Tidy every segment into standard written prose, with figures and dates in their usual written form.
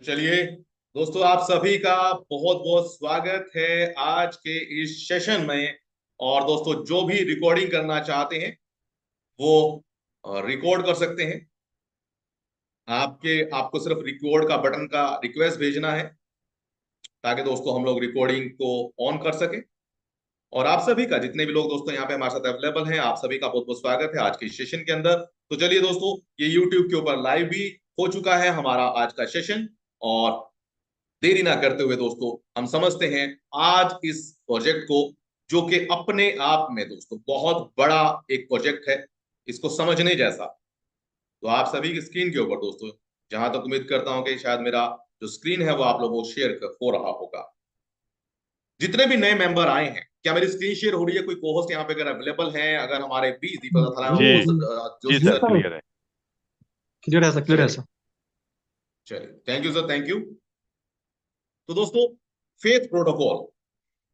चलिए दोस्तों, आप सभी का बहुत बहुत स्वागत है आज के इस सेशन में। और दोस्तों, जो भी रिकॉर्डिंग करना चाहते हैं वो रिकॉर्ड कर सकते हैं। आपको सिर्फ रिकॉर्ड का बटन का रिक्वेस्ट भेजना है ताकि दोस्तों हम लोग रिकॉर्डिंग को ऑन कर सके। और आप सभी का, जितने भी लोग दोस्तों यहाँ पे हमारे साथ अवेलेबल हैं, आप सभी का बहुत बहुत स्वागत है आज के सेशन के अंदर। तो चलिए दोस्तों, ये यूट्यूब के ऊपर लाइव भी हो चुका है हमारा आज का सेशन। और देरी ना करते हुए दोस्तों, हम समझते हैं आज इस प्रोजेक्ट को, जो कि अपने आप में दोस्तों बहुत बड़ा एक प्रोजेक्ट है, इसको समझने जैसा। तो आप सभी की स्क्रीन के ऊपर दोस्तों, जहां तक उम्मीद करता हूं कि शायद मेरा जो स्क्रीन है वो आप लोगों को शेयर हो रहा होगा। जितने भी नए मेंबर आए हैं, क्या मेरी स्क्रीन शेयर हो रही है? कोई कोहोस्ट यहाँ पे अगर अवेलेबल है, अगर हमारे बीच दीपक दत्ता जी। Joshi ji sir, sir. Clear है। क्लियर है सर, क्लियर है चलिए सर। चलिए, thank you sir, thank you. तो दोस्तों, फेथ प्रोटोकॉल,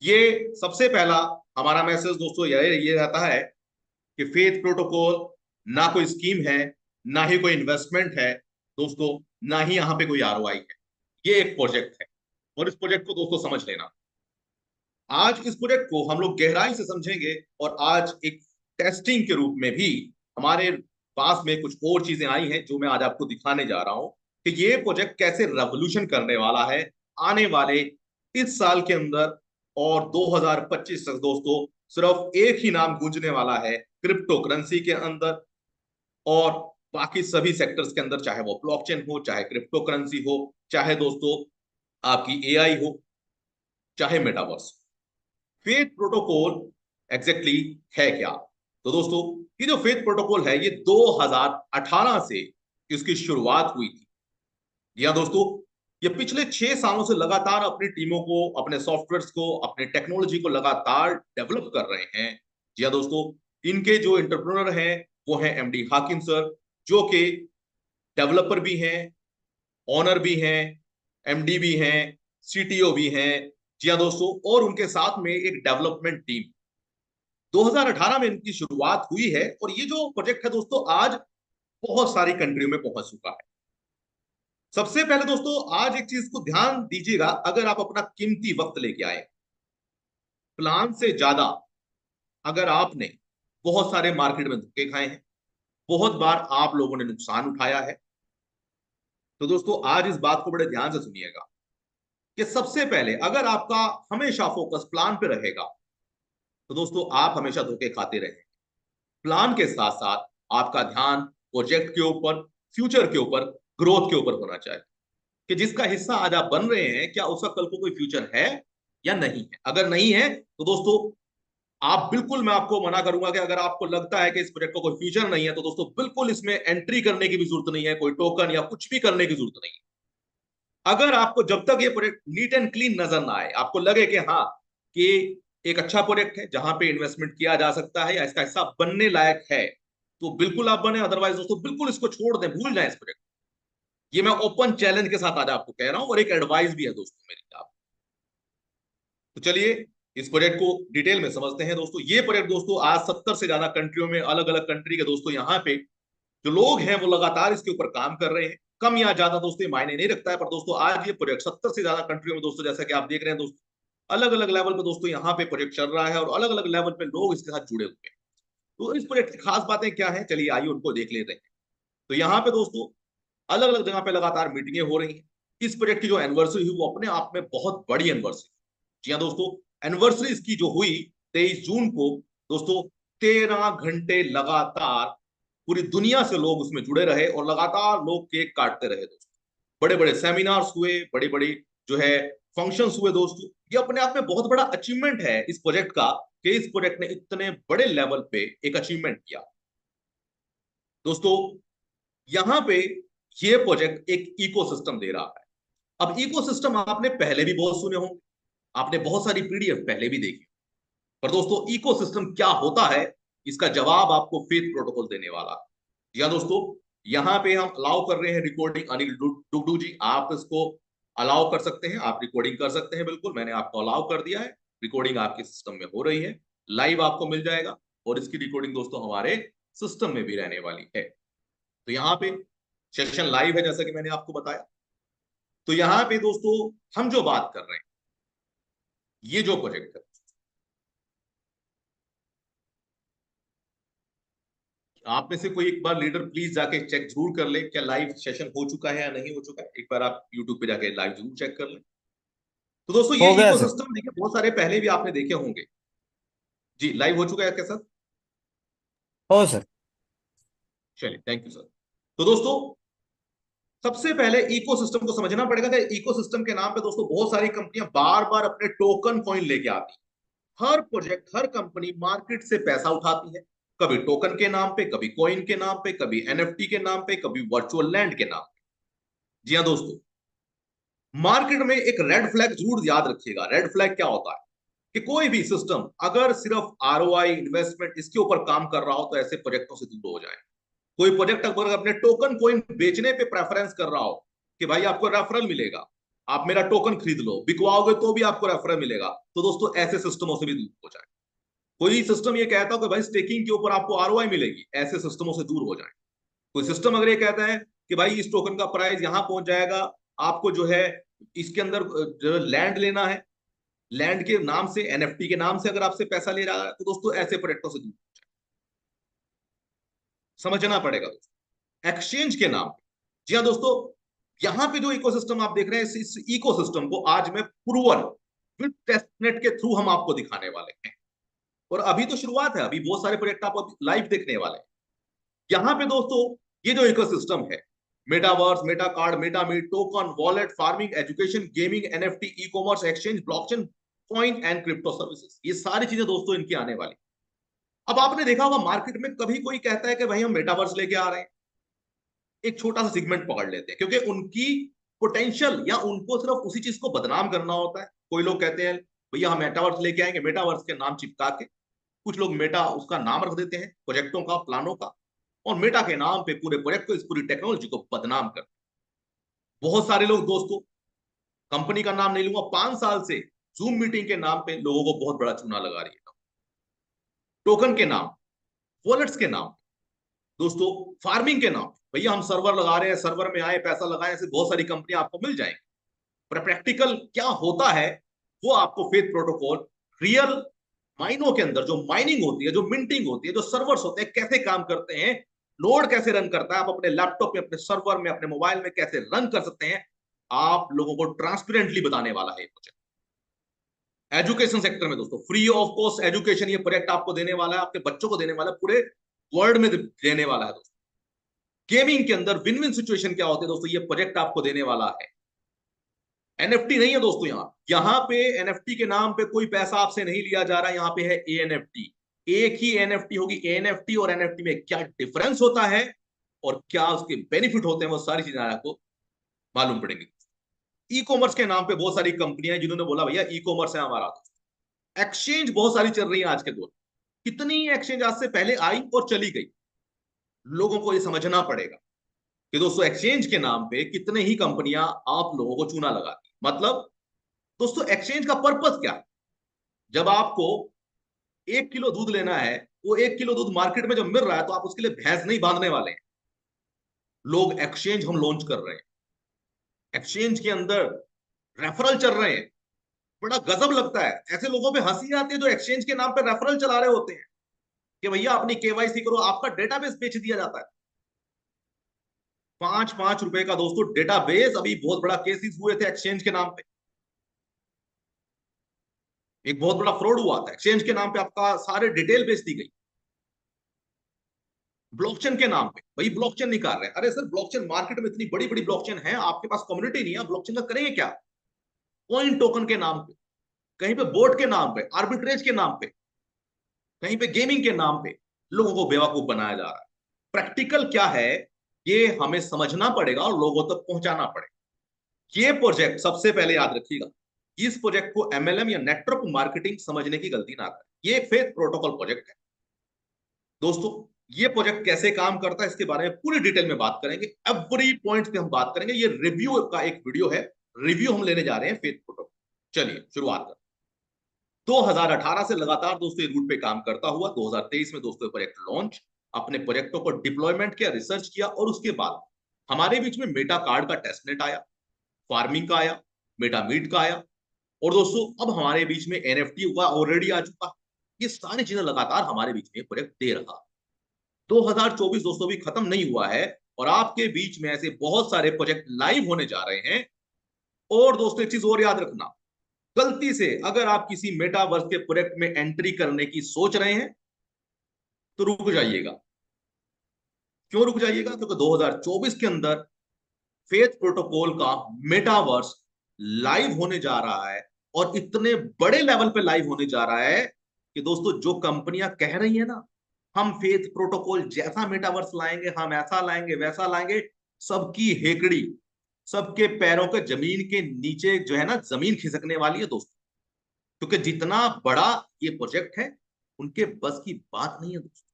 ये सबसे पहला हमारा मैसेज दोस्तों ये रहता है कि फेथ प्रोटोकॉल ना कोई स्कीम है, ना ही कोई इन्वेस्टमेंट है दोस्तों, ना ही यहाँ पे कोई आरओआई है। ये एक प्रोजेक्ट है और इस प्रोजेक्ट को दोस्तों समझ लेना। आज इस प्रोजेक्ट को हम लोग गहराई से समझेंगे और आज एक टेस्टिंग के रूप में भी हमारे पास में कुछ और चीजें आई हैं जो मैं आज आपको दिखाने जा रहा हूं कि ये प्रोजेक्ट कैसे रेवोल्यूशन करने वाला है आने वाले इस साल के अंदर। और 2025 तक दोस्तों सिर्फ एक ही नाम गूंजने वाला है क्रिप्टो करेंसी के अंदर और बाकी सभी सेक्टर्स के अंदर, चाहे वो ब्लॉकचेन हो, चाहे क्रिप्टो करेंसी हो, चाहे दोस्तों आपकी एआई हो, चाहे मेटावर्स। फेथ प्रोटोकॉल एग्जैक्टली है क्या? तो दोस्तों, ये जो फेथ प्रोटोकॉल है ये 2018 से इसकी शुरुआत हुई थी। जी हाँ दोस्तों, ये पिछले 6 सालों से लगातार अपनी टीमों को, अपने सॉफ्टवेयर्स को, अपने टेक्नोलॉजी को लगातार डेवलप कर रहे हैं। जी हाँ दोस्तों, इनके जो एंटरप्रेन्योर हैं वो हैं एमडी हाकिम सर, जो कि डेवलपर भी हैं, ओनर भी हैं, एमडी भी हैं, सीटीओ भी हैं। जी हाँ दोस्तों, और उनके साथ में एक डेवलपमेंट टीम। 2018 में इनकी शुरुआत हुई है और ये जो प्रोजेक्ट है दोस्तों आज बहुत सारी कंट्रियों में पहुंच चुका है। सबसे पहले दोस्तों, आज एक चीज को ध्यान दीजिएगा, अगर आप अपना कीमती वक्त लेके आए, प्लान से ज्यादा अगर आपने बहुत सारे मार्केट में धक्के खाए हैं, बहुत बार आप लोगों ने नुकसान उठाया है, तो दोस्तों आज इस बात को बड़े ध्यान से सुनिएगा कि सबसे पहले अगर आपका हमेशा फोकस प्लान पे रहेगा तो दोस्तों आप हमेशा धोखे खाते रहे। प्लान के साथ साथ आपका ध्यान प्रोजेक्ट के ऊपर, फ्यूचर के ऊपर, ग्रोथ के ऊपर होना चाहिए कि जिसका हिस्सा आज आप बन रहे हैं, क्या उसका कल को कोई फ्यूचर है या नहीं है। अगर नहीं है तो दोस्तों आप बिल्कुल, मैं आपको मना करूंगा कि अगर आपको लगता है कि इस प्रोजेक्ट का कोई फ्यूचर नहीं है तो दोस्तों बिल्कुल इसमें एंट्री करने की भी जरूरत नहीं है, कोई टोकन या कुछ भी करने की जरूरत नहीं है। अगर आपको जब तक ये प्रोजेक्ट नीट एंड क्लीन नजर ना आए, आपको लगे कि हाँ कि एक अच्छा प्रोजेक्ट है जहां पे इन्वेस्टमेंट किया जा सकता है या इसका हिस्सा बनने लायक है, तो बिल्कुल आप बने। अदरवाइज दोस्तों बिल्कुल इसको छोड़ दें, भूल जाएं इस प्रोजेक्ट। ये मैं ओपन चैलेंज के साथ आज आपको कह रहा हूं और एक एडवाइस भी है दोस्तों मेरी आप। तो चलिए इस प्रोजेक्ट को डिटेल में समझते हैं दोस्तों। ये प्रोजेक्ट दोस्तों आज 70 से ज्यादा कंट्रियों में, अलग अलग कंट्री के दोस्तों यहाँ पे जो लोग हैं वो लगातार इसके ऊपर काम कर रहे हैं। कम या ज्यादा दोस्तों ये मायने नहीं रखता है, पर दोस्तों आज ये प्रोजेक्ट 70 से ज्यादा कंट्रियों में दोस्तों, जैसा कि आप देख रहे हैं दोस्तों, अलग अलग लेवल पे दोस्तों यहाँ पे प्रोजेक्ट चल रहा है और अलग अलग लेवल पे लोग इसके साथ जुड़े हुए हैं। तो इस प्रोजेक्ट की खास बातें क्या है, चलिए आइए उनको देख लेते हैं। तो यहाँ पे दोस्तों अलग अलग जगह पे लगातार मीटिंगें हो रही हैं। इस प्रोजेक्ट की जो एनिवर्सरी हुई वो अपने आप में बहुत बड़ी एनिवर्सरी। जी हाँ दोस्तों, एनिवर्सरी इसकी जो हुई 23 जून को दोस्तों, 13 घंटे लगातार पूरी दुनिया से लोग उसमें जुड़े रहे और लगातार लोग केक काटते रहे दोस्तों। बड़े बड़े सेमिनार्स हुए, बड़ी बड़ी जो है फंक्शंस हुए दोस्तों। ये अपने आप में बहुत बड़ा अचीवमेंट है इस प्रोजेक्ट का कि इस प्रोजेक्ट ने इतने बड़े लेवल पे एक अचीवमेंट किया दोस्तों। यहां पे ये प्रोजेक्ट एक इकोसिस्टम दे रहा है। अब इकोसिस्टम आपने पहले भी बहुत सुने होंगे, आपने बहुत सारी पीडीएफ पहले भी देखी, पर दोस्तों इकोसिस्टम क्या होता है इसका जवाब आपको फेथ प्रोटोकॉल देने वाला है। या दोस्तों, यहां पे हम अलाउ कर रहे हैं रिकॉर्डिंग। अनिल डुगडू जी, आप इसको अलाउ कर सकते हैं, आप रिकॉर्डिंग कर सकते हैं, बिल्कुल मैंने आपको अलाउ कर दिया है। रिकॉर्डिंग आपके सिस्टम में हो रही है, लाइव आपको मिल जाएगा और इसकी रिकॉर्डिंग दोस्तों हमारे सिस्टम में भी रहने वाली है। तो यहाँ पे सेशन लाइव है जैसा कि मैंने आपको बताया। तो यहां पे दोस्तों हम जो बात कर रहे हैं, ये जो प्रोजेक्ट है, आप में से कोई एक बार लीडर प्लीज जाके चेक जरूर कर ले क्या लाइव सेशन हो चुका है या नहीं हो चुका है। एक बार आप यूट्यूब पे जाके लाइव जरूर चेक कर लें। तो दोस्तों ये हो गया सर। इकोसिस्टम देखिए बहुत सारे पहले भी आपने देखे होंगे। जी लाइव हो चुका है क्या सर? हो सर। चलिए थैंक यू सर। तो दोस्तों सबसे पहले इकोसिस्टम को समझना पड़ेगा कि इकोसिस्टम के नाम पे दोस्तों बहुत सारी कंपनियां बार बार अपने टोकन कॉइन लेके आती हैं। हर प्रोजेक्ट हर कंपनी मार्केट से पैसा उठाती है, कभी टोकन के नाम पे, कभी कॉइन के नाम पे, कभी एनएफटी के नाम पे, कभी वर्चुअल लैंड के नाम पे। जी हाँ दोस्तों, मार्केट में एक रेड फ्लैग जरूर याद रखिएगा। रेड फ्लैग क्या होता है कि कोई भी सिस्टम अगर सिर्फ आरओआई इन्वेस्टमेंट इसके ऊपर काम कर रहा हो तो ऐसे प्रोजेक्टों से दूर हो जाए। कोई प्रोजेक्ट अगर अपने टोकन कोइन बेचने पे प्रेफरेंस कर रहा हो कि भाई आपको रेफरल मिलेगा, आप मेरा टोकन खरीद लो, बिकवाओगे तो भी आपको रेफरल मिलेगा, तो दोस्तों ऐसे सिस्टमों से भी दूर हो जाए। कोई सिस्टम ये कहता हो कि भाई स्टेकिंग के ऊपर आपको आरओआई मिलेगी, ऐसे सिस्टमों से दूर हो जाए। कोई सिस्टम अगर ये कहता है कि भाई इस टोकन का प्राइस यहां पहुंच जाएगा, आपको जो है इसके अंदर जो लैंड लेना है, लैंड के नाम से एनएफटी के नाम से अगर आपसे पैसा ले रहा है, तो दोस्तों ऐसे प्रोडक्टों से दूर समझना पड़ेगा दोस्तों। एक्सचेंज के नाम पे, जी हाँ दोस्तों, यहां पे जो इकोसिस्टम आप देख रहे हैं, इस इकोसिस्टम को आज मैं प्रूवन विद टेस्टनेट के थ्रू हम आपको दिखाने वाले हैं। और अभी तो शुरुआत है, अभी बहुत सारे प्रोजेक्ट आप लाइव देखने वाले हैं। यहां पे दोस्तों ये जो इकोसिस्टम है, metaverse, meta card, meta meet, token, wallet, farming, education, gaming, NFT, e commerce, exchange, blockchain, coin and crypto services, ये सारी चीजें दोस्तों इनकी आने वाली। अब आपने देखा होगा मार्केट में कभी कोई कहता है कि भाई हम मेटावर्स लेके आ रहे हैं, एक छोटा सा सेगमेंट पकड़ लेते हैं क्योंकि उनकी पोटेंशियल या उनको सिर्फ उसी चीज को बदनाम करना होता है। कोई लोग कहते हैं भैया हम मेटावर्स लेके आएंगे, मेटावर्स के नाम चिपका के कुछ लोग मेटा उसका नाम रख देते हैं प्रोजेक्टों का, प्लानों का, और मेटा के नाम पे पूरे प्रोजेक्ट को, इस पूरी टेक्नोलॉजी को बदनाम कर। बहुत सारे लोग दोस्तों, कंपनी का नाम नहीं लूंगा, 5 साल से जूम मीटिंग के नाम पे लोगों को बहुत बड़ा चूना लगा रही है। टोकन के नाम, वॉलेट्स के नाम, दोस्तों फार्मिंग के नाम, भैया हम सर्वर लगा रहे हैं, सर्वर में आए पैसा लगाए, ऐसे बहुत सारी कंपनियां आपको मिल जाएंगी। पर प्रैक्टिकल क्या होता है वो आपको फेथ प्रोटोकॉल रियल माइनों के अंदर जो माइनिंग होती है, जो मिंटिंग होती है, जो सर्वर्स होते हैं, कैसे काम करते हैं, लोड कैसे रन करता है, आप अपने लैपटॉप में, अपने सर्वर में, अपने मोबाइल में कैसे रन कर सकते हैं, आप लोगों को ट्रांसपेरेंटली बताने वाला है प्रोजेक्ट। एजुकेशन सेक्टर में दोस्तों फ्री ऑफ कॉस्ट एजुकेशन ये प्रोजेक्ट आपको देने वाला है, आपके बच्चों को देने वाला है, पूरे वर्ल्ड में देने वाला है दोस्तों। गेमिंग के अंदर विन विन सिचुएशन क्या होते हैं दोस्तों, ये प्रोजेक्ट आपको देने वाला है। एनएफटी नहीं है दोस्तों, यहां पे एनएफटी के नाम पे कोई पैसा आपसे नहीं लिया जा रहा, यहां पे है एएनएफटी। एक ही एनएफटी होगी। एएनएफटी और एनएफटी में क्या डिफरेंस होता है और क्या उसके बेनिफिट होते हैं, वो सारी चीजें आपको मालूम पड़ेंगी। ई कॉमर्स के नाम पे बहुत सारी कंपनियां हैं जिन्होंने बोला भैया ई कॉमर्स है हमारा। एक्सचेंज बहुत सारी चल रही है आज के दौर। कितनी एक्सचेंज आज से पहले आई और चली गई, लोगों को ये समझना पड़ेगा कि दोस्तों एक्सचेंज के नाम पे कितने ही कंपनियां आप लोगों को चूना लगाती। मतलब दोस्तों एक्सचेंज का पर्पस क्या है? जब आपको 1 किलो दूध लेना है, वो 1 किलो दूध मार्केट में जब मिल रहा है तो आप उसके लिए भैंस नहीं बांधने वाले हैं। लोग एक्सचेंज हम लॉन्च कर रहे हैं, एक्सचेंज के अंदर रेफरल चल रहे हैं। बड़ा गजब लगता है, ऐसे लोगों पे हंसी आती है जो एक्सचेंज के नाम पे रेफरल चला रहे होते हैं कि भैया अपनी केवाईसी करो, आपका डेटाबेस बेच दिया जाता है। 5-5 रुपए का दोस्तों डेटाबेस, अभी बहुत बड़ा केसेस हुए थे एक्सचेंज के नाम पे। एक बहुत बड़ा फ्रॉड हुआ था, एक्सचेंज के नाम पे आपका सारे डिटेल बेच दी गई। ब्लॉकचेन के नाम पे भाई ब्लॉकचेन निकाल रहे हैं। अरे सर ब्लॉकचेन मार्केट में इतनी बड़ी बड़ी ब्लॉकचेन है, आपके पास कम्युनिटी नहीं है, ब्लॉकचेन का करेंगे क्या? कॉइन टोकन के नाम पे, कहीं पे बोट के नाम पे, आर्बिट्रेज के नाम पे, कहीं पे गेमिंग के नाम पे लोगों को बेवकूफ बनाया जा रहा है। प्रैक्टिकल क्या है ये हमें समझना पड़ेगा और लोगों तक पहुंचाना पड़ेगा। ये प्रोजेक्ट सबसे पहले याद रखिएगा, इस प्रोजेक्ट को एमएलएम या नेटवर्क मार्केटिंग समझने की गलती ना करें। ये फेथ प्रोटोकॉल प्रोजेक्ट है दोस्तों। ये प्रोजेक्ट कैसे काम करता है इसके बारे में पूरी डिटेल में बात करेंगे, एवरी पॉइंट पे हम बात करेंगे। ये रिव्यू का एक वीडियो है, रिव्यू हम लेने जा रहे हैं फेथ प्रोटोकॉल। चलिए शुरुआत करते हैं। 2018 से लगातार दोस्तों ये रूट पे काम करता हुआ 2023 में दोस्तों प्रोजेक्ट लॉन्च, अपने प्रोजेक्टों को डिप्लॉयमेंट किया, रिसर्च किया, और उसके बाद हमारे बीच में मेटा कार्ड का टेस्टनेट आया, फार्मिंग का आया, मेटामीट का आया, और दोस्तों अब हमारे बीच में एनएफटी का ऑलरेडी आ चुका। ये सारी चीजें लगातार हमारे बीच में प्रोजेक्ट दे रहा। 2024 दोस्तों भी खत्म नहीं हुआ है और आपके बीच में ऐसे बहुत सारे प्रोजेक्ट लाइव होने जा रहे हैं। और दोस्तों एक चीज और याद रखना, गलती से अगर आप किसी मेटावर्स के प्रोजेक्ट में एंट्री करने की सोच रहे हैं तो रुक जाइएगा। क्यों रुक जाइएगा? क्योंकि 2024 के अंदर फेथ प्रोटोकॉल का मेटावर्स लाइव होने जा रहा है और इतने बड़े लेवल पे लाइव होने जा रहा है कि दोस्तों जो कंपनियां कह रही है ना हम फेथ प्रोटोकॉल जैसा मेटावर्स लाएंगे, हम ऐसा लाएंगे, वैसा लाएंगे, सबकी हेकड़ी, सबके पैरों के जमीन के नीचे जो है ना जमीन खिसकने वाली है दोस्तों। क्योंकि जितना बड़ा ये प्रोजेक्ट है उनके बस की बात नहीं है दोस्तों।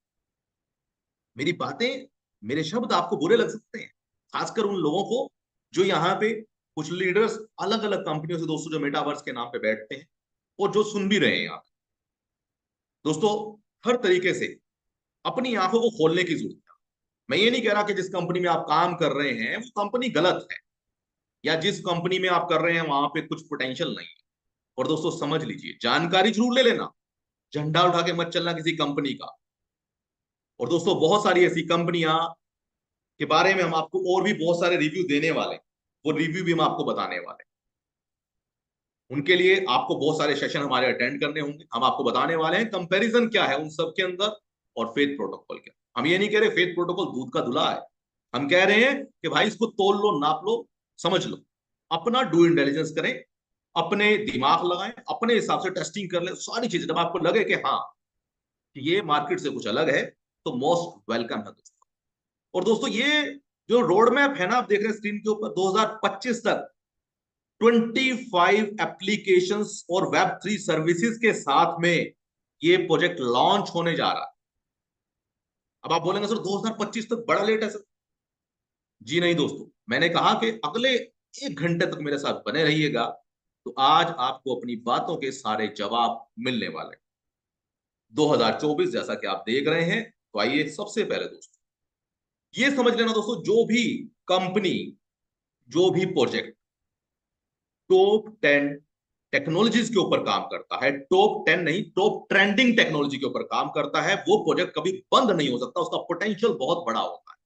मेरी बातें, मेरे शब्द आपको बुरे लग सकते हैं, खासकर उन लोगों को जो यहाँ पे कुछ लीडर्स अलग अलग कंपनियों से दोस्तों जो मेटावर्स के नाम पे बैठते हैं और जो सुन भी रहे हैं यहाँ दोस्तों। हर तरीके से अपनी आंखों को खोलने की जरूरत है। मैं ये नहीं कह रहा कि जिस कंपनी में आप काम कर रहे हैं वो कंपनी गलत है या जिस कंपनी में आप कर रहे हैं वहां पे कुछ पोटेंशियल नहीं है। और दोस्तों समझ लीजिए, जानकारी जरूर ले लेना, झंडा उठा के मत चलना किसी कंपनी का। और दोस्तों बहुत सारी ऐसी कंपनियां के बारे में हम आपको और भी बहुत सारे रिव्यू देने वाले, वो रिव्यू भी हम आपको बताने वाले। उनके लिए आपको बहुत सारे सेशन हमारे अटेंड करने होंगे। हम आपको बताने वाले हैं कंपैरिजन क्या है उन सब के अंदर और फेथ प्रोटोकॉल क्या। हम ये नहीं कह रहे फेथ प्रोटोकॉल दूध का धुला है, हम कह रहे हैं कि भाई इसको तोल लो, नाप लो, समझ लो, अपना डू इंटेलिजेंस करें, अपने दिमाग लगाएं, अपने हिसाब से टेस्टिंग कर लें सारी चीजें। जब आपको लगे कि हाँ ये मार्केट से कुछ अलग है तो मोस्ट वेलकम है दोस्तों। और दोस्तों ये जो रोड मैप है ना आप देख रहे हैं स्क्रीन के ऊपर, 2025 तक 25 एप्लीकेशंस और वेब 3 सर्विसेज के साथ में ये प्रोजेक्ट लॉन्च होने जा रहा है। अब आप बोलेंगे सर 2025 तक बड़ा लेट है सर। जी नहीं दोस्तों, मैंने कहा कि अगले 1 घंटे तक मेरे साथ बने रहिएगा तो आज आपको अपनी बातों के सारे जवाब मिलने वाले। 2024 जैसा कि आप देख रहे हैं, तो आइए सबसे पहले दोस्तों ये समझ लेना दोस्तों, जो भी कंपनी, जो भी प्रोजेक्ट टॉप 10 टेक्नोलॉजीज के ऊपर काम करता है, टॉप 10 नहीं, टॉप ट्रेंडिंग टेक्नोलॉजी के ऊपर काम करता है, वो प्रोजेक्ट कभी बंद नहीं हो सकता, उसका पोटेंशियल बहुत बड़ा होता है।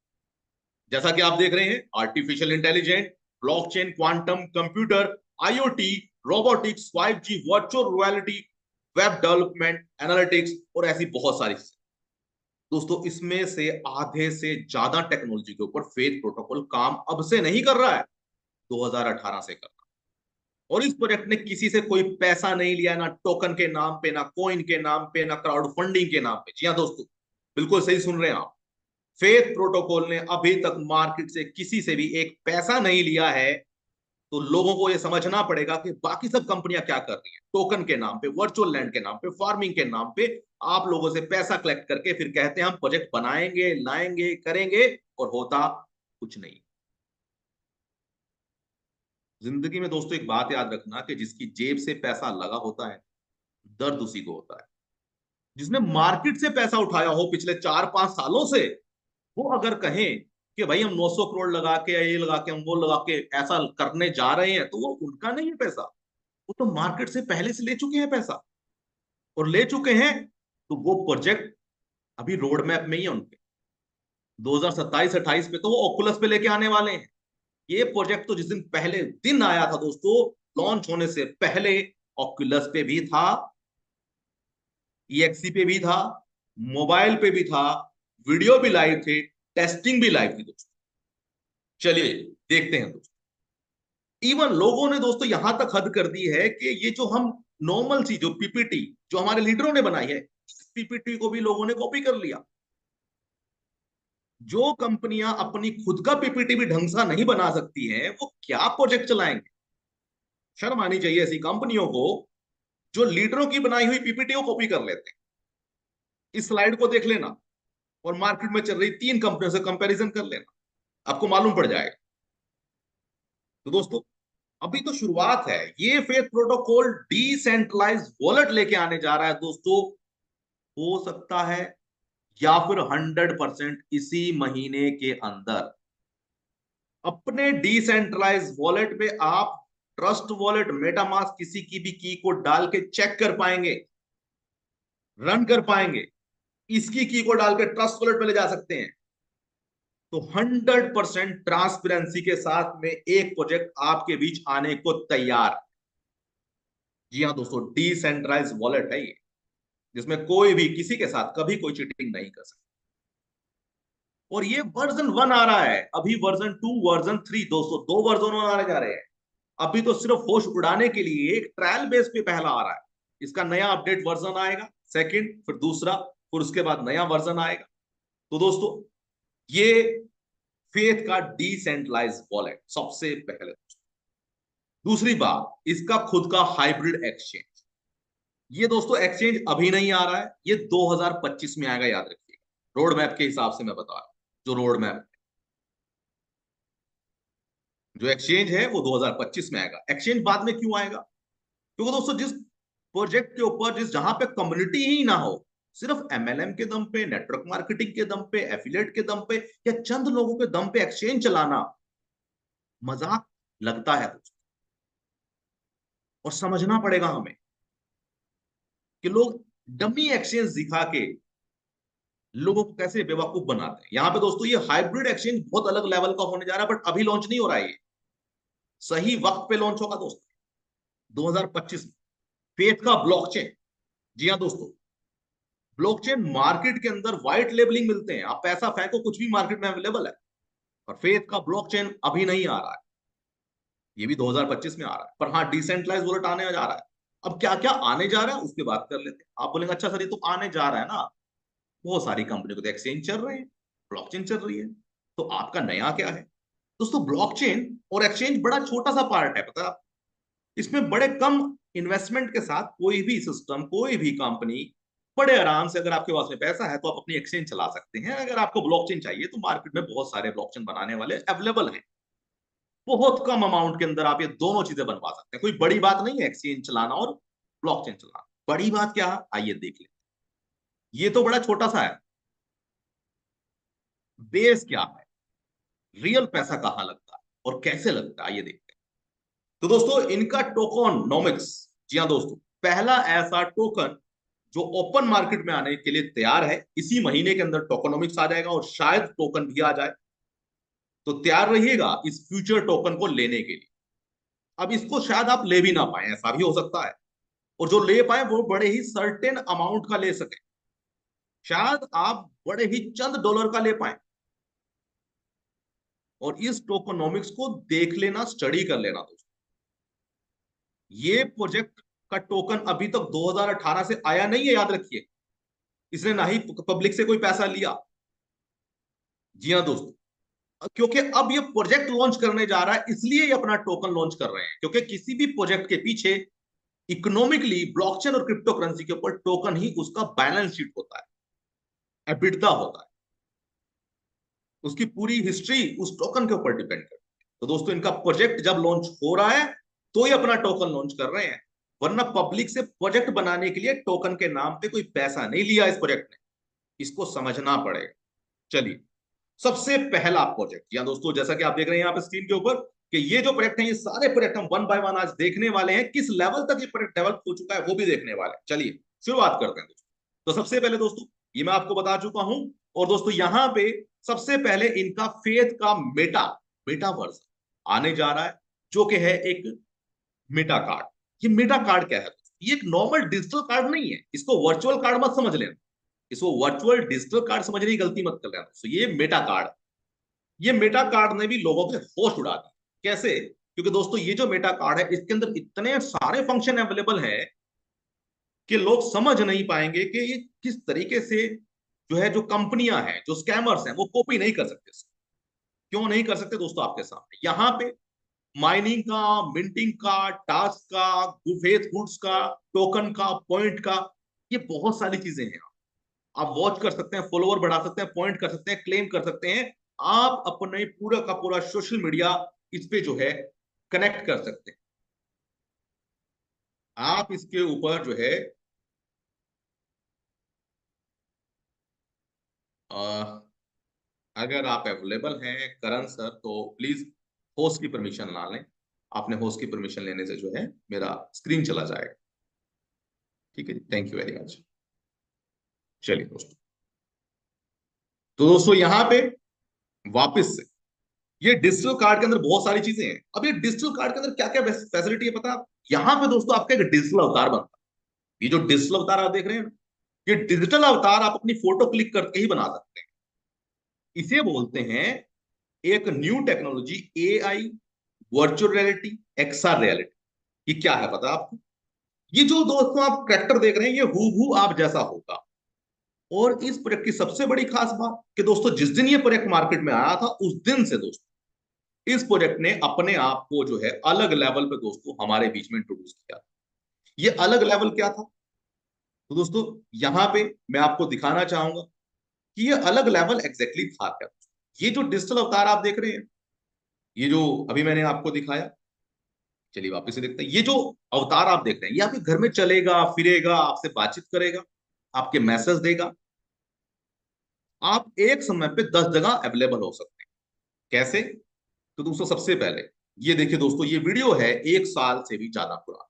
जैसा कि आप देख रहे हैं, artificial intelligence, blockchain, quantum computer, IoT, robotics, 5G, virtual reality, web development, analytics और ऐसी बहुत सारी चीजें दोस्तों। इसमें से आधे से ज्यादा टेक्नोलॉजी के ऊपर फेथ प्रोटोकॉल काम अब से नहीं कर रहा है, 2018 से कर रहा है। और इस प्रोजेक्ट ने किसी से कोई पैसा नहीं लिया, ना टोकन के नाम पे, ना कॉइन के नाम पे, ना क्राउड फंडिंग के नाम पे। जी हाँ दोस्तों, बिल्कुल सही सुन रहे हैं आप। फेथ प्रोटोकॉल ने अभी तक मार्केट से किसी से भी एक पैसा नहीं लिया है। तो लोगों को यह समझना पड़ेगा कि बाकी सब कंपनियां क्या कर रही हैं, टोकन के नाम पे, वर्चुअल लैंड के नाम पे, फार्मिंग के नाम पे आप लोगों से पैसा कलेक्ट करके फिर कहते हैं हम प्रोजेक्ट बनाएंगे, लाएंगे, करेंगे, और होता कुछ नहीं। जिंदगी में दोस्तों एक बात याद रखना कि जिसकी जेब से पैसा लगा होता है दर्द उसी को होता है। जिसने मार्केट से पैसा उठाया हो पिछले 4-5 सालों से, वो अगर कहें कि भाई हम 900 करोड़ लगा के, ये लगा के, हम वो लगा के ऐसा करने जा रहे हैं, तो वो उनका नहीं है पैसा, वो तो मार्केट से पहले से ले चुके हैं पैसा। और ले चुके हैं तो वो प्रोजेक्ट अभी रोड मैप में ही है उनके। 2027-28 पे तो वो ओकुलस पे लेके आने वाले हैं। ये प्रोजेक्ट तो जिस दिन पहले दिन आया था दोस्तों, लॉन्च होने से पहले ऑक्यूलस पे भी था, EXE पे भी था, मोबाइल पे भी था, वीडियो भी लाइव थे, टेस्टिंग भी लाइव थी दोस्तों। चलिए देखते हैं दोस्तों। इवन लोगों ने दोस्तों यहां तक हद कर दी है कि ये जो हम नॉर्मल सी जो पीपीटी जो हमारे लीडरों ने बनाई है, इस पीपीटी को भी लोगों ने कॉपी कर लिया। जो कंपनियां अपनी खुद का पीपीटी भी ढंग से नहीं बना सकती हैं, वो क्या प्रोजेक्ट चलाएंगे? शर्म आनी चाहिए ऐसी कंपनियों को जो लीडरों की बनाई हुई पीपीटी को कॉपी कर लेते हैं। इस स्लाइड को देख लेना और मार्केट में चल रही 3 कंपनियों से कंपैरिजन कर लेना, आपको मालूम पड़ जाएगा। तो दोस्तों अभी तो शुरुआत है। ये फेथ प्रोटोकॉल डिसेंट्रलाइज वॉलेट लेके आने जा रहा है दोस्तों। हो सकता है या फिर 100% इसी महीने के अंदर। अपने डिसेंट्रलाइज वॉलेट पे आप ट्रस्ट वॉलेट, मेटामास्क, किसी की भी की को डाल के चेक कर पाएंगे, रन कर पाएंगे, इसकी की को डाल के ट्रस्ट वॉलेट पे ले जा सकते हैं। तो 100% ट्रांसपेरेंसी के साथ में एक प्रोजेक्ट आपके बीच आने को तैयार है। जी हाँ दोस्तों, डिसेंट्रलाइज वॉलेट है ये, जिसमें कोई भी किसी के साथ कभी कोई चीटिंग नहीं कर सकता। और ये वर्जन 1 आ रहा है, अभी वर्जन 2, वर्जन 3, दोस्तों 2 वर्जन आने जा रहे हैं। अभी तो सिर्फ होश उड़ाने के लिए एक ट्रायल बेस पे पहला आ रहा है, इसका नया अपडेट वर्जन आएगा, सेकंड, फिर दूसरा, फिर उसके बाद नया वर्जन आएगा। तो दोस्तों ये फेथ का डिसेंट्रलाइज वॉलेट सबसे पहले। दूसरी बात, इसका खुद का हाइब्रिड एक्सचेंज। ये दोस्तों एक्सचेंज अभी नहीं आ रहा है, ये 2025 में आएगा, याद रखिएगा। रोड मैप के हिसाब से मैं बता रहा हूं, जो रोड मैप, जो एक्सचेंज है वो 2025 में आएगा। एक्सचेंज बाद में क्यों आएगा? क्योंकि दोस्तों जिस प्रोजेक्ट के ऊपर, जिस जहां पे कम्युनिटी ही ना हो, सिर्फ एमएलएम के दम पे, नेटवर्क मार्केटिंग के दम पे, एफिलिएट के दम पे, या चंद लोगों के दम पे एक्सचेंज चलाना मजाक लगता है दोस्तों। और समझना पड़ेगा हमें कि लोग डमी एक्सचेंज दिखा के लोगों को कैसे बेवकूफ बनाते हैं। यहां पे दोस्तों ये हाइब्रिड एक्सचेंज बहुत अलग लेवल का होने जा रहा है, बट अभी लॉन्च नहीं हो रहा है, ये सही वक्त पे लॉन्च होगा दोस्तों, 2025 में। फेथ का ब्लॉकचेन। जी हाँ दोस्तों, ब्लॉकचेन मार्केट के अंदर व्हाइट लेबलिंग मिलते हैं, आप पैसा फेंको कुछ भी मार्केट में अवेलेबल है। और फेथ का ब्लॉकचेन अभी नहीं आ रहा है, ये भी 2025 में आ रहा है। पर हाँ, डिसेंट्रलाइज वॉलेट आने जा रहा है। अब क्या क्या आने जा रहा है उसकी बात कर लेते हैं। आप बोलेंगे अच्छा सर ये तो आने जा रहा है ना, बहुत सारी कंपनी को तो एक्सचेंज चल रहे हैं, ब्लॉकचेन चल रही है, तो आपका नया क्या है? दोस्तों ब्लॉकचेन और एक्सचेंज बड़ा छोटा सा पार्ट है, पता है? इसमें बड़े कम इन्वेस्टमेंट के साथ कोई भी सिस्टम, कोई भी कंपनी बड़े आराम से, अगर आपके पास में पैसा है तो आप अपनी एक्सचेंज चला सकते हैं। अगर आपको ब्लॉकचेन चाहिए तो मार्केट में बहुत सारे ब्लॉकचेन बनाने वाले अवेलेबल हैं। बहुत कम अमाउंट के अंदर आप ये दोनों चीजें बनवा सकते हैं। कोई बड़ी बात नहीं है एक्सचेंज चलाना और ब्लॉकचेन चलाना। बड़ी बात क्या है, आइए देख लेते हैं। ये तो बड़ा छोटा सा है, बेस क्या है, रियल पैसा कहां लगता है और कैसे लगता है, आइए देखते हैं। तो दोस्तों इनका टोकनोमिक्स, जी हाँ दोस्तों, पहला ऐसा टोकन जो ओपन मार्केट में आने के लिए तैयार है, इसी महीने के अंदर टोकनोमिक्स आ जाएगा और शायद टोकन भी आ जाए। तो तैयार रहिएगा इस फ्यूचर टोकन को लेने के लिए। अब इसको शायद आप ले भी ना पाए, ऐसा भी हो सकता है, और जो ले पाए वो बड़े ही सर्टेन अमाउंट का ले सके। शायद आप बड़े ही चंद डॉलर का ले पाए। और इस टोकनोमिक्स को देख लेना, स्टडी कर लेना दोस्तों। ये प्रोजेक्ट का टोकन अभी तक 2018 से आया नहीं है, याद रखिए। इसने ना ही पब्लिक से कोई पैसा लिया। जी हाँ दोस्तों, क्योंकि अब ये प्रोजेक्ट लॉन्च करने जा रहा है, इसलिए ये अपना टोकन लॉन्च कर रहे हैं। क्योंकि किसी भी प्रोजेक्ट के पीछे इकोनॉमिकली ब्लॉकचेन और क्रिप्टो करेंसी के ऊपर टोकन ही उसका बैलेंस शीट होता है, एबिटदा होता है। उसकी पूरी हिस्ट्री उस टोकन के ऊपर डिपेंड करती है। तो दोस्तों इनका प्रोजेक्ट जब लॉन्च हो रहा है तो ही अपना टोकन लॉन्च कर रहे हैं, वरना पब्लिक से प्रोजेक्ट बनाने के लिए टोकन के नाम पे कोई पैसा नहीं लिया इस प्रोजेक्ट ने। इसको समझना पड़ेगा। चलिए, सबसे पहला प्रोजेक्ट, या दोस्तों जैसा कि आप देख रहे हैं यहाँ पे स्क्रीन के ऊपर, कि ये जो प्रोजेक्ट है, ये सारे प्रोजेक्ट हम वन बाय वन आज देखने वाले हैं। किस लेवल तक ये प्रोजेक्ट डेवलप हो चुका है वो भी देखने वाले हैं। चलिए शुरुआत करते हैं दोस्तों। तो सबसे पहले दोस्तों, ये मैं आपको बता चुका हूं। और दोस्तों यहाँ पे सबसे पहले इनका फेथ का मेटा वर्जन आने जा रहा है, जो कि है एक मेटा कार्ड। ये मेटा कार्ड क्या है? ये एक नॉर्मल डिजिटल कार्ड नहीं है, इसको वर्चुअल कार्ड मत समझ लेना। इसको वर्चुअल डिजिटल कार्ड समझने की गलती मत कर लेना दोस्तों, ये मेटा कार्ड। ये मेटा कार्ड ने भी लोगों के होश उड़ा दिए। कैसे? क्योंकि दोस्तों ये जो मेटा कार्ड है, इसके अंदर इतने सारे फंक्शन अवेलेबल हैं कि लोग समझ नहीं पाएंगे कि ये किस तरीके से, जो है, जो कंपनियां हैं, जो स्कैमर्स हैं, वो कॉपी नहीं कर सकते। क्यों नहीं कर सकते दोस्तों? आपके सामने यहाँ पे माइनिंग का, मिंटिंग का, टास्क का, फेथ गुड्स का, टोकन का, पॉइंट का, ये बहुत सारी चीजें हैं। आप वॉच कर सकते हैं, फॉलोवर बढ़ा सकते हैं, पॉइंट कर सकते हैं, क्लेम कर सकते हैं। आप अपने पूरा का पूरा सोशल मीडिया इस पे जो है कनेक्ट कर सकते हैं। आप इसके ऊपर जो है अगर आप अवेलेबल हैं करण सर तो प्लीज होस्ट की परमिशन ना लें। आपने होस्ट की परमिशन लेने से जो है मेरा स्क्रीन चला जाएगा। ठीक है जी, थैंक यू वेरी मच। चलिए दोस्तों, तो दोस्तों यहाँ पे वापस से ये डिजिटल कार्ड के अंदर बहुत सारी चीजें हैं। अब ये डिजिटल कार्ड के अंदर क्या क्या फैसिलिटी है पता है? यहाँ पे दोस्तों आपका एक डिजिटल अवतार बनता है। ये जो डिजिटल अवतार आप देख रहे हैं ना, ये डिजिटल अवतार आप अपनी फोटो क्लिक करके ही बना सकते हैं। इसे बोलते हैं एक new technology, AI, virtual reality, XR reality. ये क्या है पता है आपको? ये जो दोस्तों आप करेक्टर देख रहे हैं ये हूबहू आप जैसा होगा। और इस प्रोजेक्ट की सबसे बड़ी खास बात कि दोस्तों जिस दिन ये प्रोजेक्ट मार्केट में आया था उस दिन से दोस्तों इस प्रोजेक्ट ने अपने आप को जो है अलग लेवल पे दोस्तों हमारे बीच में इंट्रोड्यूस किया। ये अलग लेवल क्या था? तो दोस्तों यहां पे मैं आपको दिखाना चाहूंगा कि ये अलग लेवल एग्जैक्टली था क्या। ये जो डिजिटल अवतार आप देख रहे हैं, ये जो अभी मैंने आपको दिखाया, चलिए वापस से देखते हैं। ये जो अवतार आप देख रहे हैं ये आपके घर में चलेगा फिरेगा, आपसे बातचीत करेगा, आपके मैसेज देगा। आप एक समय पे 10 जगह अवेलेबल हो सकते हैं। कैसे? तो दोस्तों सबसे पहले ये देखिए दोस्तों, ये वीडियो है 1 साल से भी ज्यादा पुराना।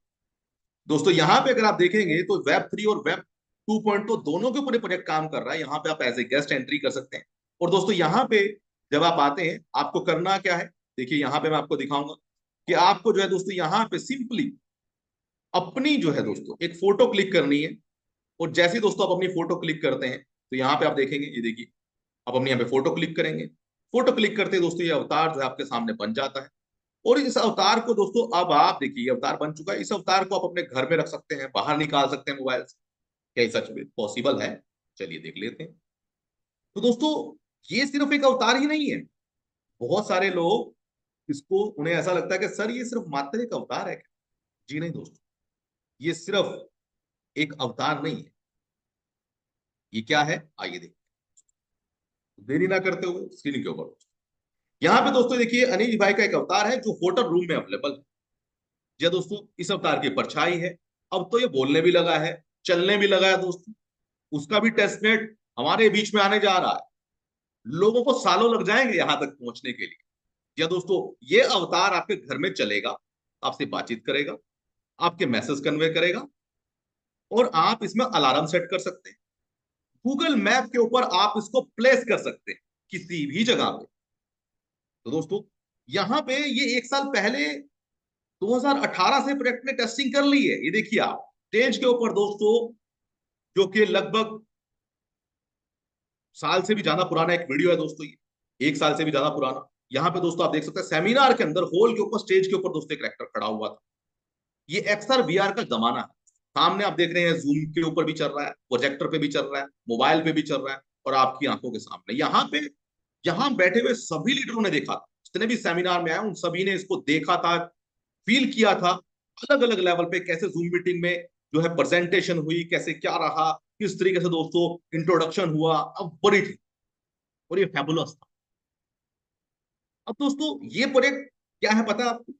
दोस्तों यहाँ पे अगर आप देखेंगे तो वेब 3 और वेब 2.0 दोनों के ऊपर प्रोजेक्ट काम कर रहा है। यहाँ पे आप एज ए गेस्ट एंट्री कर सकते हैं। और दोस्तों यहाँ पे जब आप आते हैं आपको करना क्या है, देखिए यहाँ पे मैं आपको दिखाऊंगा कि आपको जो है दोस्तों यहाँ पे सिंपली अपनी जो है दोस्तों एक फोटो क्लिक करनी है। और जैसे ही दोस्तों आप अपनी फोटो क्लिक करते हैं तो यहाँ पे आप देखेंगे, ये देखिए आप अपने यहाँ पे फोटो क्लिक करेंगे। फोटो क्लिक करते ही दोस्तों ये अवतार जो है आपके सामने बन जाता है। और इस अवतार को दोस्तों अब आप देखिए ये अवतार बन चुका है। इस अवतार को आप अपने घर में रख सकते हैं, बाहर निकाल सकते हैं मोबाइल से। क्या ये सच में पॉसिबल है? चलिए देख लेते हैं। तो दोस्तों ये सिर्फ एक अवतार ही नहीं है। बहुत सारे लोग इसको उन्हें ऐसा लगता है कि सर ये सिर्फ मात्र एक अवतार है क्या? जी नहीं दोस्तों, ये सिर्फ एक अवतार नहीं है। ये क्या है आइए देखते हैं। देरी ना करते हुए स्क्रीन के ऊपर यहाँ पे दोस्तों देखिए अनिल भाई का एक अवतार है जो होटल रूम में अवेलेबल है। जी दोस्तों, इस अवतार की परछाई है। अब तो ये बोलने भी लगा है, चलने भी लगा है दोस्तों। उसका भी टेस्टनेट हमारे बीच में आने जा रहा है। लोगों को सालों लग जाएंगे यहां तक पहुंचने के लिए। या दोस्तों ये अवतार आपके घर में चलेगा, आपसे बातचीत करेगा, आपके मैसेज कन्वे करेगा। और आप इसमें अलार्म सेट कर सकते हैं। गूगल मैप के ऊपर आप इसको प्लेस कर सकते हैं किसी भी जगह पे। तो दोस्तों यहां पे ये 1 साल पहले 2018 से प्रोजेक्ट ने टेस्टिंग कर ली है। ये देखिए आप स्टेज के ऊपर दोस्तों, जो कि लगभग साल से भी ज्यादा पुराना एक वीडियो है दोस्तों। ये 1 साल से भी ज्यादा पुराना। यहाँ पे दोस्तों आप देख सकते हैं सेमिनार के अंदर हॉल के ऊपर स्टेज के ऊपर दोस्तों एक एक्टर खड़ा हुआ था। ये एक्सआर वीआर का जमाना है। सामने आप देख रहे हैं जूम के ऊपर भी चल रहा है, प्रोजेक्टर पे भी चल रहा है, मोबाइल पे भी चल रहा है और आपकी आंखों के सामने। यहाँ पे यहाँ बैठे हुए सभी लीडरों ने देखा था, जितने भी सेमिनार में आए उन सभी ने इसको देखा था, फील किया था अलग अलग लेवल पे कैसे जूम मीटिंग में जो है प्रेजेंटेशन हुई, कैसे क्या रहा, किस तरीके से दोस्तों इंट्रोडक्शन हुआ। अब बड़ी थी और ये फैबुलस था। अब दोस्तों ये प्रोजेक्ट क्या है पता है आपको?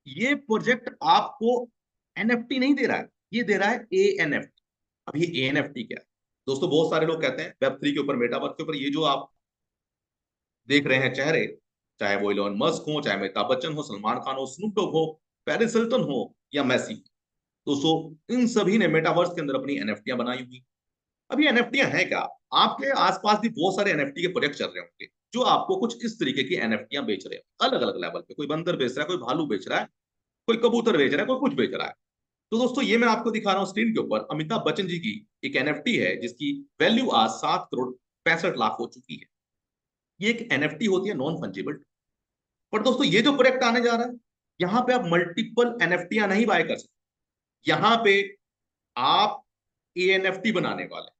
ये प्रोजेक्ट आपको एनएफटी नहीं दे रहा है, ये दे रहा है एएनएफटी। अब ये एएनएफटी क्या है दोस्तों? बहुत सारे लोग कहते हैं वेब 3 के ऊपर, मेटावर्स के ऊपर ये जो आप देख रहे हैं चेहरे, चाहे वो इलोन मस्क हो, चाहे अमिताभ बच्चन हो, सलमान खान हो, स्नूप डॉग हो, पेरिस हिल्टन हो या मैसी, दोस्तों इन सभी ने मेटावर्स के अंदर अपनी एनएफटियां बनाई हुई। अब ये एनएफटियां हैं क्या? आपके आसपास भी बहुत सारे एनएफटी के प्रोजेक्ट चल रहे होंगे जो आपको कुछ इस तरीके की एनएफटियां बेच रहे हैं अलग अलग लेवल पे। कोई बंदर बेच रहा है, कोई भालू बेच रहा है, कोई कबूतर बेच रहा है, कोई कुछ बेच रहा है। तो दोस्तों ये मैं आपको दिखा रहा हूँ स्क्रीन के ऊपर, अमिताभ बच्चन जी की एक एनएफटी है जिसकी वैल्यू आज 7 करोड़ 65 लाख हो चुकी है। ये एक एनएफटी होती है, नॉन फंजिबल। पर दोस्तों ये जो प्रोजेक्ट आने जा रहा है, यहाँ पे आप मल्टीपल एनएफटियां नहीं बाय कर सकते। यहाँ पे आप एएनएफटी बनाने वाले।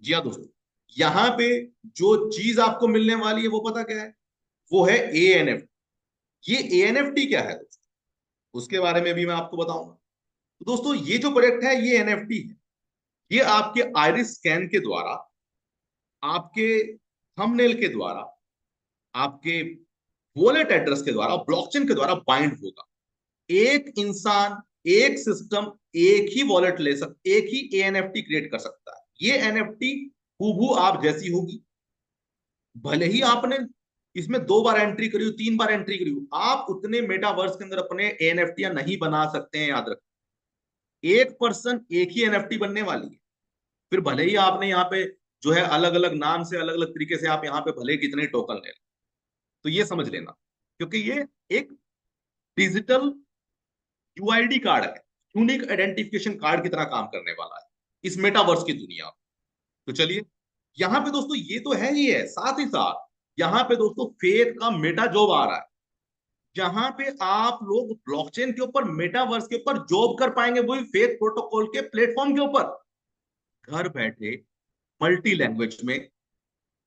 जी हाँ दोस्तों, यहाँ पे जो चीज आपको मिलने वाली है वो पता क्या है? वो है एएनएफटी। ये एएनएफटी क्या है दोस्तों, उसके बारे में भी मैं आपको बताऊंगा। तो दोस्तों ये जो प्रोजेक्ट है ये एनएफटी है। ये आपके आइरिस स्कैन के द्वारा, आपके थंबनेल के द्वारा, आपके वॉलेट एड्रेस के द्वारा, ब्लॉकचेन के द्वारा बाइंड होगा। एक इंसान, एक सिस्टम, एक ही वॉलेट ले सकता, एक ही एएनएफटी क्रिएट कर सकता है। ये एनएफटी हूबहू आप जैसी होगी। भले ही आपने इसमें 2 बार एंट्री करी हो, 3 बार एंट्री करी हो, आप उतने मेटावर्स के अंदर अपने एनएफटी नहीं बना सकते हैं, याद रखें। एक पर्सन एक ही एनएफटी बनने वाली है। फिर भले ही आपने यहाँ पे जो है अलग अलग नाम से, अलग अलग तरीके से आप यहाँ पे भले कितने टोकन ले लें, तो ये समझ लेना, क्योंकि ये एक डिजिटल यूआईडी कार्ड है, यूनिक आइडेंटिफिकेशन कार्ड की तरह काम करने वाला है इस मेटावर्स की दुनिया में। तो चलिए, यहाँ पे दोस्तों ये तो है ही है, साथ ही साथ यहाँ पे दोस्तों फेथ का मेटा जॉब आ रहा है, जहां पे आप लोग ब्लॉकचेन के ऊपर, मेटावर्स के ऊपर जॉब कर पाएंगे, वही फेथ प्रोटोकॉल के प्लेटफॉर्म के ऊपर, घर बैठे, मल्टी लैंग्वेज में,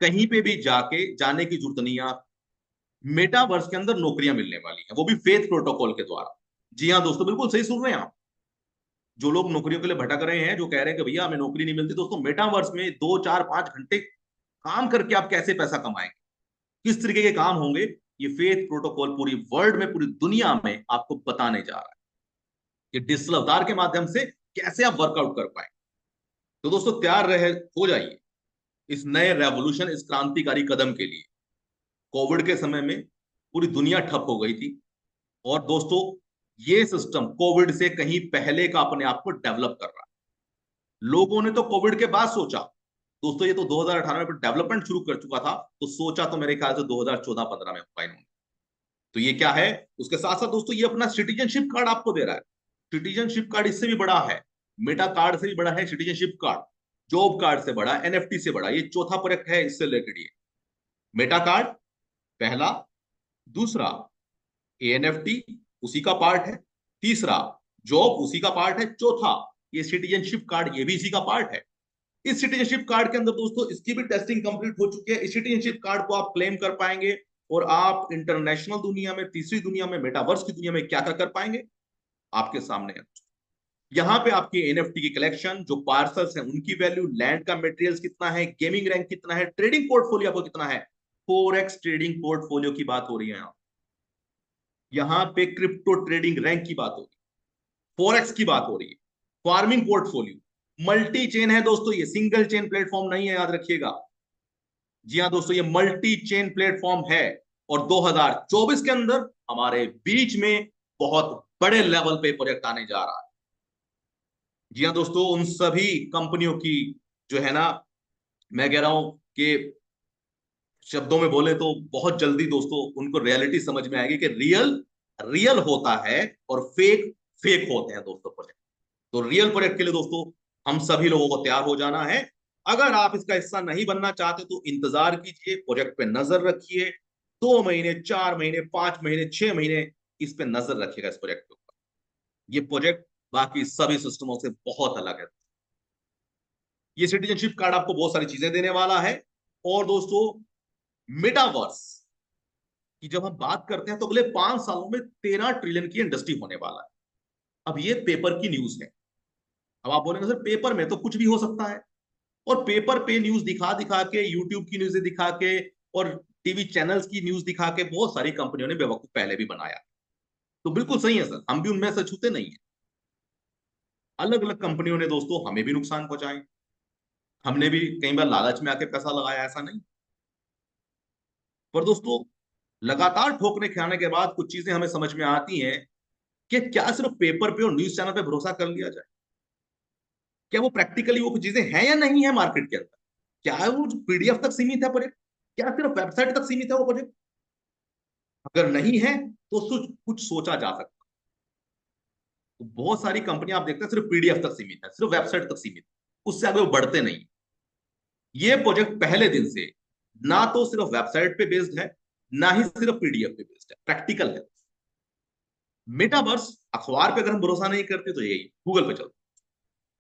कहीं पे भी जाने की जरूरत नहीं है। आप मेटावर्स के अंदर नौकरियां मिलने वाली हैं, वो भी फेथ प्रोटोकॉल के द्वारा। जी हाँ दोस्तों, बिल्कुल सही सुन रहे हैं आप। जो लोग नौकरियों के लिए भटक रहे हैं, जो कह रहे हैं कि भैया हमें नौकरी नहीं मिलती, दोस्तों मेटावर्स में 2 4 5 घंटे काम करके आप कैसे पैसा कमाएंगे, किस तरीके के काम होंगे, ये फेथ प्रोटोकॉल पूरी वर्ल्ड में, पूरी दुनिया में आपको बताने जा रहा है कि डिजिटल अवतार के माध्यम से कैसे आप वर्कआउट कर पाए। तो दोस्तों तैयार रहे, हो जाइए इस नए रेवोल्यूशन, इस क्रांतिकारी कदम के लिए। कोविड के समय में पूरी दुनिया ठप हो गई थी, और दोस्तों ये सिस्टम कोविड से कहीं पहले का अपने आप को डेवलप कर रहा है। लोगों ने तो कोविड के बाद सोचा, दोस्तों ये तो 2018 में डेवलपमेंट शुरू कर चुका था, तो सोचा तो मेरे ख्याल से 2014-15 में हुआ इन्होंने। तो ये क्या है, उसके साथ साथ दोस्तों ये अपना सिटीजनशिप कार्ड आपको दे रहा है। सिटीजनशिप कार्ड इससे भी बड़ा है, मेटा कार्ड से भी बड़ा है सिटीजनशिप कार्ड, जॉब कार्ड से बड़ा, एनएफटी से बड़ा, ये चौथा प्रोजेक्ट है इससे रिलेटेड। ये मेटा कार्ड पहला, दूसरा एएनएफटी उसी का पार्ट है, तीसरा जॉब उसी का पार्ट है, चौथा ये सिटीजनशिप कार्ड, ये भी इसी का पार्ट है। इस सिटीजनशिप कार्ड के अंदर दोस्तों इसकी भी टेस्टिंग कंप्लीट हो चुकी है। इस सिटीजनशिप कार्ड को आप क्लेम कर पाएंगे, और आप इंटरनेशनल दुनिया में, तीसरी दुनिया में, मेटावर्स की दुनिया में क्या क्या कर पाएंगे, आपके सामने है। यहाँ पे आपकी एनएफटी की कलेक्शन, जो पार्सल्स हैं उनकी वैल्यू, लैंड का मटेरियल्स कितना है, गेमिंग रैंक कितना है, ट्रेडिंग पोर्टफोलियो आपको कितना है, फोरेक्स ट्रेडिंग पोर्टफोलियो की बात हो रही है यहाँ पे, क्रिप्टो ट्रेडिंग रैंक की बात हो रही है, फॉरेक्स की बात हो रही है, फार्मिंग पोर्टफोलियो, मल्टी चेन है दोस्तों, ये सिंगल चेन प्लेटफॉर्म नहीं है, याद रखिएगा। जी हाँ दोस्तों, ये मल्टी चेन प्लेटफॉर्म है, और 2024 के अंदर हमारे बीच में बहुत बड़े लेवल पे प्रोजेक्ट आने जा रहा है। जी हाँ दोस्तों, उन सभी कंपनियों की जो है ना, मैं कह रहा हूं कि शब्दों में बोले तो बहुत जल्दी दोस्तों उनको रियलिटी समझ में आएगी कि रियल रियल होता है और फेक फेक होते हैं दोस्तों प्रोजेक्ट। तो रियल प्रोजेक्ट के लिए दोस्तों हम सभी लोगों को तैयार हो जाना है। अगर आप इसका हिस्सा नहीं बनना चाहते तो इंतजार कीजिए, प्रोजेक्ट पे नजर रखिए, 2 महीने, 4 महीने, 5 महीने, 6 महीने इस पे नजर रखिएगा, इस प्रोजेक्ट के ऊपर। ये प्रोजेक्ट बाकी सभी सिस्टमों से बहुत अलग है। ये सिटीजनशिप कार्ड आपको बहुत सारी चीजें देने वाला है। और दोस्तों मेटावर्स की जब हम बात करते हैं तो अगले 5 सालों में 13 ट्रिलियन की इंडस्ट्री होने वाला है। अब ये पेपर की न्यूज है। अब आप बोलेंगे सर पेपर में तो कुछ भी हो सकता है, और पेपर पे न्यूज दिखा दिखा के, यूट्यूब की न्यूज दिखा के, और टीवी चैनल्स की न्यूज दिखा के बहुत सारी कंपनियों ने बेवकूफ पहले भी बनाया। तो बिल्कुल सही है सर, हम भी उनमें से छूते नहीं है। अलग अलग कंपनियों ने दोस्तों हमें भी नुकसान पहुंचाए, हमने भी कई बार लालच में आके पैसा लगाया, ऐसा नहीं। पर दोस्तों लगातार ठोकरे खाने के बाद कुछ चीजें हमें समझ में आती हैं कि क्या सिर्फ पेपर पे और न्यूज चैनल पे भरोसा कर लिया जाए, क्या वो प्रैक्टिकली वो चीजें हैं या नहीं है मार्केट के अंदर, क्या वो पीडीएफ तक सीमित है प्रोजेक्ट, क्या सिर्फ वेबसाइट तक सीमित है वो प्रोजेक्ट। अगर नहीं है तो कुछ सोचा जा सकता है। तो बहुत सारी कंपनियां आप देखते हैं सिर्फ पीडीएफ तक सीमित है, सिर्फ वेबसाइट तक सीमित है, उससे आगे वो बढ़ते नहीं। ये प्रोजेक्ट पहले दिन से ना तो सिर्फ वेबसाइट पे बेस्ड है, ना ही सिर्फ पीडीएफ पे बेस्ड है, प्रैक्टिकल है। मेटावर्स अखबार पे अगर हम भरोसा नहीं करते तो यही गूगल पे चलते।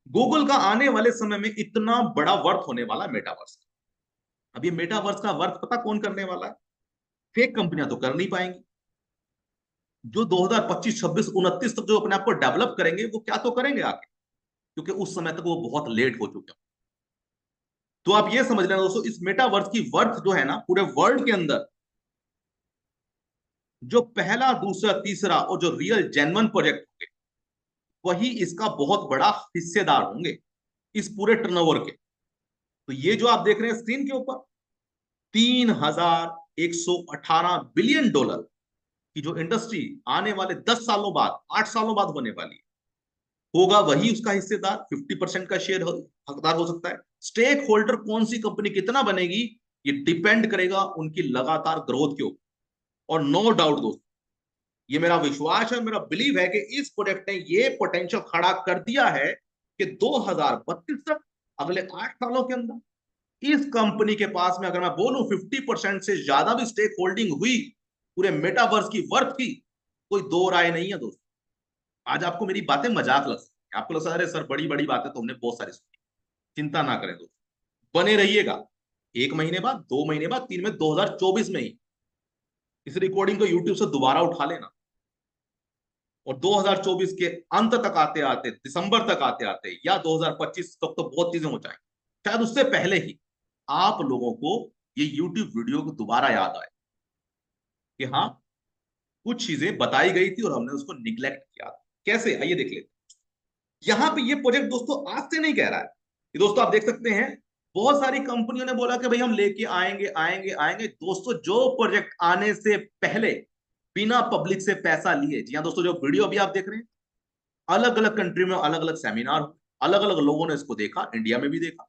गूगल का आने वाले समय में इतना बड़ा वर्थ होने वाला है मेटावर्स। अब ये मेटावर्स का वर्थ पता कौन करने वाला है, फेक कंपनियां तो कर नहीं पाएंगी। जो 2025, 26, 29 तक जो अपने आप को डेवलप करेंगे वो क्या तो करेंगे आगे, क्योंकि उस समय तक वो बहुत लेट हो चुके हैं। तो आप ये समझ लेना दोस्तों, इस मेटावर्स की वर्थ जो है ना पूरे वर्ल्ड के अंदर, जो पहला, दूसरा, तीसरा और जो रियल जेन्युइन प्रोजेक्ट होंगे वही इसका बहुत बड़ा हिस्सेदार होंगे इस पूरे टर्नओवर के। तो ये जो आप देख रहे हैं स्क्रीन के ऊपर, $3,118 बिलियन की जो इंडस्ट्री आने वाले 10 सालों बाद, 8 सालों बाद होने वाली है, होगा वही उसका हिस्सेदार, 50% का शेयर हकदार हो सकता है। स्टेक होल्डर कौन सी कंपनी कितना बनेगी, ये डिपेंड करेगा उनकी लगातार ग्रोथ के ऊपर। और नो डाउट दोस्तों, ये मेरा विश्वास है, मेरा बिलीव है कि इस प्रोजेक्ट ने ये पोटेंशियल खड़ा कर दिया है कि 2032 तक, अगले 8 सालों के अंदर इस कंपनी के पास में, अगर मैं बोलूं 50% से ज्यादा भी स्टेक होल्डिंग हुई पूरे मेटावर्स की वर्थ की, कोई दो राय नहीं है दोस्तों। आज आपको मेरी बातें मजाक लग सकती है, आपको लग सकता है अरे सर बड़ी बड़ी बातें तो हमने बहुत सारी सुनी। चिंता ना करें दोस्तों, बने रहिएगा। 1 महीने बाद, 2 महीने बाद, 3 में 2024 में ही इस रिकॉर्डिंग को यूट्यूब से दोबारा उठा लेना, और 2024 के अंत तक आते आते, दिसंबर तक आते आते, या 2025 तक तो बहुत चीजें हो जाएंगी, शायद उससे पहले ही आप लोगों को ये यूट्यूब वीडियो को दोबारा याद आए कि हाँ, कुछ चीजें बताई गई थी और हमने उसको निग्लेक्ट किया था। कैसे, आइए देख लेते हैं। यहां पे ये प्रोजेक्ट दोस्तों आज से नहीं कह रहा है, ये दोस्तों आप देख सकते हैं, बहुत सारी कंपनियों ने बोला कि भाई हम लेके आएंगे आएंगे आएंगे। दोस्तों जो प्रोजेक्ट आने से पहले बिना पब्लिक से पैसा लिए, जी हाँ दोस्तों, जो वीडियो अभी आप देख रहे हैं, अलग अलग कंट्री में अलग अलग सेमिनार, अलग अलग लोगों ने इसको देखा, इंडिया में भी देखा।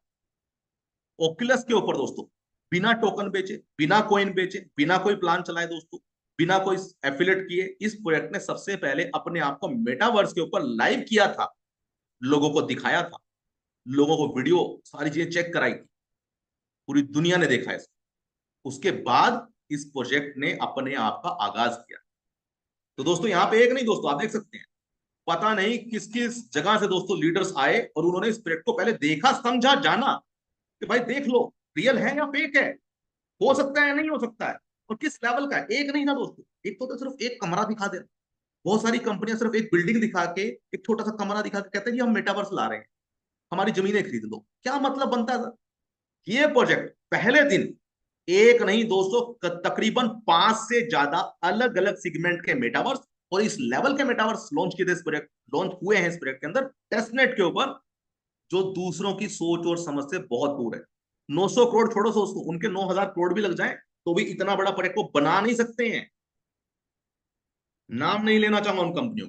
ओक्यूलस के ऊपर दोस्तों बिना टोकन बेचे, बिना कॉइन बेचे, बिना कोई प्लान चलाए दोस्तों, बिना कोई एफिलेट किए, इस प्रोजेक्ट ने सबसे पहले अपने आप को मेटावर्स के ऊपर लाइव किया था, लोगों को दिखाया था, लोगों को वीडियो सारी चीजें चेक कराई थी, पूरी दुनिया ने देखा इसको। उसके बाद इस प्रोजेक्ट ने अपने आप का आगाज किया। तो दोस्तों यहां पे एक नहीं दोस्तों, आप देख सकते हैं, पता नहीं किस किस जगह से दोस्तों लीडर्स आए और उन्होंने इस प्रोजेक्ट को पहले देखा, समझा, जाना कि भाई देख लो रियल है या फेक है, हो सकता है नहीं हो सकता है, और किस लेवल का है। एक नहीं ना दोस्तों, एक तो सिर्फ एक कमरा दिखा देना, बहुत सारी कंपनियां सिर्फ एक बिल्डिंग दिखा के, एक छोटा सा कमरा दिखा के कहते हैं कि हम मेटावर्स ला रहे हैं, हमारी जमीनें खरीद लो। क्या मतलब बनता है? ये प्रोजेक्ट पहले दिन एक नहीं दोस्तों, तकरीबन 5 से ज्यादा अलग अलग सेगमेंट के मेटावर्स और इस लेवल के मेटावर्स लॉन्च किए थे, इस प्रोजेक्ट लॉन्च हुए हैं इस प्रोजेक्ट के अंदर, टेस्टनेट के ऊपर, जो दूसरों की सोच और समझ से बहुत दूर है। 900 करोड़ छोड़ो, सो उसको उनके 9,000 करोड़ भी लग जाए तो भी इतना बड़ा प्रोजेक्ट को बना नहीं सकते हैं। नाम नहीं लेना चाहूंगा उन कंपनियों,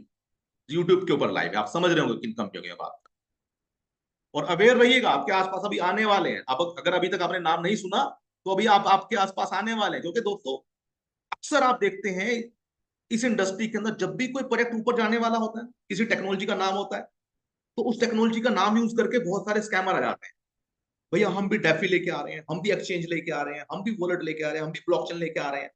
यूट्यूब के ऊपर लाइव है, आप समझ रहे होंगे किन कंपनियों की बात। और अवेयर रहिएगा, आपके आसपास अभी आने वाले हैं, अब अगर अभी तक आपने नाम नहीं सुना तो अभी आप आपके आसपास आने वाले हैं, क्योंकि दोस्तों अक्सर आप देखते हैं इस इंडस्ट्री के अंदर, जब भी कोई प्रोजेक्ट ऊपर जाने वाला होता है, किसी टेक्नोलॉजी का नाम होता है, तो उस टेक्नोलॉजी का नाम यूज करके बहुत सारे स्कैमर आ जाते हैं। भैया हम भी डेफी लेके आ रहे हैं, हम भी एक्सचेंज लेके आ रहे हैं, हम भी वॉलेट लेके आ रहे हैं, हम भी ब्लॉकचेन लेके आ रहे हैं।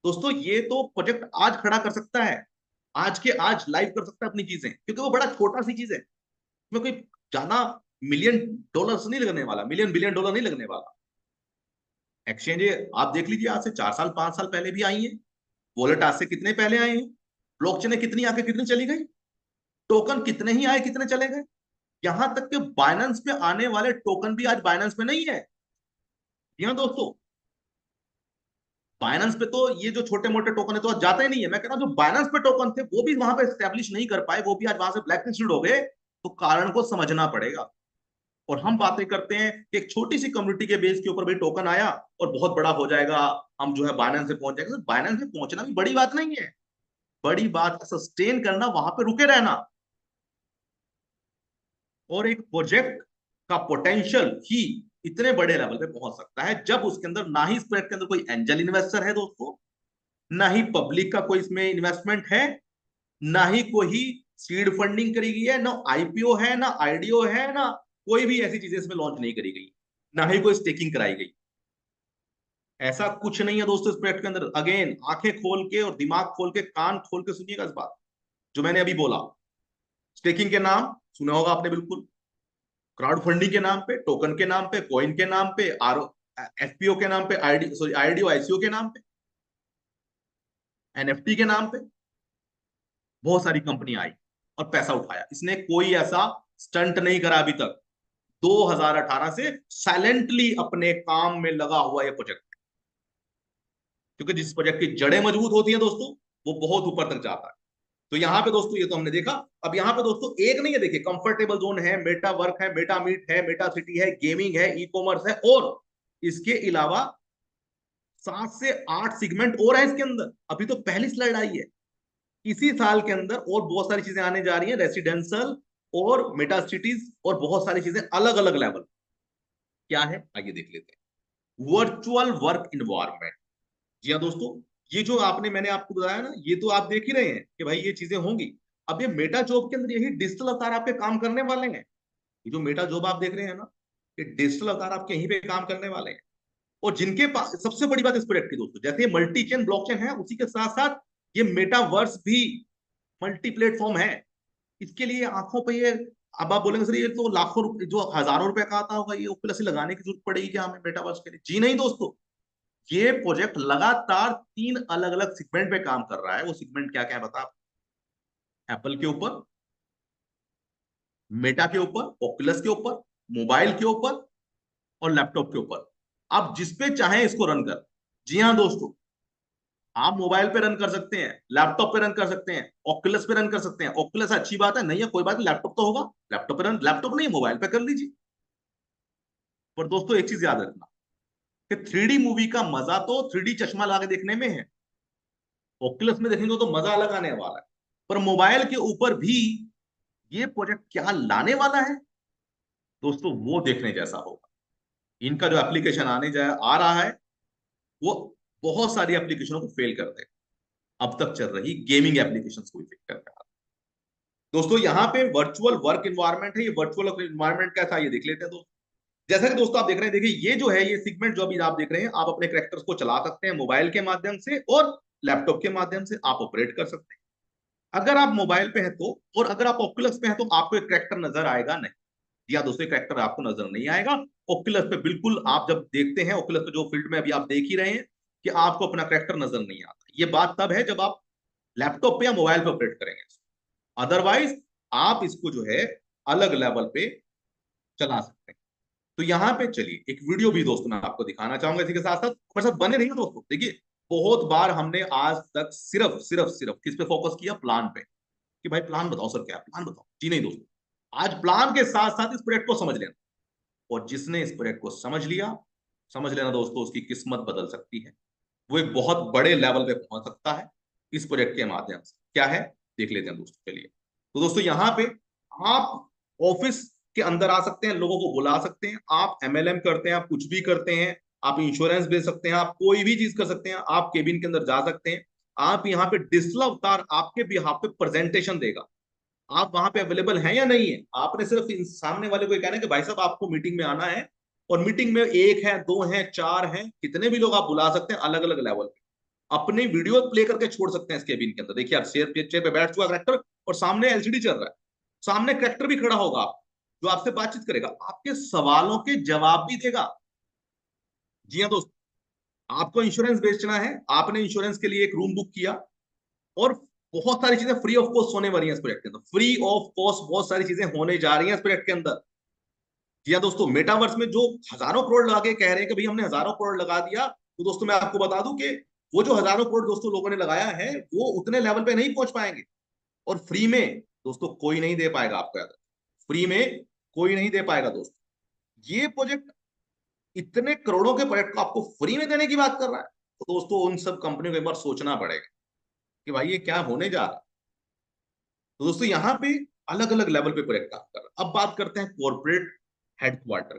दोस्तों ये तो प्रोजेक्ट आज खड़ा कर सकता है, आज के आज लाइव कर सकता है अपनी चीजें, क्योंकि वो बड़ा छोटा सी चीज है, उसमें कोई ज्यादा मिलियन डॉलर्स नहीं लगने वाला, मिलियन बिलियन डॉलर नहीं लगने वाला। एक्सचेंज आप देख लीजिए, आज से 4 साल 5 साल पहले भी आई है, वॉलेट आज से कितने पहले आए हैं, ब्लॉकचेन कितनी आके कितनी चली गई, टोकन कितने ही आए कितने चले गए। यहां तक कि बाइनेंस पे आने वाले टोकन भी आज बाइनेंस पे नहीं है। यहाँ दोस्तों बाइनेंस पे तो ये जो छोटे मोटे टोकन है तो आज जाते ही नहीं है, मैं कह रहा हूं जो बाइनेंस पे टोकन थे वो भी वहां पे एस्टेब्लिश नहीं कर पाए, वो भी आज वहां से ब्लैक लिस्टेड हो गए, तो कारण को समझना पड़ेगा। और हम बातें करते हैं कि एक छोटी सी कम्युनिटी के बेस के ऊपर भी टोकन आया और बहुत बड़ा हो जाएगा, हम जो है बाइनेंस से पहुंच जाएंगे। बाइनेंस से पहुंचना भी बड़ी बात नहीं है, बड़ी बात सस्टेन करना, वहां पे रुके रहना। और एक प्रोजेक्ट का पोटेंशियल ही इतने बड़े लेवल पे पहुंच सकता है जब उसके अंदर ना ही इस प्रोजेक्ट के अंदर कोई एंजल इन्वेस्टर है दोस्तों, ना ही पब्लिक का कोई इसमें इन्वेस्टमेंट है, ना ही कोई सीड फंडिंग करी गई है, ना आईपीओ है, ना आईडीओ है, ना कोई भी ऐसी चीजें इसमें लॉन्च नहीं करी गई, ना ही कोई स्टेकिंग कराई गई। ऐसा कुछ नहीं है दोस्तों इस प्रोजेक्ट के अंदर। अगेन आंखें खोल के और दिमाग खोल के, कान खोल के सुनिएगा इस बात जो मैंने अभी बोला। स्टेकिंग के नाम सुना होगा आपने बिल्कुल, क्राउड फंडिंग के नाम पे, टोकन के नाम पे, कॉइन के नाम पे, आर एफपीओ के नाम पे, आईडीओ आईसीओ के नाम पे, एनएफटी के नाम पे बहुत सारी कंपनी आई और पैसा उठाया। इसने कोई ऐसा स्टंट नहीं करा अभी तक। 2018 से साइलेंटली अपने काम में लगा हुआ यह प्रोजेक्ट, क्योंकि जिस प्रोजेक्ट की जड़ें मजबूत होती हैं दोस्तों, वो बहुत ऊपर तक जाता है। तो यहाँ पे दोस्तों ये तो हमने देखा। अब यहाँ पे दोस्तों एक नहीं है, देखिए कंफर्टेबल जोन है, मेटा वर्क है, मेटा मीट है, मेटा सिटी है, गेमिंग है, ई कॉमर्स है, और इसके अलावा 7 से 8 सेगमेंट और है इसके अंदर। अभी तो पहली स्लाइड आई है। इसी साल के अंदर और बहुत सारी चीजें आने जा रही हैं, रेसिडेंशियल और मेटा सिटीज और बहुत सारी चीजें अलग अलग लेवल। क्या है आइए देख लेते हैं। Virtual work environment. जी हाँ दोस्तों, ये जो आपने मैंने आपको बताया ना, ये तो आप देख ही रहे हैं कि भाई ये चीजें होंगी। अब ये मेटा जॉब के अंदर यही डिजिटल अवतार आपके काम करने वाले हैं। ये जो मेटा जॉब आप देख रहे हैं ना, ये डिजिटल अवतार आपके यहीं पे काम करने वाले हैं। और जिनके पास सबसे बड़ी बात इस प्रोजेक्ट की दोस्तों, जैसे मल्टी चेन ब्लॉकचेन है, उसी के साथ साथ ये मेटावर्स भी मल्टी प्लेटफॉर्म है। इसके लिए आंखों पे ये, अब आप बोलेंगे सर ये तो लाखों रुपए जो हजारों रुपए का आता होगा, ये ओपीएल से लगाने की जरूरत पड़ेगी क्या हमें मेटावर्स के लिए? जी नहीं दोस्तों, ये प्रोजेक्ट लगातार 3 अलग अलग सेगमेंट पे काम कर रहा है। वो सेगमेंट क्या क्या है बता। एप्पल के ऊपर, मेटा के ऊपर, ओculus के ऊपर, मोबाइल के ऊपर और लैपटॉप के ऊपर। आप जिस पे चाहें इसको रन कर। जी हाँ दोस्तों, आप मोबाइल पे रन कर सकते हैं, लैपटॉप पे रन कर सकते हैं, ओculus पे रन कर सकते हैं। ओculus अच्छी बात है, नहीं है कोई बात नहीं, लैपटॉप तो होगा, लैपटॉप पे रन, लैपटॉप नहीं है मोबाइल पे कर लीजिए। पर दोस्तों एक चीज याद रखना कि 3D मूवी का मजा तो 3D चश्मा लगा के देखने में है। ओculus में देखेंगे तो मजा अलग आने वाला है। पर मोबाइल के ऊपर भी ये प्रोजेक्ट क्या लाने वाला है दोस्तों, वो देखने जैसा होगा। इनका जो एप्लीकेशन आने जाए आ रहा है, वो बहुत सारी एप्लीकेशनों को फेल कर देगा। अब तक चल रही गेमिंग एप्लीकेशंस को फेल कर देगा। दोस्तों यहाँ पे वर्चुअल वर्क इन्वायरमेंट है। ये वर्चुअल इन्वायरमेंट कैसा है ये देख लेते हैं दोस्तों। जैसा कि दोस्तों आप देख रहे हैं, देखिए ये जो है ये सेगमेंट जो अभी आप देख रहे हैं, आप अपने कैरेक्टर्स को चला सकते हैं मोबाइल के माध्यम से और लैपटॉप के माध्यम से आप ऑपरेट कर सकते हैं। अगर आप मोबाइल पे हैं तो, और अगर आप ओculus पे हैं तो आपको एक कैरेक्टर नजर आएगा नहीं। या दूसरे कैरेक्टर आपको नजर नहीं आएगा। ओculus पे बिल्कुल आप जब देखते हैं, ओculus पे जो फील्ड में अभी आप देख ही रहे हैं कि आपको अपना कैरेक्टर नजर नहीं आता। ये बात तब है जब आप लैपटॉप पे या मोबाइल पे ऑपरेट करेंगे। अदरवाइज आप इसको जो है अलग लेवल पे चला सकते हैं। तो यहाँ पे चलिए एक वीडियो भी दोस्तों मैं आपको दिखाना चाहूंगा इसी के साथ साथ। हमारे साथ बने नहीं दोस्तों। देखिए बहुत बार हमने आज तक सिर्फ सिर्फ सिर्फ किस पे फोकस किया, प्लान पे, कि भाई प्लान बताओ सर, क्या प्लान बताओ। जी नहीं दोस्तों, आज प्लान के साथ साथ इस प्रोजेक्ट को समझ लेना। और जिसने इस प्रोजेक्ट को समझ लिया, समझ लेना दोस्तों, उसकी किस्मत बदल सकती है। वो एक बहुत बड़े लेवल पे पहुंच सकता है इस प्रोजेक्ट के माध्यम से। क्या है देख लेते हैं दोस्तों। चलिए तो दोस्तों यहाँ पे आप ऑफिस के अंदर आ सकते हैं, लोगों को बुला सकते हैं, आप एमएलएम करते हैं, आप कुछ भी करते हैं, आप इंश्योरेंस दे सकते हैं, आप कोई भी चीज कर सकते हैं, आप केबिन के अंदर जा सकते हैं। आप यहाँ पे डिजिटल अवतार आपके बिहाफ पे प्रेजेंटेशन देगा। आप वहां पे अवेलेबल हैं या नहीं है, आपने सिर्फ सामने वाले को कहना है कि भाई साहब आपको मीटिंग में आना है। और मीटिंग में 1 है, 2 है, 4 है, कितने भी लोग आप बुला सकते हैं अलग अलग लेवल पे। अपनी वीडियो प्ले करके छोड़ सकते हैं इस केबिन के अंदर। देखिए आप चेयर पे बैठ चुका करेक्टर और सामने एलसीडी चल रहा है, सामने करेक्टर भी खड़ा होगा आप, जो आपसे बातचीत करेगा, आपके सवालों के जवाब भी देगा। जी हाँ दोस्त, आपको इंश्योरेंस बेचना है, आपने इंश्योरेंस के लिए एक रूम बुक किया और बहुत सारी चीजें फ्री ऑफ कॉस्ट होने वाली हैं इस प्रोजेक्ट के अंदर। फ्री ऑफ कॉस्ट बहुत सारी चीजें होने जा रही हैं इस प्रोजेक्ट के अंदर। जी हाँ दोस्तों, मेटावर्स में जो हजारों करोड़ लगा के कह रहे हैं कि भाई हमने हजारों करोड़ लगा दिया, तो दोस्तों मैं आपको बता दूं कि वो जो हजारों करोड़ दोस्तों लोगों ने लगाया है वो उतने लेवल पे नहीं पहुंच पाएंगे। और फ्री में दोस्तों कोई नहीं दे पाएगा आपको, याद रखना, फ्री में कोई नहीं दे पाएगा दोस्तों। ये प्रोजेक्ट इतने करोड़ों के प्रोजेक्ट को आपको फ्री में देने की बात कर रहा है, तो दोस्तों उन सब कंपनियों को एक बार सोचना पड़ेगा कि भाई ये क्या होने जा रहा है। तो दोस्तों यहाँ पे अलग अलग लेवल पे प्रोजेक्ट काम कर रहा है। अब बात करते हैं कॉर्पोरेट हेडक्वार्टर।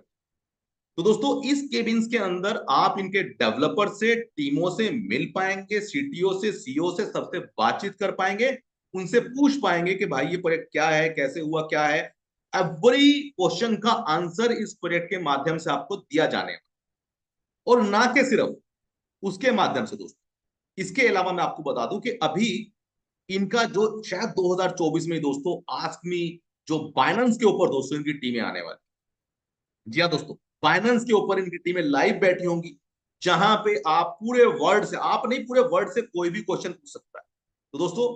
तो दोस्तों इस केबिन्स के अंदर आप इनके डेवलपर से, टीमों से मिल पाएंगे, सीटीओ से, सीओ से, सबसे बातचीत कर पाएंगे, उनसे पूछ पाएंगे कि भाई ये प्रोजेक्ट क्या है, कैसे हुआ, क्या है। एवरी क्वेश्चन का आंसर इस प्रोजेक्ट के माध्यम से आपको दिया जाने वाला। और ना के सिर्फ उसके माध्यम से दोस्तों, इसके अलावा मैं आपको बता दूं कि अभी इनका जो शायद 2024 में दोस्तों आस्क मी, जो बाइनेंस के ऊपर दोस्तों इनकी टीमें आने वाली। जी हाँ दोस्तों, बाइनेंस के ऊपर इनकी टीमें लाइव बैठी होंगी, जहां पे आप पूरे वर्ल्ड से, आप नहीं पूरे वर्ल्ड से कोई भी क्वेश्चन पूछ सकता है। तो दोस्तों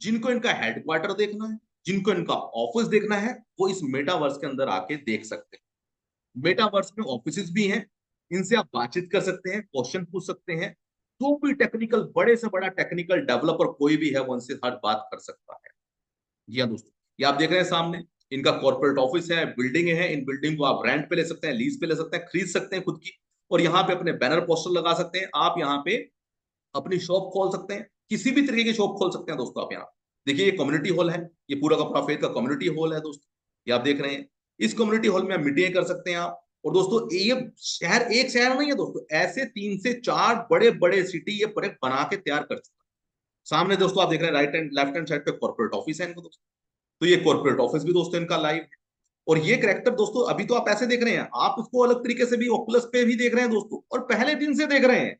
जिनको इनका हेडक्वार्टर देखना है, जिनको इनका ऑफिस देखना है, वो इस मेटावर्स के अंदर आके देख सकते हैं। मेटावर्स में ऑफिस भी हैं, इनसे आप बातचीत कर सकते हैं, क्वेश्चन पूछ सकते हैं। जो भी टेक्निकल, बड़े से बड़ा टेक्निकल डेवलपर कोई भी है वो उनसे हर बात कर सकता है। जी हाँ दोस्तों, ये आप देख रहे हैं सामने इनका कॉर्पोरेट ऑफिस है, बिल्डिंग है। इन बिल्डिंग को आप रेंट पे ले सकते हैं, लीज पे ले सकते हैं, खरीद सकते हैं खुद की। और यहाँ पे अपने बैनर पोस्टर लगा सकते हैं, आप यहाँ पे अपनी शॉप खोल सकते हैं, किसी भी तरीके की शॉप खोल सकते हैं दोस्तों। आप यहाँ देखिए, ये कम्युनिटी हॉल है, ये पूरा का पूरा फेथ का कम्युनिटी हॉल है दोस्तों, ये आप देख रहे हैं। इस कम्युनिटी हॉल में आप मीटिंग कर सकते हैं आप। और दोस्तों ये शहर एक शहर नहीं है दोस्तों, ऐसे 3 से 4 बड़े बड़े सिटी ये प्रोजेक्ट बना के तैयार कर चुका है। सामने दोस्तों आप देख रहे हैं right and left hand side पे कॉर्पोरेट ऑफिस है इनको दोस्तों, तो ये कॉर्पोरेट ऑफिस भी दोस्तों इनका लाइव है। और ये करेक्टर दोस्तों अभी तो आप ऐसे देख रहे हैं, आप उसको अलग तरीके से भी ओकुलस पे भी देख रहे हैं दोस्तों, और पहले दिन से देख रहे हैं,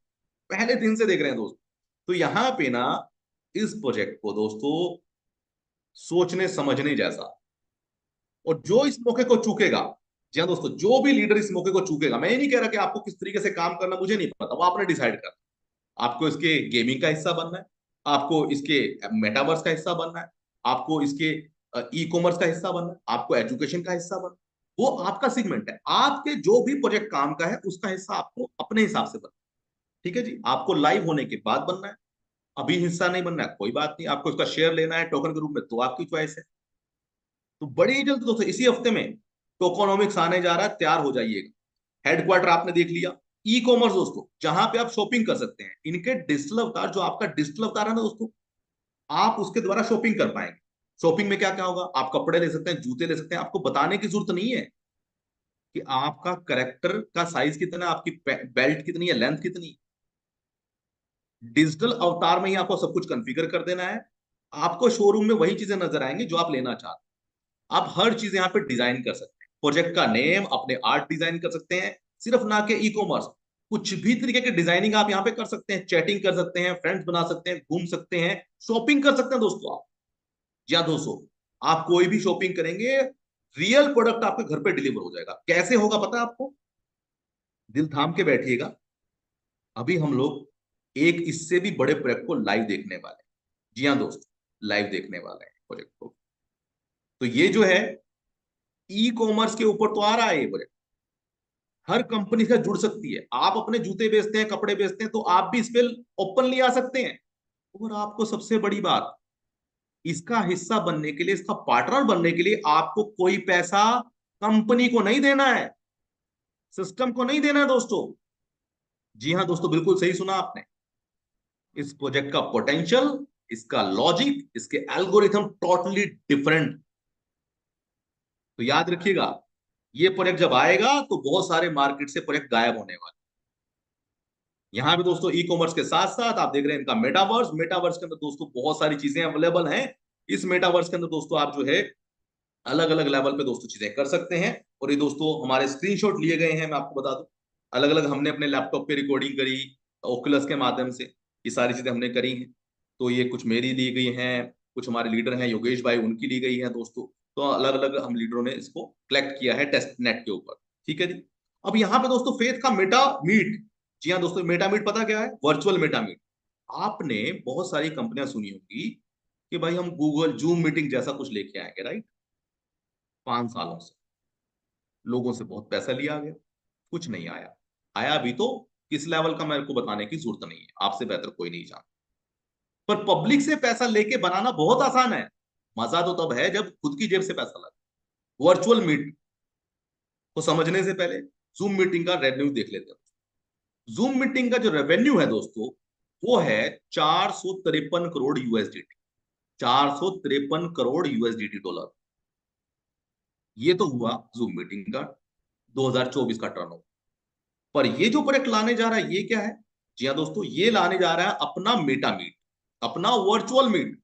पहले दिन से देख रहे हैं दोस्तों। तो यहाँ पे ना इस प्रोजेक्ट को दोस्तों सोचने समझने जैसा, और जो इस मौके को चूकेगा, जी हाँ दोस्तों, जो भी लीडर इस मौके को चूकेगा, मैं ये नहीं कह रहा कि आपको किस तरीके से काम करना, मुझे नहीं पता, वो आपने डिसाइड करना। आपको इसके गेमिंग का हिस्सा बनना है, आपको इसके मेटावर्स का हिस्सा बनना है, आपको इसके ई कॉमर्स का हिस्सा बनना है, आपको एजुकेशन का हिस्सा बनना है, वो आपका सेगमेंट है। आपके जो भी प्रोजेक्ट काम का है उसका हिस्सा आपको अपने हिसाब से बनना है। ठीक है जी, आपको लाइव होने के बाद बनना है, अभी हिस्सा नहीं बनना है कोई बात नहीं, आपको इसका शेयर लेना है टोकन के रूप में तो आपकी चॉइस है। तो बड़ी जल्द दोस्तों इसी हफ्ते में टोकोनॉमिक्स आने जा रहा है, तैयार हो जाइएगा। हेडक्वार्टर आपने देख लिया, ई कॉमर्स दोस्तों जहां पे आप शॉपिंग कर सकते हैं, इनके डिजिटल अवतार, जो आपका डिजिटल अवतार है ना दोस्तों, आप उसके द्वारा शॉपिंग कर पाएंगे। शॉपिंग में क्या क्या होगा, आप कपड़े ले सकते हैं, जूते ले सकते हैं, आपको बताने की जरूरत नहीं है कि आपका करेक्टर का साइज कितना है, आपकी बेल्ट कितनी है, लेंथ कितनी है। डिजिटल अवतार में ही आपको सब कुछ कॉन्फ़िगर कर देना है। आपको शोरूम में वही चीजें नजर आएंगी जो आप लेना चाहते हैं। आप हर चीज यहाँ पे डिजाइन कर सकते हैं, प्रोजेक्ट का नेम, अपने आर्ट डिजाइन कर सकते हैं, सिर्फ ना के ई कॉमर्स, कुछ भी तरीके की डिजाइनिंग आप यहाँ पे कर सकते हैं, चैटिंग कर सकते हैं, फ्रेंड्स बना सकते हैं, घूम सकते हैं, शॉपिंग कर सकते हैं दोस्तों आप। या दोस्तों आप कोई भी शॉपिंग करेंगे, रियल प्रोडक्ट आपके घर पे डिलीवर हो जाएगा। कैसे होगा पता है आपको? दिल थाम के बैठिएगा, अभी हम लोग एक इससे भी बड़े प्रोजेक्ट को लाइव देखने वाले हैं। जी हाँ दोस्तों, लाइव देखने वाले हैं प्रोजेक्ट को। तो ये जो है ई कॉमर्स के ऊपर तो आ रहा है ये प्रोजेक्ट, हर कंपनी से जुड़ सकती है। आप अपने जूते बेचते हैं, कपड़े बेचते हैं, तो आप भी इस पे ओपनली आ सकते हैं। और आपको सबसे बड़ी बात, इसका हिस्सा बनने के लिए, इसका पार्टनर बनने के लिए आपको कोई पैसा कंपनी को नहीं देना है, सिस्टम को नहीं देना है दोस्तों। जी हाँ दोस्तों, बिल्कुल सही सुना आपने। इस प्रोजेक्ट का पोटेंशियल, इसका लॉजिक, इसके एल्गोरिथम टोटली डिफरेंट। तो याद रखिएगा, ये प्रोजेक्ट जब आएगा तो बहुत सारे मार्केट से प्रोजेक्ट गायब होने वाले। यहाँ पे दोस्तों ई कॉमर्स के साथ साथ आप देख रहे हैं इनका मेटावर्स। मेटावर्स के अंदर दोस्तों बहुत सारी चीजें अवेलेबल हैं। इस मेटावर्स के अंदर दोस्तों आप जो है अलग अलग लेवल पे दोस्तों चीजें कर सकते हैं। और ये दोस्तों हमारे स्क्रीनशॉट लिए गए हैं, मैं आपको बता दूं, अलग अलग हमने अपने लैपटॉप पे रिकॉर्डिंग करी, ओकुलस के माध्यम से ये सारी चीजें हमने करी हैं। तो ये कुछ मेरी ली गई हैं, कुछ हमारे लीडर हैं योगेश भाई, उनकी ली गई है दोस्तों। तो अलग अलग हम लीडरों ने इसको कलेक्ट किया है टेस्ट नेट के ऊपर। ठीक है जी। अब यहाँ पे दोस्तों फेथ का मेटा मीट, जी हाँ दोस्तों, मेटा मीट पता क्या है? Virtual meta meet. आपने बहुत सारी कंपनियां सुनी होंगी कि भाई हम गूगल जूम मीटिंग जैसा कुछ लेके आएंगे, राइट? 5 सालों से लोगों से बहुत पैसा लिया गया, कुछ नहीं आया। आया भी तो किस लेवल का मेरे को बताने की जरूरत नहीं है, आपसे बेहतर कोई नहीं जानता। पर पब्लिक से पैसा लेके बनाना बहुत आसान है, मजा तो तब है जब खुद की जेब से पैसा लगे। वर्चुअल मीट को समझने से पहले जूम मीटिंग का रेवेन्यू देख लेते हैं। जूम मीटिंग का जो रेवेन्यू है दोस्तों, वो है 453 crore USDT, 453 crore USDT dollar. ये तो हुआ जूम मीटिंग का 2024 का टर्नओवर। पर ये जो प्रोडक्ट लाने जा रहा है ये क्या है? जी हाँ दोस्तों, ये लाने जा रहा है अपना मेटा मीट, अपना वर्चुअल मीट,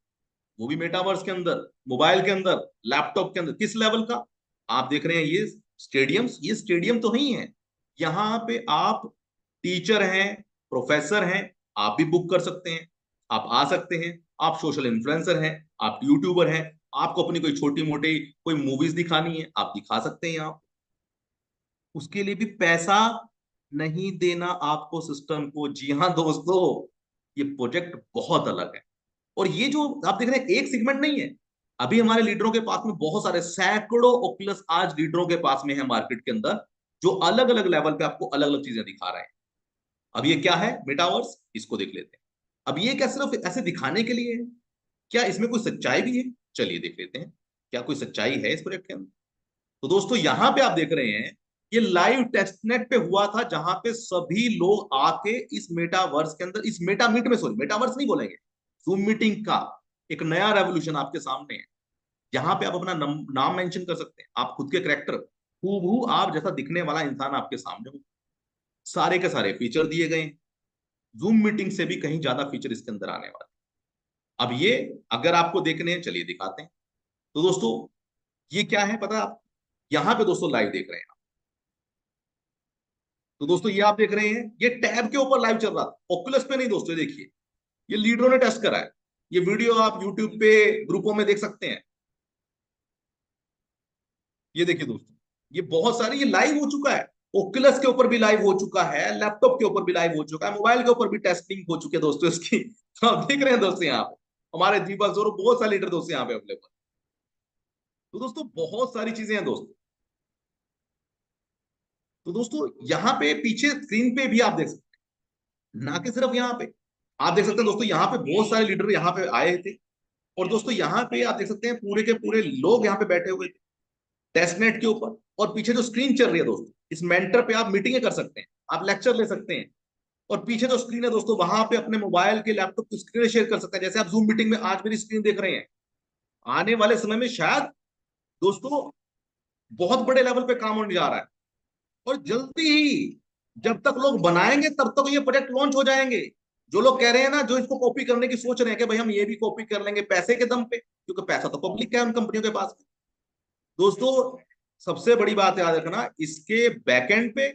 वो भी मेटावर्स के अंदर, मोबाइल के अंदर, लैपटॉप के अंदर। किस लेवल का? आप देख रहे हैं ये स्टेडियम्स, ये स्टेडियम तो नहीं है, यहाँ पे आप टीचर हैं, प्रोफेसर हैं, आप भी बुक कर सकते हैं, आप आ सकते हैं। आप सोशल इन्फ्लुएंसर हैं, आप यूट्यूबर हैं, आपको अपनी कोई छोटी मोटी कोई मूवीज दिखानी है, आप दिखा सकते हैं यहाँ। उसके लिए भी पैसा नहीं देना आपको सिस्टम को। जी हाँ दोस्तों, ये प्रोजेक्ट बहुत अलग है। और ये जो आप देख रहे हैं एक सेगमेंट नहीं है, अभी हमारे लीडरों के पास में बहुत सारे सैकड़ों ओकुलस आज लीडरों के पास में है मार्केट के अंदर, जो अलग अलग लेवल पे आपको अलग अलग चीजें दिखा रहे हैं। अब ये क्या है मेटावर्स, इसको देख लेते हैं। अब ये क्या सिर्फ ऐसे दिखाने के लिए है? क्या इसमें कोई सच्चाई भी है? चलिए देख लेते हैं, क्या कोई सच्चाई है इस प्रोजेक्ट के अंदर। तो दोस्तों यहां पे आप देख रहे हैं ये लाइव टेस्टनेट पे हुआ था, जहां पे सभी लोग आके इस मेटावर्स के अंदर, इस मेटा मीट में, सॉरी मेटावर्स नहीं बोलेंगे, जूम मीटिंग का एक नया रेवोल्यूशन आपके सामने है। यहाँ पे आप अपना नाम मेंशन कर सकते हैं, आप खुद के करेक्टर, हूबहू आप जैसा दिखने वाला इंसान आपके सामने हो। सारे के सारे फीचर दिए गए हैं, जूम मीटिंग से भी कहीं ज्यादा फीचर इसके अंदर आने वाले। अब ये अगर आपको देखने हैं, चलिए दिखाते हैं। तो दोस्तों ये क्या है पता है आप, यहाँ पे दोस्तों लाइव देख रहे हैं। तो दोस्तों ये आप देख रहे हैं, ये टैब के ऊपर लाइव चल रहा था, ओकुलस पे नहीं दोस्तों। देखिए ये लीडरों ने टेस्ट करा है, ये वीडियो आप यूट्यूब पे ग्रुपों में देख सकते हैं। ये देखिए दोस्तों, ये बहुत सारे, ये लाइव हो चुका है, ओकुलस के ऊपर भी लाइव हो चुका है, लैपटॉप के ऊपर भी लाइव हो चुका है, मोबाइल के ऊपर भी टेस्टिंग हो चुकी है दोस्तों इसकी। तो आप देख रहे हैं दोस्तों यहाँ पे हमारे दीपक और बहुत सारे लीडर दोस्तों यहाँ पे अवेलेबल। तो दोस्तों बहुत सारी चीजें हैं दोस्तों। तो दोस्तों यहाँ पे पीछे स्क्रीन पे भी आप देख सकते हैं, ना कि सिर्फ यहाँ पे आप देख सकते हैं दोस्तों, यहाँ पे बहुत सारे लीडर यहाँ पे आए थे। और दोस्तों यहाँ पे आप देख सकते हैं पूरे के पूरे लोग यहाँ पे बैठे हुए थे टेस्टनेट के ऊपर। और पीछे जो स्क्रीन चल रही है दोस्तों, इस मेंटर पे आप मीटिंगें कर सकते हैं, आप लेक्चर ले सकते हैं। और पीछे जो स्क्रीन है दोस्तों, वहां पे अपने मोबाइल के लैपटॉप की स्क्रीन शेयर कर सकते हैं, जैसे आप जूम मीटिंग में आज मेरी स्क्रीन देख रहे हैं। आने वाले समय में शायद दोस्तों बहुत बड़े लेवल पे काम होने जा रहा है, और जल्दी ही जब तक लोग बनाएंगे तब तक ये प्रोजेक्ट लॉन्च हो जाएंगे। जो लोग कह रहे हैं ना, जो इसको कॉपी करने की सोच रहे हैं कि भाई हम ये भी कॉपी कर लेंगे पैसे के दम पे, क्योंकि पैसा तो पब्लिक है उन कंपनियों के पास। दोस्तों सबसे बड़ी बात याद रखना, इसके बैकएंड पे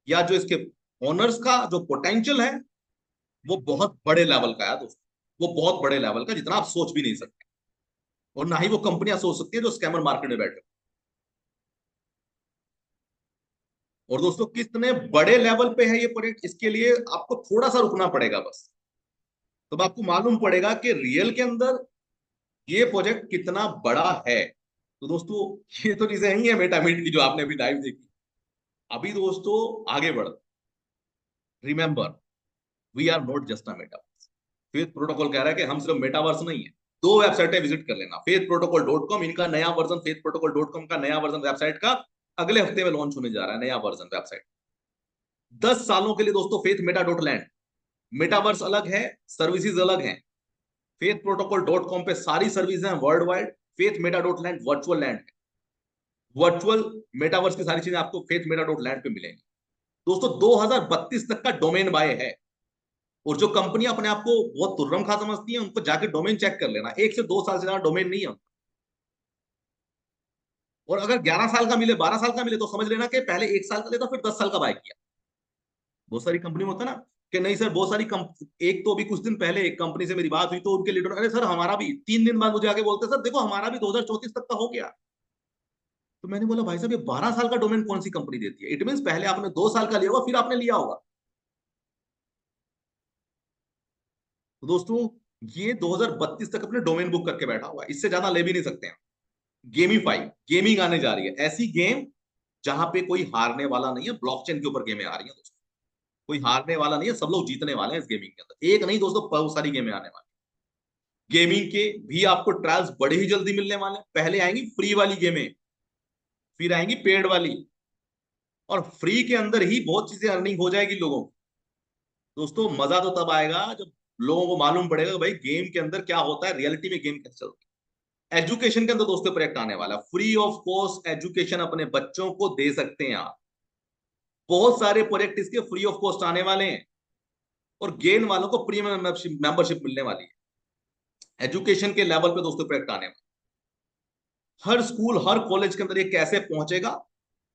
या जो इसके ओनर्स का जो पोटेंशियल है वो बहुत बड़े लेवल का है दोस्तों, वो बहुत बड़े लेवल का, जितना आप सोच भी नहीं सकते, और ना ही वो कंपनियां सोच सकती है जो स्कैमर मार्केट में बैठे। और दोस्तों कितने बड़े लेवल पे है ये प्रोजेक्ट, इसके लिए आपको थोड़ा सा रुकना पड़ेगा बस, तब आपको मालूम पड़ेगा कि रियल के अंदर ये प्रोजेक्ट कितना बड़ा है। तो दोस्तों ये तो चीजें ही है मेटामीट की जो आपने अभी लाइव देखी। अभी दोस्तों आगे बढ़, remember we are not just a metaverse. Faith protocol कह रहा है कि हम सिर्फ मेटावर्स नहीं है। दो वेबसाइटें विजिट कर लेना, faithprotocol.com, इनका नया वर्जन, faithprotocol.com का नया वर्जन वेबसाइट का अगले हफ्ते में लॉन्च होने जा रहा है, नया वर्जन वेबसाइट। 10 सालों के लिए दोस्तों faith Meta dot land, metaverse अलग है, सर्विसेज अलग हैं। फेथ प्रोटोकॉल डॉट कॉम पे सारी सर्विस हैं world wide, faith Meta dot land virtual land है। वर्चुअल मेटावर्स की सारी चीजें आपको फेथ मेटा डॉट लैंड पे मिलेंगी। दोस्तों 2032 तक का डोमेन बाय है, और जो कंपनी अपने आप को बहुत तुर्रम खा समझती है उनको जाके डोमेन चेक कर लेना, 1 से 2 साल से ज्यादा डोमेन नहीं है। और अगर 11 साल का मिले, 12 साल का मिले, तो समझ लेना कि पहले 1 साल का लेता फिर 10 साल का बाय किया। बहुत सारी कंपनी में होता है ना कि नहीं सर, बहुत सारी एक तो अभी कुछ दिन पहले एक कंपनी से मेरी बात हुई, तो उनके लीडर, अरे सर हमारा भी 3 दिन बाद मुझे आगे बोलते सर देखो हमारा भी 2034 तक का हो गया। तो मैंने बोला भाई साहब ये 12 साल का डोमेन कौन सी कंपनी देती है? इट मीन पहले आपने 2 साल का लिया होगा फिर आपने लिया होगा। तो दोस्तों ये 2032 तक अपने डोमेन बुक करके बैठा हुआ है, इससे ज्यादा ले भी नहीं सकते हैं। गेमीफाई गेमिंग आने जा रही है, ऐसी गेम जहां पे कोई हारने वाला नहीं है। ब्लॉकचेन के ऊपर गेमें आ रही हैं दोस्तों, कोई हारने वाला नहीं है, सब लोग जीतने वाले हैं इस गेमिंग के अंदर। एक नहीं दोस्तों, बहुत सारी गेमें आने वाली। गेमिंग के भी आपको ट्रायल्स बड़े ही जल्दी मिलने वाले हैं। पहले आएंगी फ्री वाली गेमें, फिर आएंगी पेड वाली, और फ्री के अंदर ही बहुत चीजें अर्निंग हो जाएगी लोगों को। दोस्तों मजा तो तब आएगा जब लोगों को मालूम पड़ेगा कि भाई गेम के अंदर क्या होता है, रियलिटी में गेम कैसे चलती है। एजुकेशन के अंदर दोस्तों प्रोजेक्ट आने वाला, फ्री ऑफ कॉस्ट एजुकेशन अपने बच्चों को दे सकते हैं आप। बहुत सारे प्रोजेक्ट इसके फ्री ऑफ कॉस्ट आने वाले हैं, और गेन वालों को प्रीमियम मेंबरशिप मिलने वाली है। एजुकेशन के लेवल पे दोस्तों प्रोजेक्ट आने वाले, हर स्कूल हर कॉलेज के अंदर ये कैसे पहुंचेगा,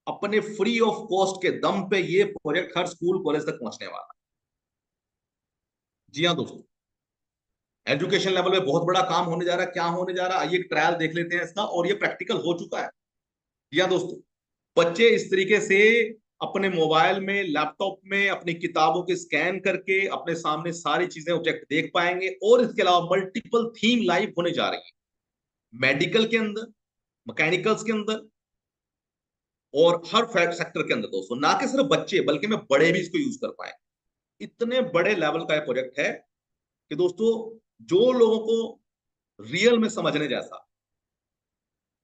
अपने फ्री ऑफ कॉस्ट के दम पे ये प्रोजेक्ट हर स्कूल कॉलेज तक पहुंचने वाला। जी हाँ दोस्तों, एजुकेशन लेवल पे बहुत बड़ा काम होने जा रहा है। क्या होने जा रहा है, आइए एक ट्रायल देख लेते हैं इसका, और ये प्रैक्टिकल हो चुका है। जी हाँ दोस्तों, बच्चे इस तरीके से अपने मोबाइल में, लैपटॉप में अपनी किताबों के स्कैन करके अपने सामने सारी चीजें ऑब्जेक्ट देख पाएंगे। और इसके अलावा मल्टीपल थीम लाइव होने जा रही है, मेडिकल के अंदर, मैकेनिकल्स के अंदर, और हर सेक्टर के अंदर दोस्तों। ना कि सिर्फ बच्चे बल्कि में बड़े भी इसको यूज कर पाए। इतने बड़े लेवल का प्रोजेक्ट है कि दोस्तों जो लोगों को रियल में समझने जैसा,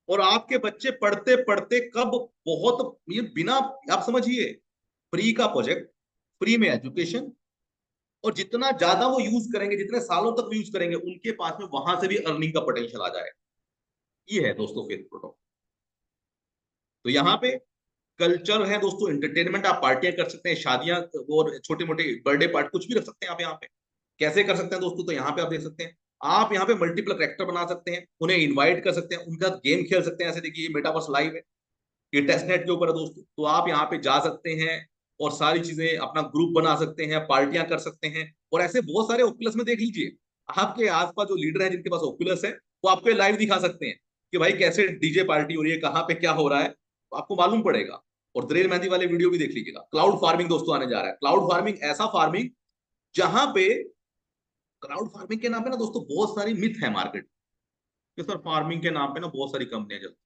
और आपके बच्चे पढ़ते पढ़ते कब बहुत ये बिना, आप समझिए, फ्री का प्रोजेक्ट, फ्री में एजुकेशन, और जितना ज्यादा वो यूज करेंगे, जितने सालों तक यूज करेंगे, उनके पास में वहां से भी अर्निंग का पोटेंशियल आ जाएगा। ये है दोस्तों फेथ प्रोटोकॉल। तो यहाँ पे कल्चर है दोस्तों, एंटरटेनमेंट, आप पार्टियां कर सकते हैं, शादियां और छोटे मोटे बर्थडे पार्टी कुछ भी रख सकते हैं आप यहाँ पे। कैसे कर सकते हैं दोस्तों? तो यहाँ पे आप देख सकते हैं, आप यहाँ पे मल्टीपल कैरेक्टर बना सकते हैं, उन्हें इनवाइट कर सकते हैं, उनका गेम खेल सकते हैं। ऐसे देखिए ये मेटावर्स लाइव है, ये टेस्ट नेट के ऊपर है दोस्तों, तो आप यहाँ पे जा सकते हैं और सारी चीजें, अपना ग्रुप बना सकते हैं, पार्टियां कर सकते हैं। और ऐसे बहुत सारे ओकुलस में देख लीजिए, आपके आसपास जो लीडर है जिनके पास ओकुलस है, वो आपको लाइव दिखा सकते हैं कि भाई कैसे डीजे पार्टी हो रही है, कहाँ पे क्या हो रहा है, तो आपको मालूम पड़ेगा। और दरेर मेहंदी वाले वीडियो भी देख लीजिएगा। क्लाउड फार्मिंग दोस्तों आने जा रहा है। क्लाउड फार्मिंग, ऐसा फार्मिंग जहां पे, क्लाउड फार्मिंग के नाम पे ना दोस्तों बहुत सारी मिथ है मार्केट कि सर फार्मिंग के नाम पे ना बहुत सारी कंपनियां चलती।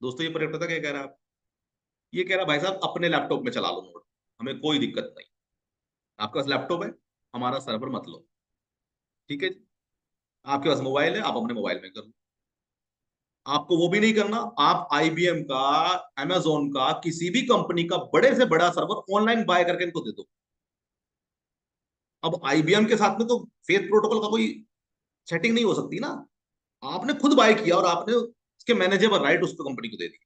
दोस्तों ये प्रोडक्ट क्या कह रहा है? ये कह रहा है भाई साहब अपने लैपटॉप में चला लो नोड, हमें कोई दिक्कत नहीं। आपके पास लैपटॉप है, हमारा सर्वर मत लो, ठीक है जी। आपके पास मोबाइल है, आप अपने मोबाइल में कर लो। आपको वो भी नहीं करना, आप आईबीएम का, अमेजोन का, किसी भी कंपनी का बड़े से बड़ा सर्वर ऑनलाइन बाय करके इनको दे दो। अब आईबीएम के साथ में तो फेथ प्रोटोकॉल का कोई सेटिंग नहीं हो सकती ना। आपने खुद बाय किया और आपने उसके मैनेजेबल राइट उसको कंपनी को दे दिए,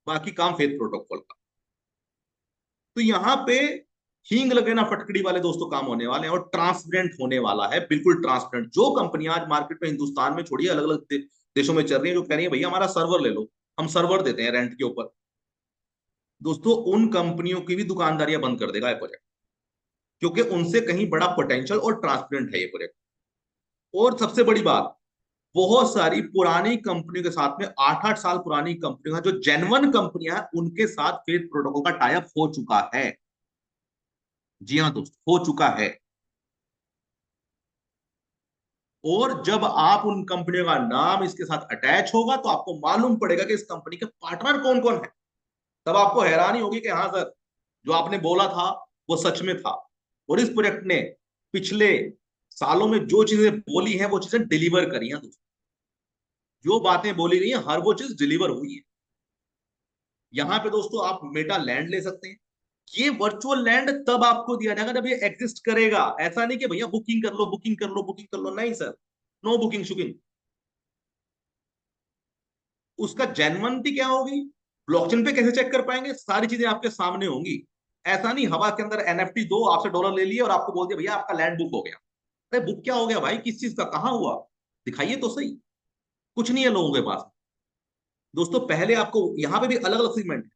बाकी काम फेथ प्रोटोकॉल का। तो यहाँ पे हींग लगे ना फटकड़ी वाले दोस्तों काम होने वाले हैं, और ट्रांसपेरेंट होने वाला है, बिल्कुल ट्रांसपेरेंट। जो कंपनियां आज मार्केट में, हिंदुस्तान में छोड़िए, अलग अलग देशों में चल रही है, जो कह रही है भैया हमारा सर्वर ले लो, हम सर्वर देते हैं रेंट के ऊपर, दोस्तों उन कंपनियों की भी दुकानदारियां बंद कर देगा ये प्रोजेक्ट, क्योंकि उनसे कहीं बड़ा पोटेंशियल और ट्रांसपेरेंट है ये प्रोजेक्ट। और सबसे बड़ी बात, बहुत सारी पुरानी कंपनियों के साथ में, 8-8 साल पुरानी कंपनियां, जो जेन्युइन कंपनियां हैं, उनके साथ फेथ प्रोटोकॉल का टाई अप हो चुका है। जी हाँ दोस्तों, हो चुका है। और जब आप उन कंपनियों का नाम इसके साथ अटैच होगा, तो आपको मालूम पड़ेगा कि इस कंपनी के पार्टनर कौन कौन है। तब आपको हैरानी होगी कि हाँ सर, जो आपने बोला था वो सच में था। और इस प्रोजेक्ट ने पिछले सालों में जो चीजें बोली हैं वो चीजें डिलीवर करी हैं दोस्तों। जो बातें बोली गई हैं हर वो चीज डिलीवर हुई है। यहाँ पे दोस्तों आप मेटा लैंड ले सकते हैं। ये वर्चुअल लैंड तब आपको दिया जाएगा जब ये एग्जिस्ट करेगा। ऐसा नहीं कि भैया बुकिंग कर लो, बुकिंग कर लो, बुकिंग कर लो, नहीं सर, नो बुकिंग शुकिंग। उसका जेन्युइनिटी क्या होगी, ब्लॉकचेन पे कैसे चेक कर पाएंगे, सारी चीजें आपके सामने होंगी। ऐसा नहीं हवा के अंदर एनएफटी दो, आपसे डॉलर ले लिए और आपको बोल दिया भैया आपका लैंड बुक हो गया। अरे बुक क्या हो गया भाई, किस चीज का, कहां हुआ, दिखाइए तो सही। कुछ नहीं है लोगों के पास। दोस्तों पहले आपको यहाँ पे भी अलग अलग सेगमेंट है।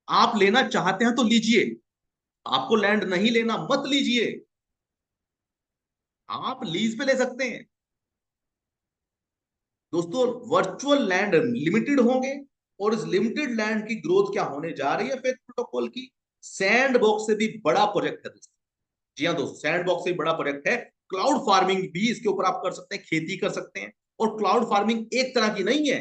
आप लेना चाहते हैं तो लीजिए, आपको लैंड नहीं लेना मत लीजिए, आप लीज पे ले सकते हैं। दोस्तों वर्चुअल लैंड लिमिटेड होंगे, और इस लिमिटेड लैंड की ग्रोथ क्या होने जा रही है फेथ प्रोटोकॉल की, सैंड बॉक्स से भी बड़ा प्रोजेक्ट है दोस्तों। जी हाँ दोस्तों, सैंड बॉक्स से भी बड़ा प्रोजेक्ट है। क्लाउड फार्मिंग भी इसके ऊपर आप कर सकते हैं, खेती कर सकते हैं। और क्लाउड फार्मिंग एक तरह की नहीं है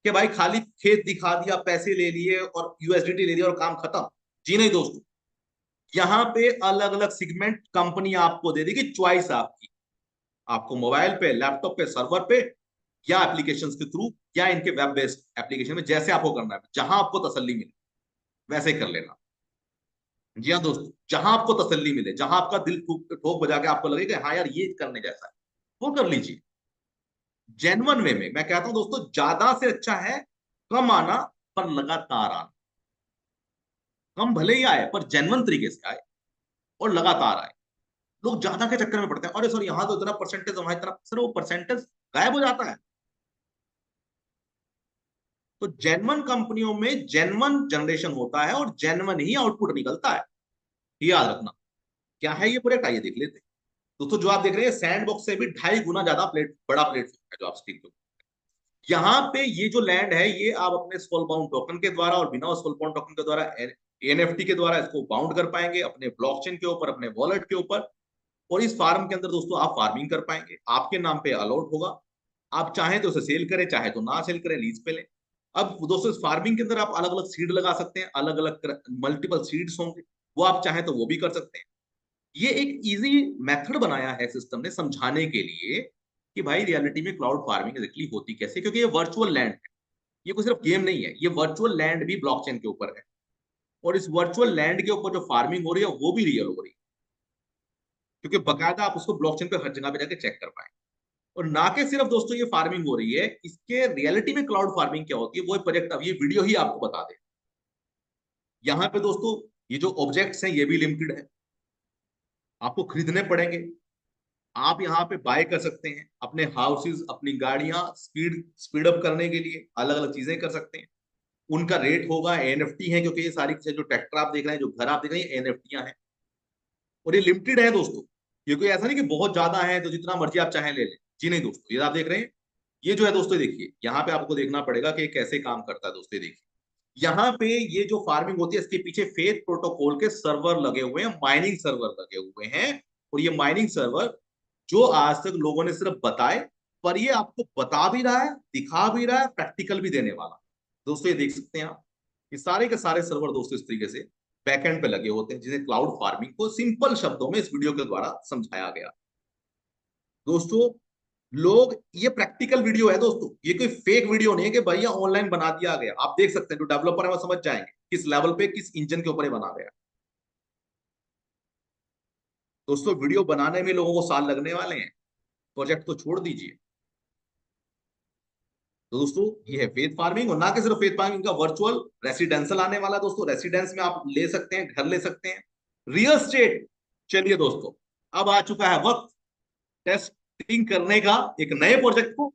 कि भाई खाली खेत दिखा दिया, पैसे ले लिए और यूएसडीटी ले लिया और काम खत्म। जी नहीं दोस्तों, यहाँ पे अलग अलग सेगमेंट कंपनी आपको दे देगी, चॉइस आपकी। आपको मोबाइल पे, लैपटॉप पे, सर्वर पे, या एप्लीकेशंस के थ्रू, या इनके वेब बेस्ड एप्लीकेशन में, जैसे आपको करना है, जहां आपको तसल्ली मिले वैसे कर लेना। जी हाँ दोस्तों, जहां आपको तसल्ली मिले, जहां आपका दिल ठोक बजा के आपको लगे कि हाँ यार ये करने जैसा है, वो कर लीजिए। जेन्युइन वे में मैं कहता हूं दोस्तों, ज्यादा से अच्छा है कम आना पर लगातार आना। कम भले ही आए पर जेन्युइन तरीके से आए और लगातार आए। लोग ज्यादा के चक्कर में पड़ते हैं, अरे सर यहाँ तो इतना परसेंटेज, वहां इतना, सर वो परसेंटेज गायब हो जाता है। तो जेन्युइन कंपनियों में जेन्युइन जनरेशन होता है और जेन्युइन ही आउटपुट निकलता है, याद रखना। क्या है ये प्रोजेक्ट, आइए देख लेते हैं। दोस्तों जो आप देख रहे हैं सैंड बॉक्स से भी 2.5 गुना ज्यादा बड़ा प्लेटफॉर्म है जो आप स्क्रीन पे। यहाँ पे ये जो लैंड है, ये आप अपने सोल बाउंड टोकन के द्वारा और बिना सोल बाउंड टोकन के द्वारा, एनएफटी के द्वारा इसको बाउंड कर पाएंगे अपने ब्लॉकचेन के ऊपर, अपने वॉलेट के ऊपर। और इस फार्म के अंदर दोस्तों आप फार्मिंग कर पाएंगे, आपके नाम पे अलॉट होगा। आप चाहें तो उसे सेल करें, चाहे तो ना सेल करें, लीज पे लें। अब दोस्तों इस फार्मिंग के अंदर आप अलग अलग सीड लगा सकते हैं, अलग अलग मल्टीपल सीड्स होंगे, वो आप चाहें तो वो भी कर सकते हैं। ये एक इजी मेथड बनाया है सिस्टम ने समझाने के लिए कि भाई रियलिटी में क्लाउड फार्मिंग एग्जैक्टली होती कैसे, क्योंकि ये वर्चुअल लैंड है। ये कोई सिर्फ गेम नहीं है, ये वर्चुअल लैंड भी ब्लॉकचेन के ऊपर है, और इस वर्चुअल लैंड के ऊपर जो फार्मिंग हो रही है वो भी रियल हो रही है, क्योंकि बकायदा आप उसको ब्लॉकचेन पे हर जगह पे जाके चेक कर पाए। और ना के सिर्फ दोस्तों ये फार्मिंग हो रही है, इसके रियलिटी में क्लाउड फार्मिंग क्या होती है वो प्रोजेक्ट अब ये वीडियो ही आपको बता दे। यहाँ पे दोस्तों ये जो ऑब्जेक्ट्स हैं ये भी लिमिटेड है, आपको खरीदने पड़ेंगे। आप यहाँ पे बाय कर सकते हैं अपने हाउसेस, अपनी गाड़ियां स्पीड स्पीड अप करने के लिए अलग अलग चीजें कर सकते हैं। उनका रेट होगा, एनएफटी है, क्योंकि ये सारी चीजें जो ट्रैक्टर आप देख रहे हैं, जो घर आप देख रहे हैं, एनएफटियां हैं, और ये लिमिटेड है दोस्तों। ये कोई ऐसा नहीं कि बहुत ज्यादा है तो जितना मर्जी आप चाहें ले लें, जी नहीं दोस्तों। ये आप देख रहे हैं, ये जो है दोस्तों देखिए, यहाँ पे आपको देखना पड़ेगा कि कैसे काम करता है दोस्तों। देखिए यहाँ पे ये जो फार्मिंग होती है इसके पीछे फेथ प्रोटोकॉल के सर्वर लगे हुए हैं, माइनिंग सर्वर लगे हुए हैं। और ये माइनिंग सर्वर जो आज तक लोगों ने सिर्फ बताए, पर ये आपको बता भी रहा है, दिखा भी रहा है, प्रैक्टिकल भी देने वाला दोस्तों। ये देख सकते हैं आप, ये सारे के सारे सर्वर दोस्तों इस तरीके से बैकएंड पे लगे होते हैं, जिन्हें क्लाउड फार्मिंग को सिंपल शब्दों में इस वीडियो के द्वारा समझाया गया दोस्तों। लोग, ये प्रैक्टिकल वीडियो है दोस्तों, ये कोई फेक वीडियो नहीं है कि भैया ऑनलाइन बना दिया गया। आप देख सकते हैं जो डेवलपर है वो समझ जाएंगे किस लेवल पे, किस इंजन के ऊपर ये बना गया दोस्तों। वीडियो बनाने में लोगों को साल लगने वाले हैं, प्रोजेक्ट तो छोड़ दीजिए। तो दोस्तों ये है फेथ फार्मिंग, और ना कि सिर्फ फेथ फार्मिंग का वर्चुअल रेसिडेंशियल आने वाला दोस्तों। रेसिडेंस में आप ले सकते हैं, घर ले सकते हैं, रियल स्टेट। चलिए दोस्तों, अब आ चुका है वक्त टेस्टिंग करने का एक नए प्रोजेक्ट को।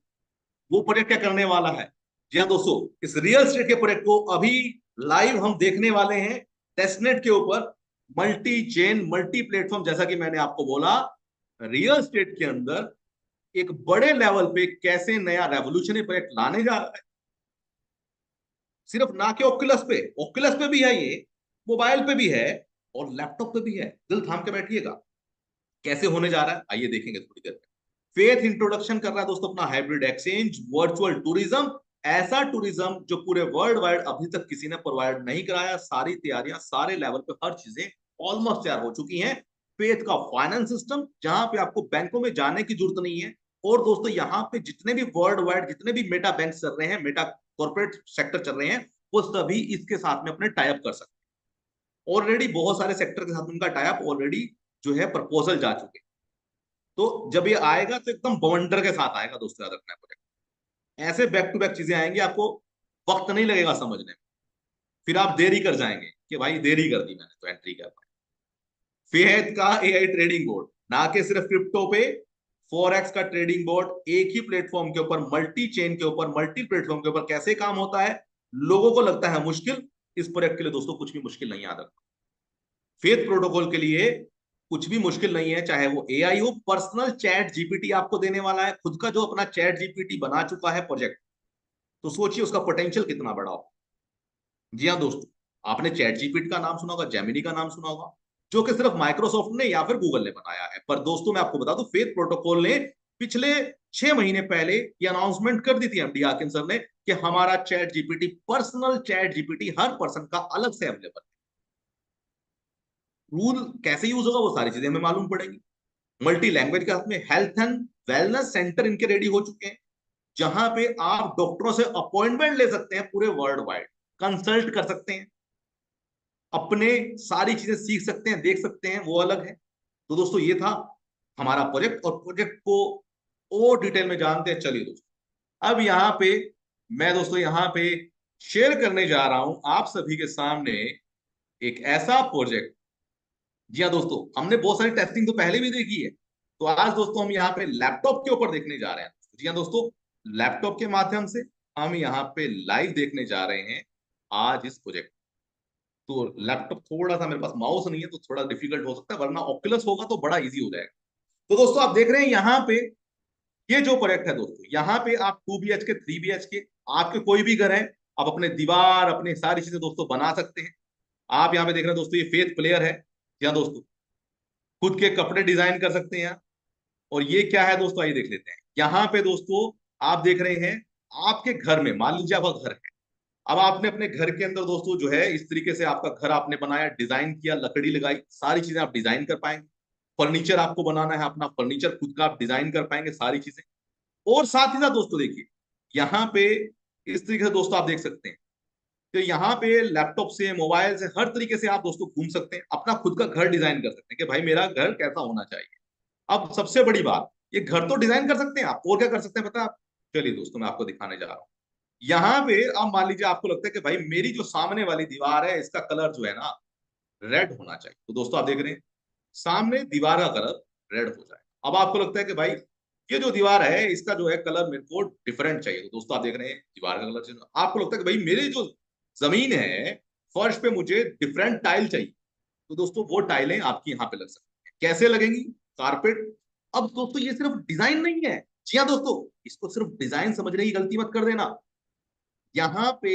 वो प्रोजेक्ट क्या करने वाला है, जी हाँ दोस्तों, इस रियल स्टेट के प्रोजेक्ट को अभी लाइव हम देखने वाले हैं टेस्टनेट के ऊपर। मल्टी चेन, मल्टी प्लेटफॉर्म, जैसा कि मैंने आपको बोला, रियल स्टेट के अंदर एक बड़े लेवल पे कैसे नया रेवोल्यूशनरी प्रोजेक्ट लाने जा रहा है। सिर्फ ना के ओक्यूलस पे, ओक्यूलस पे भी है ये, मोबाइल पे भी है, और लैपटॉप पे भी है। दिल थाम के बैठिएगा, कैसे होने जा रहा है आइए देखेंगे थोड़ी देर में। फेथ इंट्रोडक्शन कर रहा है दोस्तों अपना हाइब्रिड एक्सचेंज, वर्चुअल टूरिज्म, ऐसा टूरिज्म जो पूरे वर्ल्ड वाइड अभी तक किसी ने प्रोवाइड नहीं कराया। सारी तैयारियां, सारे लेवल पे हर चीजें ऑलमोस्ट तैयार हो चुकी हैं। फेथ का फाइनेंस सिस्टम, जहां पे आपको बैंकों में जाने की जरूरत नहीं है। और दोस्तों यहाँ पे जितने भी वर्ल्ड वाइड जितने भी मेटा बैंक चल रहे हैं, मेटा कॉर्पोरेट सेक्टर चल रहे हैं, वो सभी इसके साथ में अपने टाइप कर सकते हैं। ऑलरेडी बहुत सारे सेक्टर के साथ उनका टाइप ऑलरेडी जो है प्रपोजल जा चुके हैं। तो जब ये आएगा तो एकदम बवंडर के साथ आएगा दोस्तों, याद रखना है। ऐसे बैक टू बैक चीजें आएंगी, आपको वक्त नहीं लगेगा समझने में, फिर आप देरी कर जाएंगे कि भाई देरी कर दी मैंने तो एंट्री कर पाई। फेथ का एआई ट्रेडिंग बोर्ड, ना कि सिर्फ क्रिप्टो पे, फॉरेक्स का ट्रेडिंग बोर्ड, एक ही प्लेटफॉर्म के ऊपर, मल्टी चेन के ऊपर, मल्टी प्लेटफॉर्म के ऊपर कैसे काम होता है। लोगों को लगता है मुश्किल, इस प्रोजेक्ट के लिए दोस्तों कुछ भी मुश्किल नहीं, याद रखना। फेथ प्रोटोकॉल के लिए कुछ भी मुश्किल नहीं है, चाहे वो एआई हो। पर्सनल चैट जीपीटी आपको देने वाला है, खुद का जो अपना चैट जीपीटी बना चुका है प्रोजेक्ट, तो सोचिए उसका पोटेंशियल कितना बड़ा हो। जी हाँ दोस्तों, आपने चैट जीपीटी का नाम सुना होगा, जेमिनी का नाम सुना होगा, जो कि सिर्फ माइक्रोसॉफ्ट ने या फिर गूगल ने बनाया है। पर दोस्तों मैं आपको बता दूं, फेथ प्रोटोकॉल ने पिछले 6 महीने पहले ये अनाउंसमेंट कर दी थी, एमडी हाकिम सर ने, कि हमारा chat GPT, personal chat GPT हर पर्सन का अलग से अवेलेबल है। रूल कैसे यूज होगा वो सारी चीजें हमें मालूम पड़ेगी। मल्टी लैंग्वेज के साथ में हेल्थ एंड वेलनेस सेंटर इनके रेडी हो चुके हैं, जहां पे आप डॉक्टरों से अपॉइंटमेंट ले सकते हैं, पूरे वर्ल्ड वाइड कंसल्ट कर सकते हैं, अपने सारी चीजें सीख सकते हैं, देख सकते हैं, वो अलग है। तो दोस्तों ये था हमारा प्रोजेक्ट, और प्रोजेक्ट को और डिटेल में जानते हैं। चलिए दोस्तों, अब यहाँ पे मैं दोस्तों यहाँ पे शेयर करने जा रहा हूं आप सभी के सामने एक ऐसा प्रोजेक्ट। जी हाँ दोस्तों, हमने बहुत सारी टेस्टिंग तो पहले भी देखी है, तो आज दोस्तों हम यहाँ पे लैपटॉप के ऊपर देखने जा रहे हैं। जी हाँ दोस्तों, लैपटॉप के माध्यम से हम यहाँ पे लाइव देखने जा रहे हैं आज इस प्रोजेक्ट। तो लैपटॉप थोड़ा सा, मेरे पास माउस नहीं है तो थोड़ा डिफिकल्ट हो सकता है, वरना ऑक्यूलस होगा तो बड़ा इजी हो जाएगा। तो दोस्तों आप देख रहे हैं यहाँ पे ये जो प्रोजेक्ट है दोस्तों, यहाँ पे आप 2 BHK 3 BHK, आपके कोई भी घर है, आप अपने दीवार, अपने सारी चीजें दोस्तों बना सकते हैं। आप यहाँ पे देख रहे हैं दोस्तों, ये फेथ प्लेयर है। यहाँ दोस्तों खुद के कपड़े डिजाइन कर सकते हैं। और ये क्या है दोस्तों, आइए देख लेते हैं। यहाँ पे दोस्तों आप देख रहे हैं, आपके घर में मान लीजिए आपका घर है, अब आपने अपने घर के अंदर दोस्तों जो है इस तरीके से आपका घर आपने बनाया, डिजाइन किया, लकड़ी लगाई, सारी चीजें आप डिजाइन कर पाएंगे। फर्नीचर आपको बनाना है, अपना फर्नीचर खुद का आप डिजाइन कर पाएंगे, सारी चीजें। और साथ ही साथ दोस्तों देखिए, यहाँ पे इस तरीके से दोस्तों आप देख सकते हैं। तो यहाँ पे लैपटॉप से, मोबाइल से, हर तरीके से आप दोस्तों घूम सकते हैं, अपना खुद का घर डिजाइन कर सकते हैं कि भाई मेरा घर कैसा होना चाहिए। अब सबसे बड़ी बात, ये घर तो डिजाइन कर सकते हैं आप, और क्या कर सकते हैं पता है आप? चलिए दोस्तों मैं आपको दिखाने जा रहा हूँ। यहाँ पे अब मान लीजिए आपको लगता है कि भाई मेरी जो सामने वाली दीवार है इसका कलर जो है ना रेड होना चाहिए, तो दोस्तों आप देख रहे हैं सामने दीवार का कलर रेड हो जाए। अब आपको लगता है कि भाई ये जो दीवार है इसका जो है कलर मेरे को डिफरेंट चाहिए, तो दोस्तों आप देख रहे हैं दीवार का कलर चेंज। आपको लगता है कि भाई मेरी जो जमीन है, फर्श पे मुझे डिफरेंट टाइल चाहिए, तो दोस्तों वो टाइलें आपकी यहाँ पे लग सकती हैं। कैसे लगेंगी? कारपेट। अब दोस्तों ये सिर्फ डिजाइन नहीं है, जी हाँ दोस्तों, इसको सिर्फ डिजाइन समझने की गलती मत कर देना। यहाँ पे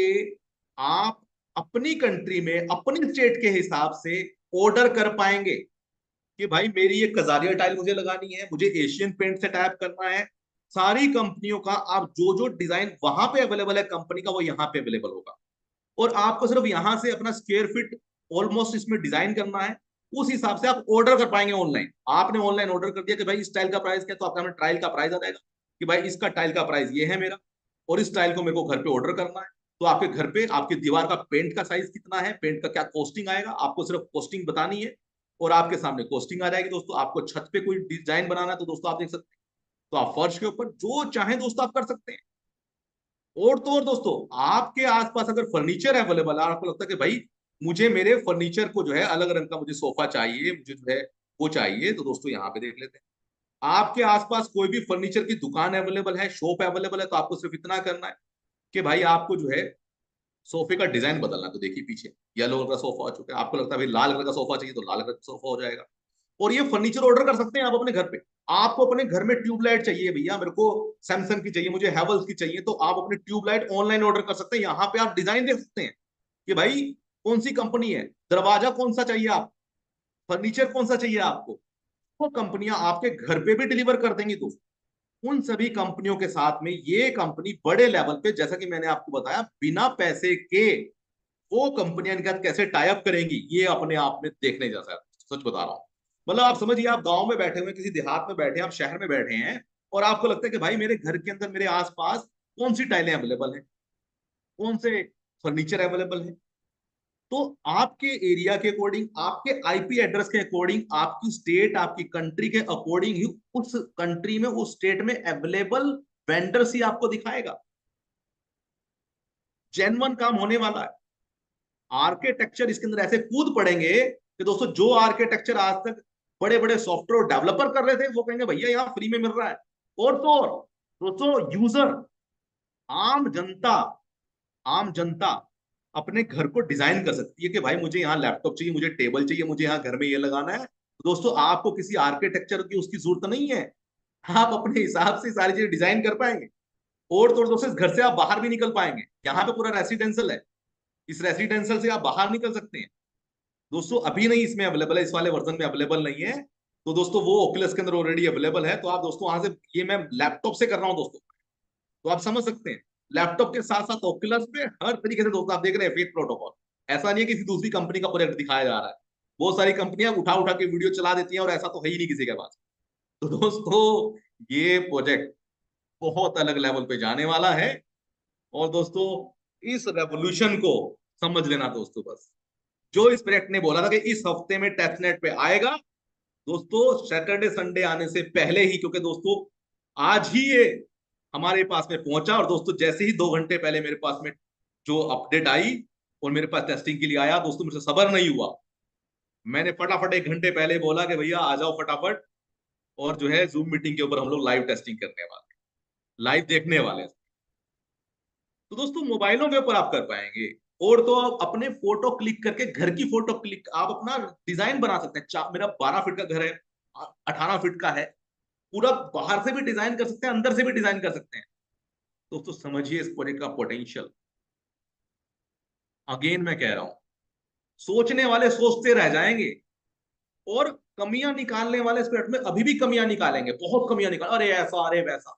आप अपनी कंट्री में अपनी स्टेट के हिसाब से ऑर्डर कर पाएंगे कि भाई मेरी ये कजारिया टाइल मुझे लगानी है, मुझे एशियन पेंट से टाइप करना है। सारी कंपनियों का आप जो जो डिजाइन वहां पे अवेलेबल है कंपनी का, वो यहाँ पे अवेलेबल होगा। और आपको सिर्फ यहां से अपना स्क्वायर फीट ऑलमोस्ट इसमें डिजाइन करना है, उस हिसाब से आप ऑर्डर कर पाएंगे ऑनलाइन। आपने ऑनलाइन ऑर्डर कर दिया कि भाई इस टाइल का प्राइस क्या, तो आपका टाइल का प्राइस आ जाएगा कि भाई इसका टाइल का प्राइस ये है मेरा, और इस टाइल को मेरे को घर पे ऑर्डर करना है। तो आपके घर पे आपकी दीवार का पेंट का साइज कितना है, पेंट का क्या कॉस्टिंग आएगा, आपको सिर्फ कॉस्टिंग बतानी है और आपके सामने कॉस्टिंग आ जाएगी। दोस्तों आपको छत पे कोई डिजाइन बनाना है तो दोस्तों आप देख सकते हैं, तो आप फर्श के ऊपर जो चाहे दोस्तों आप कर सकते हैं। और तो और दोस्तों आपके आसपास अगर फर्नीचर अवेलेबल है, आपको लगता है कि भाई मुझे मेरे फर्नीचर को जो है अलग रंग का मुझे सोफा चाहिए, मुझे जो है वो चाहिए, तो दोस्तों यहाँ पे देख लेते हैं। आपके आसपास कोई भी फर्नीचर की दुकान अवेलेबल है, शॉप अवेलेबल है, तो आपको सिर्फ इतना करना है कि भाई आपको जो है सोफे का डिजाइन बदलना है। तो देखिए पीछे येलो कलर का सोफा आ चुका है, आपको लगता है भाई लाल कलर का सोफा चाहिए तो लाल कलर का सोफा हो जाएगा। और ये फर्नीचर ऑर्डर कर सकते हैं आप अपने घर पे। आपको अपने घर में ट्यूबलाइट चाहिए, भैया मेरे को सैमसंग की चाहिए, मुझे हैवल्स की चाहिए, तो आप अपनी ट्यूबलाइट ऑनलाइन ऑर्डर कर सकते हैं। यहाँ पे आप डिजाइन देख सकते हैं कि भाई कौन सी कंपनी है, दरवाजा कौन सा चाहिए, आप फर्नीचर कौन सा चाहिए आपको, वो कंपनियां आपके घर पे भी डिलीवर कर देंगी। तो उन सभी कंपनियों के साथ में ये कंपनी बड़े लेवल पे, जैसा कि मैंने आपको बताया, बिना पैसे के वो कंपनियां इनके साथ कैसे टाई अप करेंगी, ये अपने आप में देखने जैसा है। सच बता रहा हूं। मतलब आप समझिए, आप गांव में बैठे हुए, किसी देहात में बैठे हैं, आप शहर में बैठे हैं, और आपको लगता है कि भाई मेरे घर के अंदर मेरे आसपास कौन सी टाइलें अवेलेबल हैं, कौन से फर्नीचर अवेलेबल है। तो आपके एरिया के अकॉर्डिंग, आपके आईपी एड्रेस के अकॉर्डिंग, आपकी स्टेट, आपकी कंट्री के अकॉर्डिंग ही उस कंट्री में, उस स्टेट में अवेलेबल वेंडर्स ही आपको दिखाएगा। जेन्युइन काम होने वाला है। आर्किटेक्चर इसके अंदर ऐसे कूद पड़ेंगे कि दोस्तों जो आर्किटेक्चर आज तक बड़े बड़े सॉफ्टवेयर डेवलपर कर रहे थे, वो कहेंगे भैया यहाँ फ्री में मिल रहा है। और तो और दोस्तों यूजर, आम जनता, आम जनता अपने घर को डिजाइन कर सकती है कि भाई मुझे यहाँ लैपटॉप चाहिए, मुझे टेबल चाहिए, मुझे यहाँ घर में ये लगाना है। तो दोस्तों आपको किसी आर्किटेक्चर की उसकी जरूरत नहीं है, आप अपने हिसाब से सारी चीजें डिजाइन कर पाएंगे। और तो और दोस्तों इस घर से आप बाहर भी निकल पाएंगे, यहाँ पे पूरा रेसिडेंशियल है, इस रेसिडेंशियल से आप बाहर निकल सकते हैं। दोस्तों अभी नहीं इसमें अवेलेबल है, इस वाले वर्जन में अवेलेबल नहीं है, तो दोस्तों वो ओculus के अंदर ऑलरेडी अवेलेबल है। तो आप दोस्तों वहां से, ये मैं लैपटॉप से कर रहा हूँ दोस्तों, तो आप समझ सकते हैं लैपटॉप के साथ साथ ओculus पे हर तरीके से दोस्तों आप देख रहे हैं फेथ प्रोटोकॉल। ऐसा नहीं है किसी दूसरी कंपनी का प्रोजेक्ट दिखाया जा रहा है, बहुत सारी कंपनियां उठा उठा के वीडियो चला देती हैं और ऐसा तो है ही नहीं किसी के पास। तो दोस्तों ये प्रोजेक्ट बहुत अलग लेवल पे जाने वाला है, और दोस्तों इस रेवोल्यूशन को समझ लेना दोस्तों। बस जो इस प्रोजेक्ट ने बोला था कि इस हफ्ते में टेस्टनेट पे आएगा, दोस्तों सैटरडे संडे आने से पहले ही, क्योंकि दोस्तों आज ही ये हमारे पास में पहुंचा, और दोस्तों जैसे ही 2 घंटे पहले मेरे पास में जो अपडेट आई और मेरे पास टेस्टिंग के लिए आया, दोस्तों मुझे सब्र नहीं हुआ, मैंने फटाफट 1 घंटे पहले बोला कि भैया आ जाओ फटाफट, और जो है जूम मीटिंग के ऊपर हम लोग लाइव टेस्टिंग करने वाले, लाइव देखने वाले हैं। तो दोस्तों मोबाइलों के ऊपर आप कर पाएंगे, और तो आप अपने फोटो क्लिक करके, घर की फोटो क्लिक आप अपना डिजाइन बना सकते हैं। मेरा 12 फीट का घर है, 18 फीट का है, पूरा बाहर से भी डिजाइन कर सकते हैं, अंदर से भी डिजाइन कर सकते हैं। दोस्तों समझिए इस प्रोजेक्ट का पोटेंशियल। अगेन मैं कह रहा हूं, सोचने वाले सोचते रह जाएंगे, और कमियां निकालने वाले इस प्रोजेक्ट में अभी भी कमियां निकालेंगे, बहुत कमियां निकाल, अरे ऐसा अरे वैसा।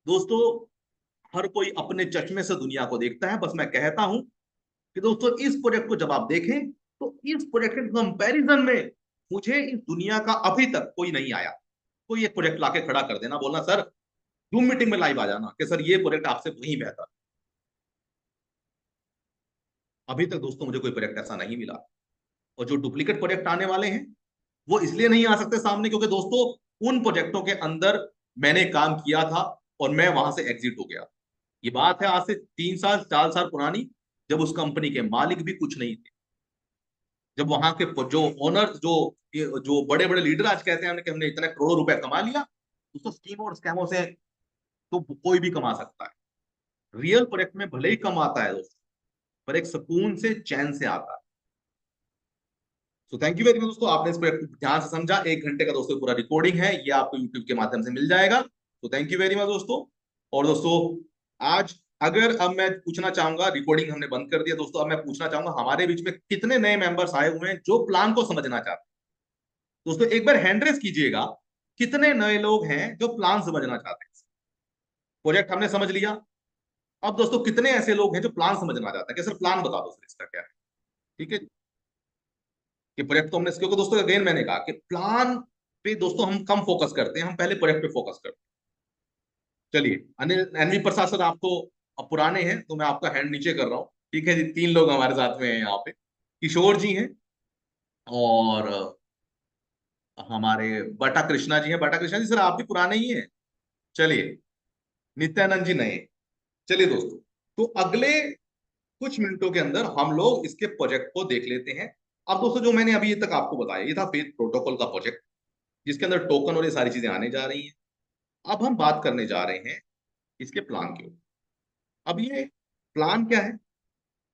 दोस्तों हर कोई अपने चश्मे से दुनिया को देखता है, बस मैं कहता हूं कि दोस्तों इस प्रोजेक्ट को जब आप देखें, तो इस प्रोजेक्ट के कंपैरिजन में मुझे इस दुनिया का अभी तक कोई नहीं आया। कोई एक प्रोजेक्ट लाके खड़ा कर देना, बोलना सर जूम मीटिंग में लाइव आ जाना कि सर ये प्रोजेक्ट आपसे वही बेहतर। अभी तक दोस्तों मुझे कोई प्रोजेक्ट ऐसा नहीं मिला। और जो डुप्लीकेट प्रोजेक्ट आने वाले हैं वो इसलिए नहीं आ सकते सामने क्योंकि दोस्तों उन प्रोजेक्टों के अंदर मैंने काम किया था और मैं वहां से एग्जिट हो गया। ये बात है आज से 3 साल 4 साल पुरानी, जब उस कंपनी के मालिक भी कुछ नहीं थे। जब वहां के जो ओनर जो बड़े बड़े लीडर आज कहते हैं कि हमने इतने करोड़ों रुपए कमा लिया, दोस्तों स्कीमों और स्कैमों से तो कोई भी कमा सकता है। रियल प्रोजेक्ट में भले ही कम आता है दोस्तों, पर एक सुकून से चैन से आता है। तो थैंक यू वेरी मच दोस्तों, आपने इस प्रोजेक्ट को ध्यान से समझा। 1 घंटे का दोस्तों पूरा रिकॉर्डिंग है, ये आपको यूट्यूब के माध्यम से मिल जाएगा। तो थैंक यू वेरी मच दोस्तों। और दोस्तों आज अगर अब मैं पूछना चाहूंगा, रिकॉर्डिंग हमने बंद कर दिया दोस्तों, अब मैं पूछना चाहूंगा हमारे बीच में कितने नए मेंबर्स आए हुए हैं जो प्लान को समझना चाहते हैं। दोस्तों एक बार हैंड रेस कीजिएगा, कितने नए लोग हैं जो प्लान समझना चाहते हैं। प्रोजेक्ट हमने समझ लिया, अब दोस्तों कितने ऐसे लोग हैं जो प्लान समझना चाहते हैं कि सर प्लान बता दो सर इसका क्या है। ठीक है कि प्रोजेक्ट तो हमने, क्योंकि दोस्तों अगेन मैंने कहा कि प्लान पे दोस्तों हम कम फोकस करते हैं, हम पहले प्रोजेक्ट पे फोकस करते हैं। चलिए अनिल एनवी प्रसाद सर, आप तो अब पुराने हैं तो मैं आपका हैंड नीचे कर रहा हूँ। ठीक है जी, 3 लोग हमारे साथ में हैं यहाँ पे। किशोर जी हैं और हमारे बटा कृष्णा जी हैं। बटा कृष्णा जी सर आप भी पुराने ही हैं। चलिए नित्यानंद जी नए। चलिए दोस्तों, तो अगले कुछ मिनटों के अंदर हम लोग इसके प्रोजेक्ट को देख लेते हैं। अब दोस्तों जो मैंने अभी तक आपको बताया ये था फेथ प्रोटोकॉल का प्रोजेक्ट, जिसके अंदर टोकन और ये सारी चीजें आने जा रही हैं। अब हम बात करने जा रहे हैं इसके प्लान के ऊपर। अब ये प्लान क्या है,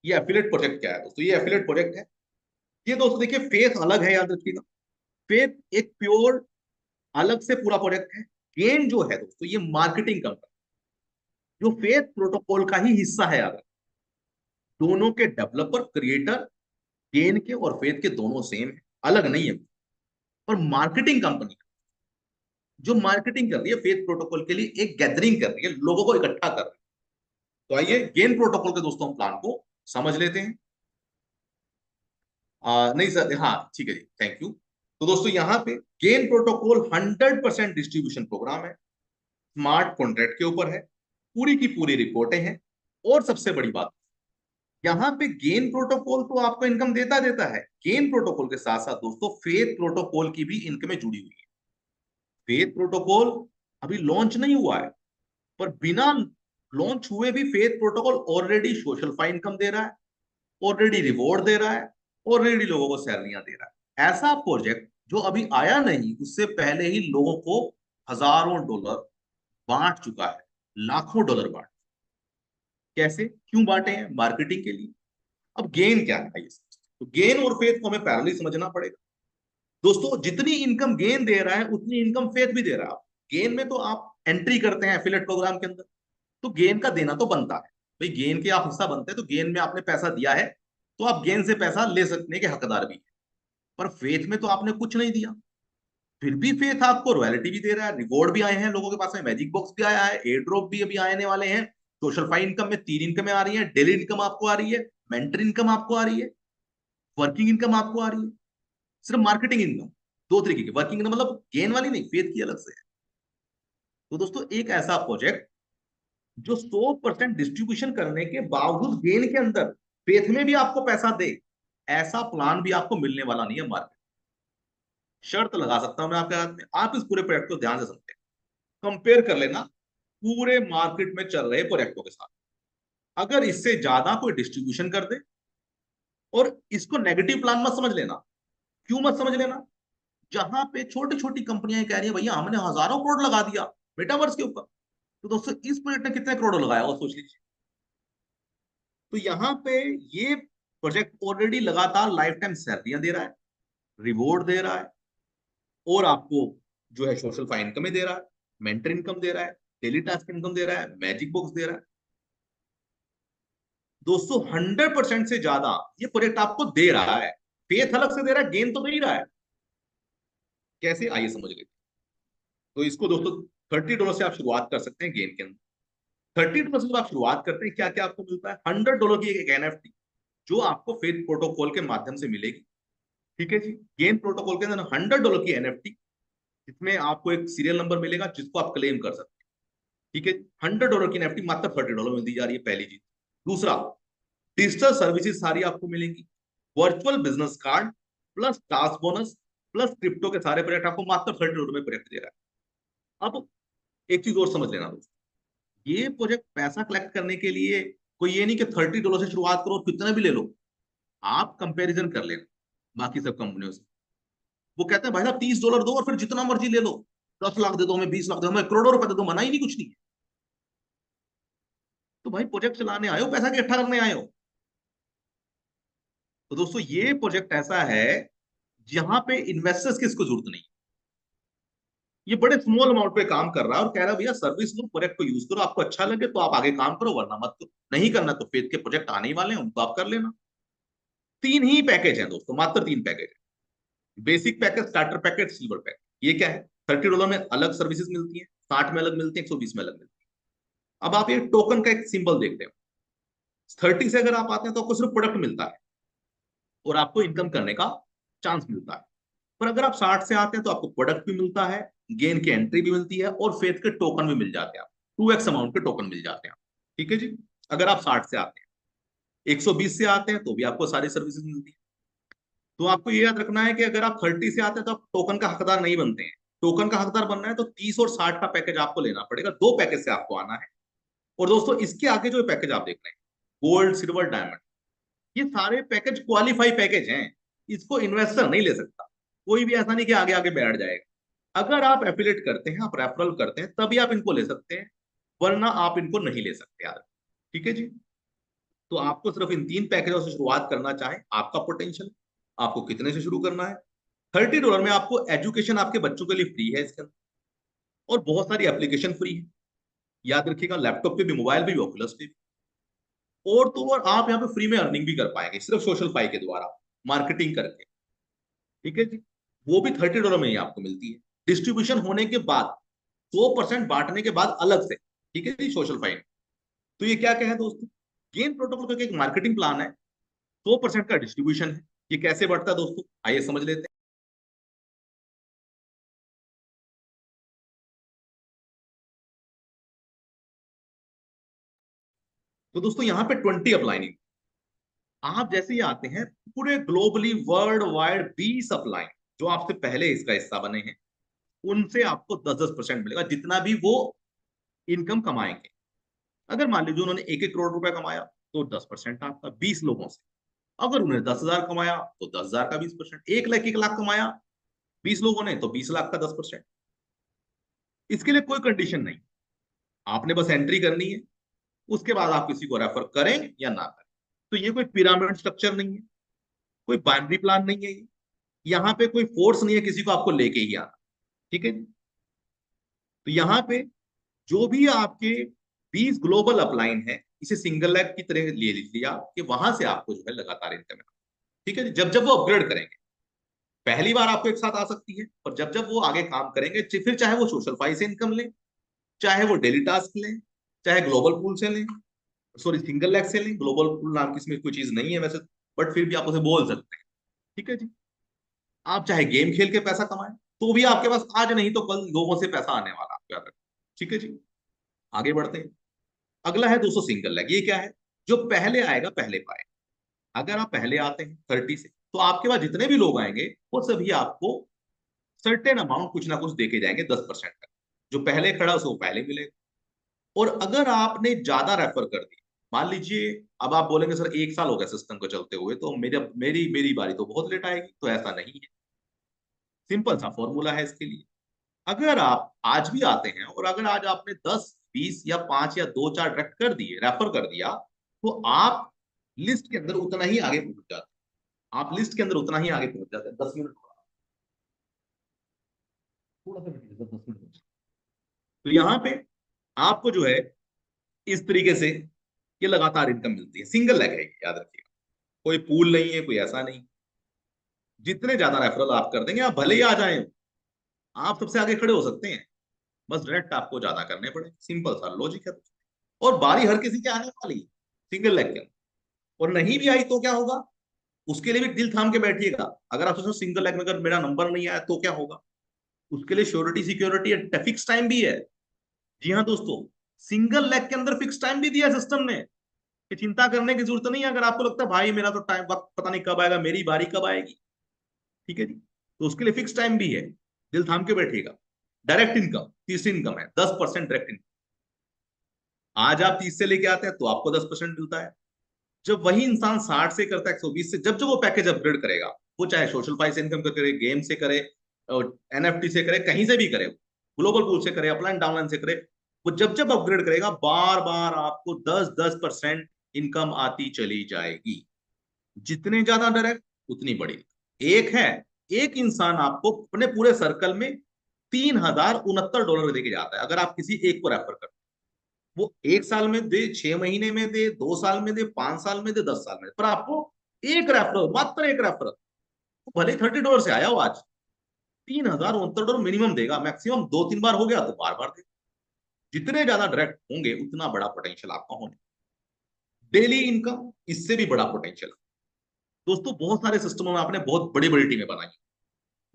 ये एफिलिएट प्रोजेक्ट क्या है दोस्तों, ये एफिलिएट प्रोजेक्ट है। ये दोस्तों देखिए फेथ अलग है, याद रखिएगा। फेथ एक प्योर अलग से पूरा प्रोजेक्ट है। गेन जो है दोस्तों ये मार्केटिंग कंपनी जो फेथ प्रोटोकॉल का ही हिस्सा है। अगर दोनों के डेवलपर क्रिएटर गेन के और फेथ के दोनों सेम है, अलग नहीं है। और मार्केटिंग कंपनी जो मार्केटिंग कर रही है फेथ प्रोटोकॉल के लिए, एक गैदरिंग कर रही है, लोगों को इकट्ठा कर रही है। तो आइए गेन प्रोटोकॉल के दोस्तों हम प्लान को समझ लेते हैं। नहीं सर, हाँ ठीक है जी, थैंक यू। तो दोस्तों यहाँ पे गेन प्रोटोकॉल 100% डिस्ट्रीब्यूशन प्रोग्राम है, स्मार्ट कॉन्ट्रैक्ट के ऊपर है, पूरी की पूरी रिपोर्टें हैं। और सबसे बड़ी बात, यहाँ पे गेन प्रोटोकॉल तो आपको इनकम देता देता है, गेन प्रोटोकॉल के साथ साथ दोस्तों फेथ प्रोटोकॉल की भी इनकम जुड़ी हुई है। फेथ प्रोटोकॉल अभी लॉन्च नहीं हुआ है, पर बिना लॉन्च हुए भी faith protocol already social fine income दे रहा है, ऑलरेडी रिवॉर्ड दे रहा है, ऑलरेडी लोगों को सैलरियां दे रहा है। ऐसा प्रोजेक्ट जो अभी आया नहीं, उससे पहले ही लोगों को हजारों डॉलर बांट चुका है, लाखों डॉलर बांट। कैसे क्यों बांटे हैं? मार्केटिंग के लिए। अब गेन क्या है ये, तो गेन और फेथ को हमें पैरेलली समझना पड़ेगा। दोस्तों जितनी इनकम गेन दे रहा है उतनी इनकम फेथ भी दे रहा है। गेन में तो आप एंट्री करते हैं एफिलिएट प्रोग्राम के अंदर, तो गेन का देना तो बनता है। भाई गेन के आप हिस्सा बनते हैं, तो गेन में आपने पैसा दिया है तो आप गेन से पैसा ले सकने के हकदार भी हैं। पर फेथ में तो आपने कुछ नहीं दिया, फिर भी फेथ आपको रॉयल्टी भी दे रहा है, रिवॉर्ड भी आए हैं लोगों के पास में, मैजिक बॉक्स भी आया है, एयर ड्रॉप भी अभी आने वाले हैं। सोशल फाइन इनकम में 3 इनकमें आ रही है, डेली इनकम आपको आ रही है, मेंटर इनकम आपको आ रही है, वर्किंग इनकम आपको आ रही है। सिर्फ मार्केटिंग इनकम दो तरीके की, वर्किंग इनकम मतलब गेन वाली नहीं, फेथ की अलग से है। तो दोस्तों एक ऐसा प्रोजेक्ट जो 100% डिस्ट्रीब्यूशन करने के बावजूद गेन के अंदर फेथ में भी आपको पैसा दे, ऐसा प्लान भी आपको मिलने वाला नहीं है मार्केट। शर्त लगा सकता हूं मैं आपके हाथ में, आप इस पूरे प्रोजेक्ट को ध्यान से समझें, कंपेयर कर लेना पूरे मार्केट में चल रहे प्रोजेक्टों के साथ। अगर इससे ज्यादा कोई डिस्ट्रीब्यूशन कर दे, और इसको नेगेटिव प्लान मत समझ लेना। क्यों मत समझ लेना? जहां पे छोटी छोटी कंपनियां कह रही है भैया हमने हजारों करोड़ लगा दिया मेटावर्स के ऊपर, तो दोस्तों इस प्रोजेक्ट ने कितने करोड़ लगाया वो सोच लीजिए। तो यहाँ पे ये प्रोजेक्ट ऑलरेडी लगातार लाइफ टाइम सैलरियां दे रहा है, रिवॉर्ड दे रहा है, और आपको जो है सोशल फाइन इनकम दे रहा है, मेंटर इनकम दे रहा है, डेली टास्क इनकम दे रहा है, मैजिक बॉक्स दे रहा है। दोस्तों 100% से ज्यादा ये प्रोजेक्ट आपको दे रहा है। फेथ अलग से दे रहा है, गेन तो दे ही रहा है। कैसे, आइए समझ लेते हैं। तो इसको दोस्तों $30 से आप शुरुआत कर सकते हैं गेन के अंदर। $30 से जब आप शुरुआत करते हैं, क्या क्या आपको मिलता है? $100 की एक एनएफटी जो आपको फेथ प्रोटोकॉल के माध्यम से मिलेगी। ठीक है जी, गेन प्रोटोकॉल के अंदर $100 की एनएफटी, जिसमें आपको एक सीरियल नंबर मिलेगा जिसको आप क्लेम कर सकते हैं। ठीक है, $100 की एनएफटी मात्र $30 में दी जा रही है, पहली चीज। दूसरा, डिजिटल सर्विसेज सारी आपको मिलेंगी, virtual business card plus task bonus plus crypto के सारे प्रोजेक्ट आपको मात्र $30 में प्रोजेक्ट दे रहा है। अब एक चीज और समझ लेना दोस्तों, ये प्रोजेक्ट पैसा कलेक्ट करने के लिए कोई ये नहीं कि $30 से शुरुआत करो और कितना भी ले लो। आप कंपैरिजन कर लेना बाकी सब कंपनियों से। वो कहते हैं भाई साहब $30 दो और फिर जितना मर्जी ले लो, 10 लाख दे दो, हमें 20 लाख दे दो, हमें करोड़ों रुपए दे दो, मना ही नहीं, कुछ नहीं है। तो भाई प्रोजेक्ट चलाने आए हो, पैसा इकट्ठा करने आए हो। तो दोस्तों ये प्रोजेक्ट ऐसा है जहां पे इन्वेस्टर्स की इसको जरूरत नहीं, ये बड़े स्मॉल अमाउंट पे काम कर रहा है और कह रहा है भैया सर्विस लो, प्रोजेक्ट को यूज करो, आपको अच्छा लगे तो आप आगे काम करो, वरना मत करो, नहीं करना तो फेथ के प्रोजेक्ट आने ही वाले हैं, उनको आप कर लेना। 3 ही पैकेज हैं दोस्तों, मात्र 3 पैकेज है। Basic package, starter package, silver package. ये क्या है, $30 में अलग सर्विसेज मिलती है, 60 में अलग मिलती है, 120 में अलग मिलती है। अब आप ये टोकन का एक सिंबल देखते हो, 30 से अगर आप आते हैं तो आपको सिर्फ प्रोडक्ट मिलता है और आपको इनकम करने का चांस मिलता है। पर अगर आप 60 से आते हैं तो आपको प्रोडक्ट भी मिलता है, गेन की एंट्री भी मिलती है और फेथ के टोकन भी मिल जाते हैं, 2x अमाउंट के टोकन मिल जाते हैं। ठीक है जी, अगर आप 60 से आते हैं, 120 से आते हैं तो भी आपको सारी सर्विसेज मिलती है। तो आपको ये याद रखना है कि अगर आप 30 से आते हैं तो आप टोकन का हकदार नहीं बनते हैं। टोकन का हकदार बनना है तो 30 और 60 का पैकेज आपको लेना पड़ेगा, 2 पैकेज से आपको आना है। और दोस्तों इसके आगे जो पैकेज आप देख रहे हैं, गोल्ड, सिल्वर, डायमंड, ये सारे पैकेज क्वालिफाई पैकेज हैं, इसको इन्वेस्टर नहीं ले सकता। कोई भी ऐसा नहीं कि आगे आगे बैठ जाएगा। अगर आप एफिलेट करते हैं, आप रेफरल करते हैं, तभी आप इनको ले सकते हैं, वरना आप इनको नहीं ले सकते यार। ठीक है जी, तो आपको सिर्फ इन 3 पैकेजों से शुरुआत करना चाहे, आपका पोटेंशियल, आपको कितने से शुरू करना है। $30 में आपको एजुकेशन आपके बच्चों के लिए फ्री है इसके अंदर, और बहुत सारी एप्लीकेशन फ्री है। याद रखिएगा, लैपटॉप पे भी, मोबाइल पे भी, ओकुलस पे भी। और तो और आप यहाँ पे फ्री में अर्निंग भी कर पाएंगे, सिर्फ सोशल फाई के द्वारा मार्केटिंग करके। ठीक है जी, वो भी $30 में ही आपको मिलती है, डिस्ट्रीब्यूशन होने के बाद, 100% बांटने के बाद अलग से। ठीक है जी, सोशल फाइन। तो ये क्या कहे दोस्तों, गेन प्रोटोकॉल का एक मार्केटिंग प्लान है, 100% का डिस्ट्रीब्यूशन है। ये कैसे बढ़ता है दोस्तों, आइए समझ लेते हैं। तो दोस्तों यहाँ पे 20 अपलाइनिंग, आप जैसे ही आते हैं पूरे ग्लोबली वर्ल्ड वाइड 20 अपलाइन जो आपसे पहले इसका हिस्सा बने हैं, उनसे आपको 10-10% मिलेगा, जितना भी वो इनकम कमाएंगे। अगर मान लीजिए उन्होंने 1-1 करोड़ रुपए कमाया तो 10% आपका 20 लोगों से। अगर उन्होंने 10,000 कमाया तो 10,000 का 20%। 1 लाख कमाया 20 लोगों ने तो 20 लाख का 10%। इसके लिए कोई कंडीशन नहीं, आपने बस एंट्री करनी है, उसके बाद आप किसी को रेफर करें या ना करें। तो ये कोई पिरामिड स्ट्रक्चर नहीं है, कोई बाइनरी प्लान नहीं है, यहाँ पे कोई फोर्स नहीं है किसी को आपको लेके ही आना। ठीक है, तो यहाँ पे जो भी आपके 20 ग्लोबल अपलाइन है, इसे सिंगल लेग की तरह ले लीजिए आप, कि वहां से आपको जो है लगातार इनकम। ठीक है जी, जब जब वो अपग्रेड करेंगे, पहली बार आपको एक साथ आ सकती है, और जब जब वो आगे काम करेंगे, फिर चाहे वो सोशल फाई से इनकम लें, चाहे वो डेली टास्क लें, चाहे ग्लोबल पूल से लें, सॉरी सिंगल लेग से लें, ग्लोबल पूल नाम की इसमें कोई चीज नहीं है वैसे, बट फिर भी आप उसे बोल सकते हैं। ठीक है जी, आप चाहे गेम खेल के पैसा कमाएं, तो भी आपके पास आज नहीं तो कल लोगों से पैसा आने वाला, आपको याद रखें। ठीक है जी, आगे बढ़ते हैं। अगला है दोस्तों सिंगल लेग। ये क्या है, जो पहले आएगा पहले पाए। अगर आप पहले आते हैं 30 से, तो आपके पास जितने भी लोग आएंगे वो सभी आपको सर्टेन अमाउंट कुछ ना कुछ देके जाएंगे, 10% का। जो पहले खड़ा उसको पहले मिलेगा। और अगर आपने ज्यादा रेफर कर दिया, मान लीजिए अब आप बोलेंगे सर 1 साल हो गया सिस्टम को चलते हुए, तो मेरी मेरी मेरी बारी तो बहुत लेट आएगी, तो ऐसा नहीं है। सिंपल सा फॉर्मूला है इसके लिए। अगर आप आज भी आते हैं और अगर आज आपने 10, 20 या 5 या 2, 4 डायरेक्ट कर दिए, रेफर कर दिया, तो आप लिस्ट के अंदर उतना ही आगे पहुंच जाते हैं। आप लिस्ट के अंदर उतना ही आगे पहुंच जाते हैं। 10 मिनट, थोड़ा सा 10 मिनट। तो यहाँ पे आपको जो है इस तरीके से ये लगातार इनकम मिलती है। सिंगल लेग है, याद रखिएगा, कोई पूल नहीं है, कोई ऐसा नहीं। जितने ज्यादा रेफरल आप कर देंगे, आप भले ही आ जाए, आप सबसे आगे खड़े हो सकते हैं, बस डायरेक्ट आपको ज्यादा करने पड़े। सिंपल सा लॉजिक है। और बारी हर किसी के आने वाली है सिंगल लेग के अंदर। और नहीं भी आई तो क्या होगा, उसके लिए भी दिल थाम के बैठिएगा। अगर आप सोचो सिंगल लेग में अगर मेरा नंबर नहीं आया तो क्या होगा, उसके लिए श्योरिटी सिक्योरिटी फिक्स टाइम भी है। जी हाँ दोस्तों, सिंगल लेग के अंदर फिक्स टाइम भी दिया सिस्टम ने कि चिंता करने की जरूरत नहीं है। अगर आपको लगता है भाई मेरा तो टाइम वक्त पता नहीं कब आएगा, मेरी बारी कब आएगी, ठीक है जी, तो उसके लिए फिक्स टाइम भी है, दिल थाम के बैठेगा। डायरेक्ट इनकम, तीसरी इनकम है 10% डायरेक्ट इनकम। आज आप 30 से लेके आते हैं तो आपको 10% मिलता है। जब वही इंसान 60 से करता है, 120 से, जब जब वो पैकेज अपग्रेड करेगा, वो चाहे सोशल फाइल से इनकम करे, गेम से करे, एनएफटी से करे, कहीं से भी करे, ग्लोबल पूल से करे, अपलाइन डाउनलाइन से करे, वो जब जब अपग्रेड करेगा बार बार आपको 10-10% इनकम आती चली जाएगी। जितने ज्यादा डायरेक्ट उतनी बड़ी। एक है, एक इंसान आपको अपने पूरे सर्कल में $3069 देके जाता है अगर आप किसी एक को रेफर करते। वो 1 साल में दे, 6 महीने में दे, 2 साल में दे, 5 साल में दे, 10 साल में दे, पर आपको एक रेफरल, मात्र एक रेफरल, भले $30 से आया हो आज, $3069 मिनिमम देगा, मैक्सिमम 2-3 बार हो गया तो बार बार देगा। जितने ज्यादा डायरेक्ट होंगे उतना बड़ा पोटेंशियल आपका होने। डेली इनकम, इससे भी बड़ा पोटेंशियल। दोस्तों बहुत सारे सिस्टमों में आपने बहुत बड़ी बड़ी टीमें बनाई,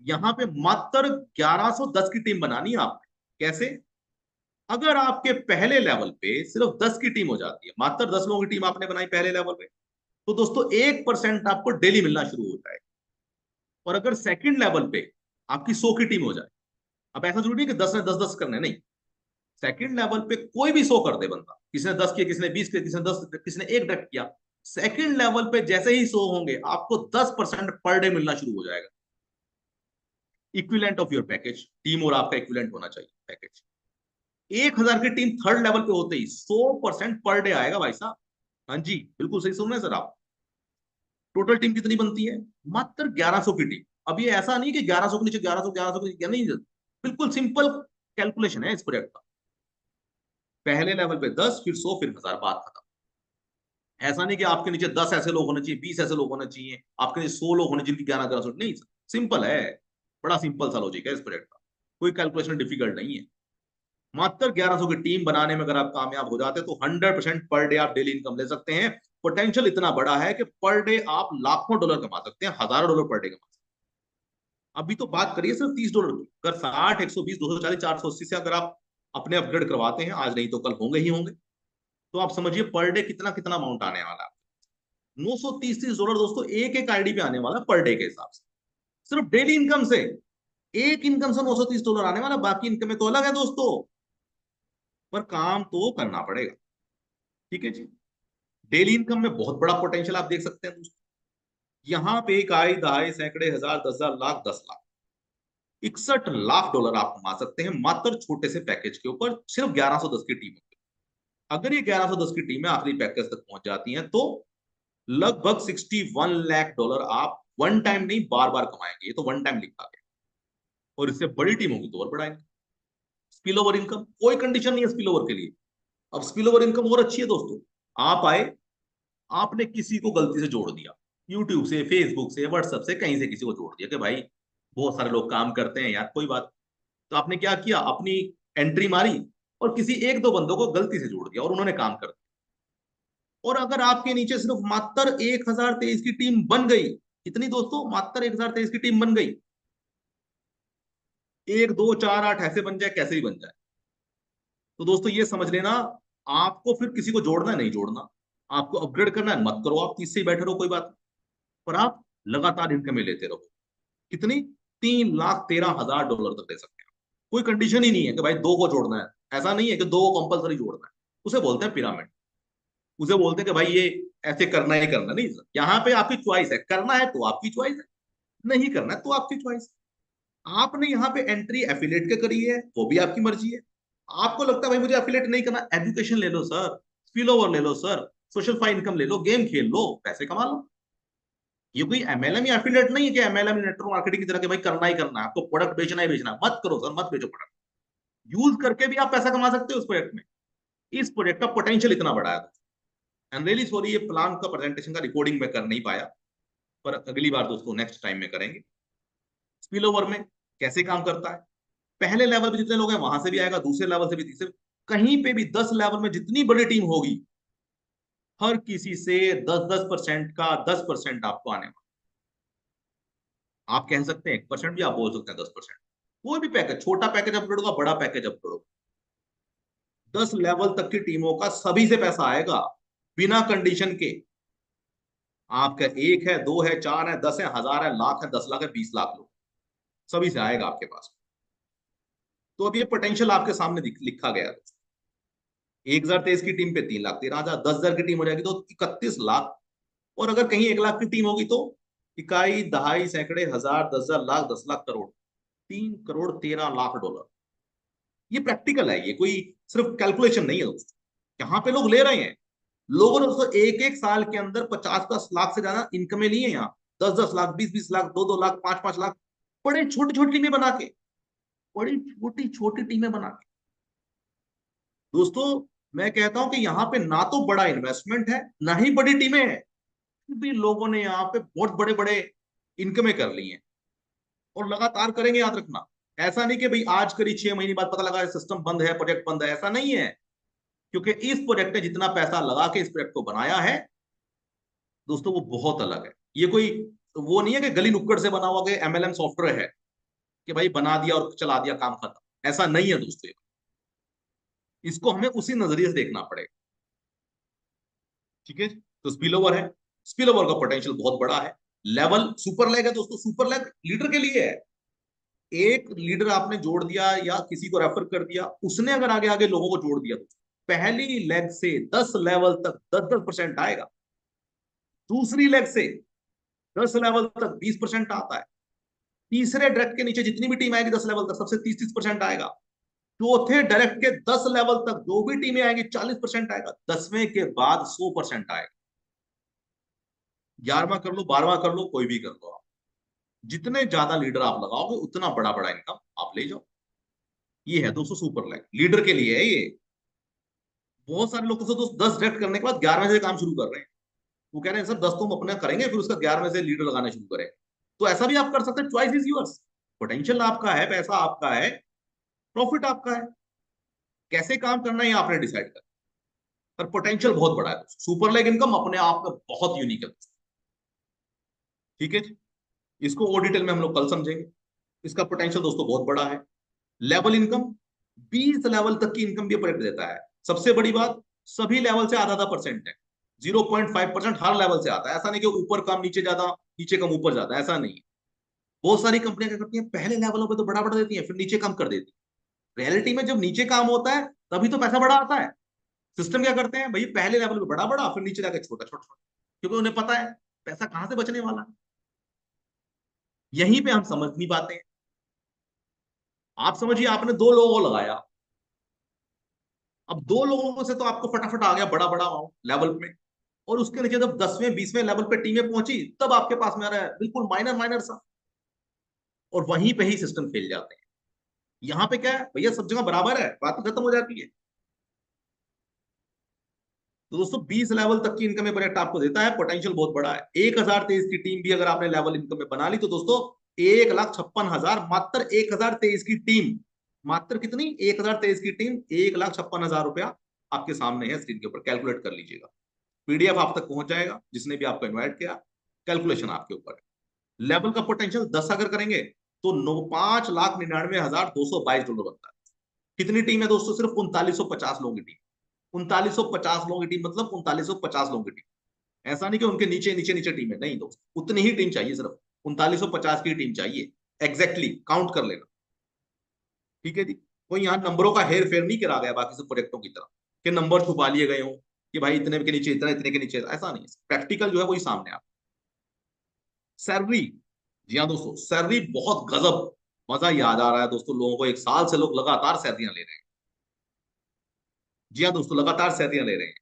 यहाँ पे मात्र 1110 की टीम बनानी है आपने। कैसे? अगर आपके पहले लेवल पे सिर्फ 10 की टीम हो जाती है, मात्र 10 लोगों की टीम आपने बनाई पहले लेवल पे, तो दोस्तों 1% आपको डेली मिलना शुरू हो जाएगा। और अगर सेकंड लेवल पे आपकी 100 की टीम हो जाए, अब ऐसा जरूरी नहीं कि 10 ने 10-10 करने, नहीं, सेकंड लेवल पे कोई भी 100 कर दे बंदा, किसी ने 10 किया, किसी ने 20 किया, किसी ने 10, किसी ने एक डायरेक्ट किया, सेकंड लेवल पे जैसे ही 100 होंगे आपको 10% पर डे मिलना शुरू हो जाएगा। Equivalent of your package, team और आपका इक्विवेलेंट होना चाहिए पैकेज। 1000 की टीम थर्ड लेवल पे होते ही 100% पर डे आएगा भाई साहब। हाँ जी, बिल्कुल सही सुन रहे हैं सर आप। टोटल टीम कितनी बनती है? मात्र 1100 की टीम। अब ये ऐसा नहीं कि 1100 के नीचे 1100, 1100 के नीचे नहीं, बिल्कुल सिंपल कैलकुलेशन है इस प्रोजेक्ट का। पहले लेवल पे 10, फिर 100, फिर 1000, बात खत्म। ऐसा नहीं कि आपके नीचे 10 ऐसे लोग होने चाहिए, 20 ऐसे लोग होने चाहिए, आपके नीचे 100 लोग होने जिनकी 1100, नहीं, सिंपल है, बड़ा सिंपल सा लॉजिक है इस प्रोजेक्ट का, कोई कैलकुलेशन डिफिकल्ट नहीं है। मात्र 1100 की टीम बनाने में अगर आप कामयाब हो जाते हैं तो 100% पर डे आप डेली इनकम ले सकते हैं। पोटेंशियल इतना बड़ा है कि पर डे आप लाखों डॉलर कमा सकते हैं, हजारों डॉलर पर डे कमा सकते हैं। अभी तो बात करिए सिर्फ $30 की, अगर 60, 120, 240, 480 से अगर आप अपने अपग्रेड करवाते हैं, आज नहीं तो कल होंगे ही होंगे, तो आप समझिए पर डे कितना कितना अमाउंट आने वाला है। $930 दोस्तों एक एक आईडी पे आने वाला पर डे के हिसाब से, सिर्फ डेली इनकम से। एक इनकम से $930 आने वाला, बाकी इनकम में तो अलग है दोस्तों, पर काम तो करना पड़ेगा, ठीक है जी। डेली इनकम में बहुत बड़ा पोटेंशियल आप देख सकते हैं दोस्तों। यहाँ पे एक आए, दहाई, सैकड़े, हजार, 10,000, लाख, 10 लाख, $61 लाख आप कमा सकते हैं मात्र छोटे से पैकेज के ऊपर, सिर्फ 1110 की टीम। अगर ये 1110 की टीमें आखिरी पैकेज तक पहुंच जाती हैं तो लगभग $61 लाख आप वन टाइम नहीं बार बार कमाएंगे। ये तो वन टाइम लिखा गया, और इससे बड़ी टीम होगी तो और बढ़ाएंगे। स्पिल ओवर इनकम, कोई कंडीशन नहीं है स्पिल ओवर के लिए। अब स्पिल ओवर इनकम और अच्छी है दोस्तों। आप आए, आपने किसी को गलती से जोड़ दिया, यूट्यूब से, फेसबुक से, व्हाट्सएप से, कहीं से किसी को जोड़ दिया कि भाई बहुत सारे लोग काम करते हैं यार, कोई बात। तो आपने क्या किया, अपनी एंट्री मारी और किसी एक दो बंदों को गलती से जोड़ दिया और उन्होंने काम कर दिया। और अगर आपके नीचे सिर्फ मात्र 1023 की टीम बन गई, कितनी दोस्तों, मात्र 1023 की टीम बन गई, 1, 2, 4, 8 ऐसे बन जाए, कैसे ही बन जाए, तो दोस्तों ये समझ लेना, आपको फिर किसी को जोड़ना है, नहीं जोड़ना, आपको अपग्रेड करना है, मत करो, आप 30 से ही बैठे रहो, कोई बात नहीं, पर आप लगातार इनकम लेते रहो। कितनी? $3,13,000 तक दे सकते हैं। कोई कंडीशन ही नहीं है कि भाई दो को जोड़ना है, ऐसा नहीं है कि दो को कंपलसरी जोड़ना है, उसे बोलते हैं पिरामिड। उसे बोलते हैं कि भाई ये ऐसे करना ही करना, नहीं सर, यहाँ पे आपकी च्वाइस है, करना है तो आपकी च्वाइस है, नहीं करना है तो आपकी च्वाइस है। आपने यहाँ पे एंट्री एफिलेट के करी है, वो भी आपकी मर्जी है। आपको लगता है भाई मुझे एफिलेट नहीं करना, एजुकेशन ले लो सर, स्पिल ओवर ले लो सर, सोशल फाई इनकम ले लो, गेम खेल लो, पैसे कमा लो। ये कोई एमएलएम या एफिलिएट नहीं है कि एमएलएम नेटवर्क मार्केटिंग की तरह के भाई करना ही करना है, आपको प्रोडक्ट बेचना ही बेचना है, मत करो सर, मत बेचो प्रोडक्ट, यूज करके भी आप पैसा कमा सकते हो उस प्रोजेक्ट में। इस प्रोजेक्ट का पोटेंशियल इतना बड़ा है। एंड रियली सॉरी, ये प्लान का प्रेजेंटेशन का रिकॉर्डिंग में कर नहीं पाया, पर अगली बार दोस्तों नेक्स्ट टाइम में करेंगे। स्पिल ओवर में कैसे काम करता है, पहले लेवल पे जितने लोग हैं वहां से भी आएगा, दूसरे लेवल से भी, तीसरे, कहीं पे भी 10 लेवल में जितनी बड़ी टीम होगी, हर किसी से 10-10% का 10% आपको आने वाला। आप कह सकते हैं 1% भी, आप बोल सकते हैं 10%। कोई भी पैकेज, छोटा पैकेज अपलोड होगा, बड़ा पैकेज अपलोड होगा, 10 लेवल तक की टीमों का सभी से पैसा आएगा बिना कंडीशन के। आपका 1 है, 2 है, 4 है, 10 है, 1000 है, लाख है, 10 लाख है, 20 लाख लोग, सभी से आएगा आपके पास। तो अब ये पोटेंशियल आपके सामने लिखा गया है। 1023 की टीम पे 3 लाख 13 हजार, 10,000 की टीम हो जाएगी तो 31 लाख। और अगर कहीं 1 लाख की टीम होगी तो इकाई, दहाई, सैकड़े, हजार, 10,000, लाख, 10 लाख, करोड़, 3 करोड़ 13 लाख डॉलर। ये प्रैक्टिकल है, ये कोई सिर्फ कैलकुलेशन नहीं है दोस्तों, यहाँ पे लोग ले रहे हैं। लोगों ने दोस्तों एक एक साल के अंदर 50-50 लाख से ज्यादा इनकमें ली है यहाँ, 10-10 लाख, 20-20 लाख, 2-2 लाख, 5-5 लाख, बड़े छोटी छोटी टीमें बना के, बड़ी छोटी छोटी टीमें बना के। दोस्तों मैं कहता हूं कि यहाँ पे ना तो बड़ा इन्वेस्टमेंट है ना ही बड़ी टीमें हैं, फिर भी लोगों ने यहाँ पे बहुत बड़े बड़े इनकमें कर ली हैं और लगातार करेंगे। याद रखना, ऐसा नहीं कि भाई आज करी 6 महीने बाद पता लगा सिस्टम बंद है, प्रोजेक्ट बंद है, ऐसा नहीं है। क्योंकि इस प्रोजेक्ट ने जितना पैसा लगा के इस प्रोजेक्ट को बनाया है दोस्तों, वो बहुत अलग है। ये कोई वो नहीं है कि गली नुक्कड़ से बना हुआ कि एमएलएम सॉफ्टवेयर है कि भाई बना दिया और चला दिया, काम खत्म। ऐसा नहीं है दोस्तों, इसको हमें उसी नजरिए से देखना पड़ेगा। ठीक है, तो स्पिल ओवर है, स्पिल ओवर का पोटेंशियल बहुत बड़ा है। लेवल सुपर लेग है दोस्तों, सुपर लेग लीडर के लिए है। एक लीडर आपने जोड़ दिया या किसी को रेफर कर दिया, उसने अगर आगे आगे लोगों को जोड़ दिया तो पहली लेग से 10 लेवल तक 10-10% आएगा, दूसरी लेग से 10 लेवल तक 20% आता है, तीसरे डायरेक्ट के नीचे जितनी भी टीम आएगी 10 लेवल तक सबसे 30-30% आएगा, चौथे डायरेक्ट के 10 लेवल तक जो भी टीमें आएंगी 40% आएगा, 10वें के बाद 100% आएगा। 11वां कर लो, 12वां कर लो, कोई भी कर लो, आप जितने ज्यादा लीडर आप लगाओगे उतना बड़ा बड़ा इनकम आप ले जाओ। ये है दोस्तों सुपर लैग, लीडर के लिए है ये। बहुत सारे लोग तो दोस्त 10 डायरेक्ट करने के बाद 11वें से काम शुरू कर रहे हैं। वो कह रहे हैं सर 10 तुम अपने करेंगे फिर उसका 11वें से लीडर लगाना शुरू करें। तो ऐसा भी आप कर सकते हैं, चॉइस इज यूअर्स। पोटेंशियल आपका है, पैसा आपका है, प्रॉफिट आपका है, कैसे काम करना है ये आपने डिसाइड कर। पर पोटेंशियल बहुत बड़ा है, सुपर लेग इनकम अपने आप में बहुत यूनिक है। ठीक है जी, इसको और डिटेल में हम लोग कल समझेंगे। इसका पोटेंशियल दोस्तों बहुत बड़ा है। लेवल इनकम, 20 लेवल तक की इनकम भी प्रोजेक्ट देता है। सबसे बड़ी बात, सभी लेवल से आधा आधा परसेंट है, 0.5% हर लेवल से आता है। ऐसा नहीं कि ऊपर कम नीचे ज्यादा, नीचे कम ऊपर ज्यादा, ऐसा नहीं है। बहुत सारी कंपनियां क्या करती हैं, पहले लेवलों पे तो बड़ा बड़ा देती हैं, फिर नीचे कम कर देती है। रियलिटी में जब नीचे काम होता है तभी तो पैसा बड़ा आता है। सिस्टम क्या करते हैं भाई, पहले लेवल पे बड़ा बड़ा, फिर नीचे जाकर छोटा छोटा छोटा, क्योंकि उन्हें पता है पैसा कहां से बचने वाला है। यहीं पे हम समझ नहीं पाते हैं। आप समझिए, आपने 2 लोगों को लगाया, अब 2 लोगों से तो आपको फटाफट आ गया बड़ा बड़ा लेवल में, और उसके नीचे जब 10वें 20वें लेवल पे टीमें पहुंची तब आपके पास में आ रहा है बिल्कुल माइनर माइनर सा, और वहीं पे ही सिस्टम फेल जाते हैं। यहाँ पे क्या है भैया, सब जगह बराबर है, बात खत्म हो जाती है। तो दोस्तों 20 लेवल तक की इनकम में प्रोजेक्ट आपको देता है, पोटेंशियल बहुत बड़ा है। 1023 की टीम भी अगर आपने लेवल इनकम में बना ली तो दोस्तों 1,56,000, मात्र 1023 की टीम, मात्र कितनी, 1023 की टीम, 1,56,000 रुपया आपके सामने है स्क्रीन के ऊपर, कैलकुलेट कर लीजिएगा। पीडीएफ आप तक पहुंच जाएगा, जिसने भी आपको इन्वाइट किया, कैलकुलेशन आपके ऊपर है। लेवल का पोटेंशियल 10 अगर करेंगे तो 5,99,222 डॉलर बनता है। कितनी टीम है दोस्तों, सिर्फ 3950 लोगों की टीम। 3950 लोगों की टीम मतलब 3950 लोगों की टीम। ऐसा नहीं कि उनके नीचे नीचे नीचे टीम है, नहीं दोस्त, उतनी ही टीम चाहिए, सिर्फ 3950 की टीम चाहिए। एग्जैक्टली काउंट कर लेना। ठीक है जी, कोई यहाँ नंबरों का हेर फेर नहीं करा गया बाकी सब प्रोजेक्टों की तरह कि नंबर छुपा लिए गए हो कि भाई इतने के नीचे इतना, इतने के नीचे, ऐसा नहीं है। प्रैक्टिकल जो है वही सामने आ। सैलरी, जी हाँ दोस्तों, सैलरी बहुत गजब, मजा याद आ रहा है दोस्तों लोगों को, 1 साल से लोग लगातार सैलरियां ले रहे हैं। जी हाँ दोस्तों, लगातार सैलरियां ले रहे हैं।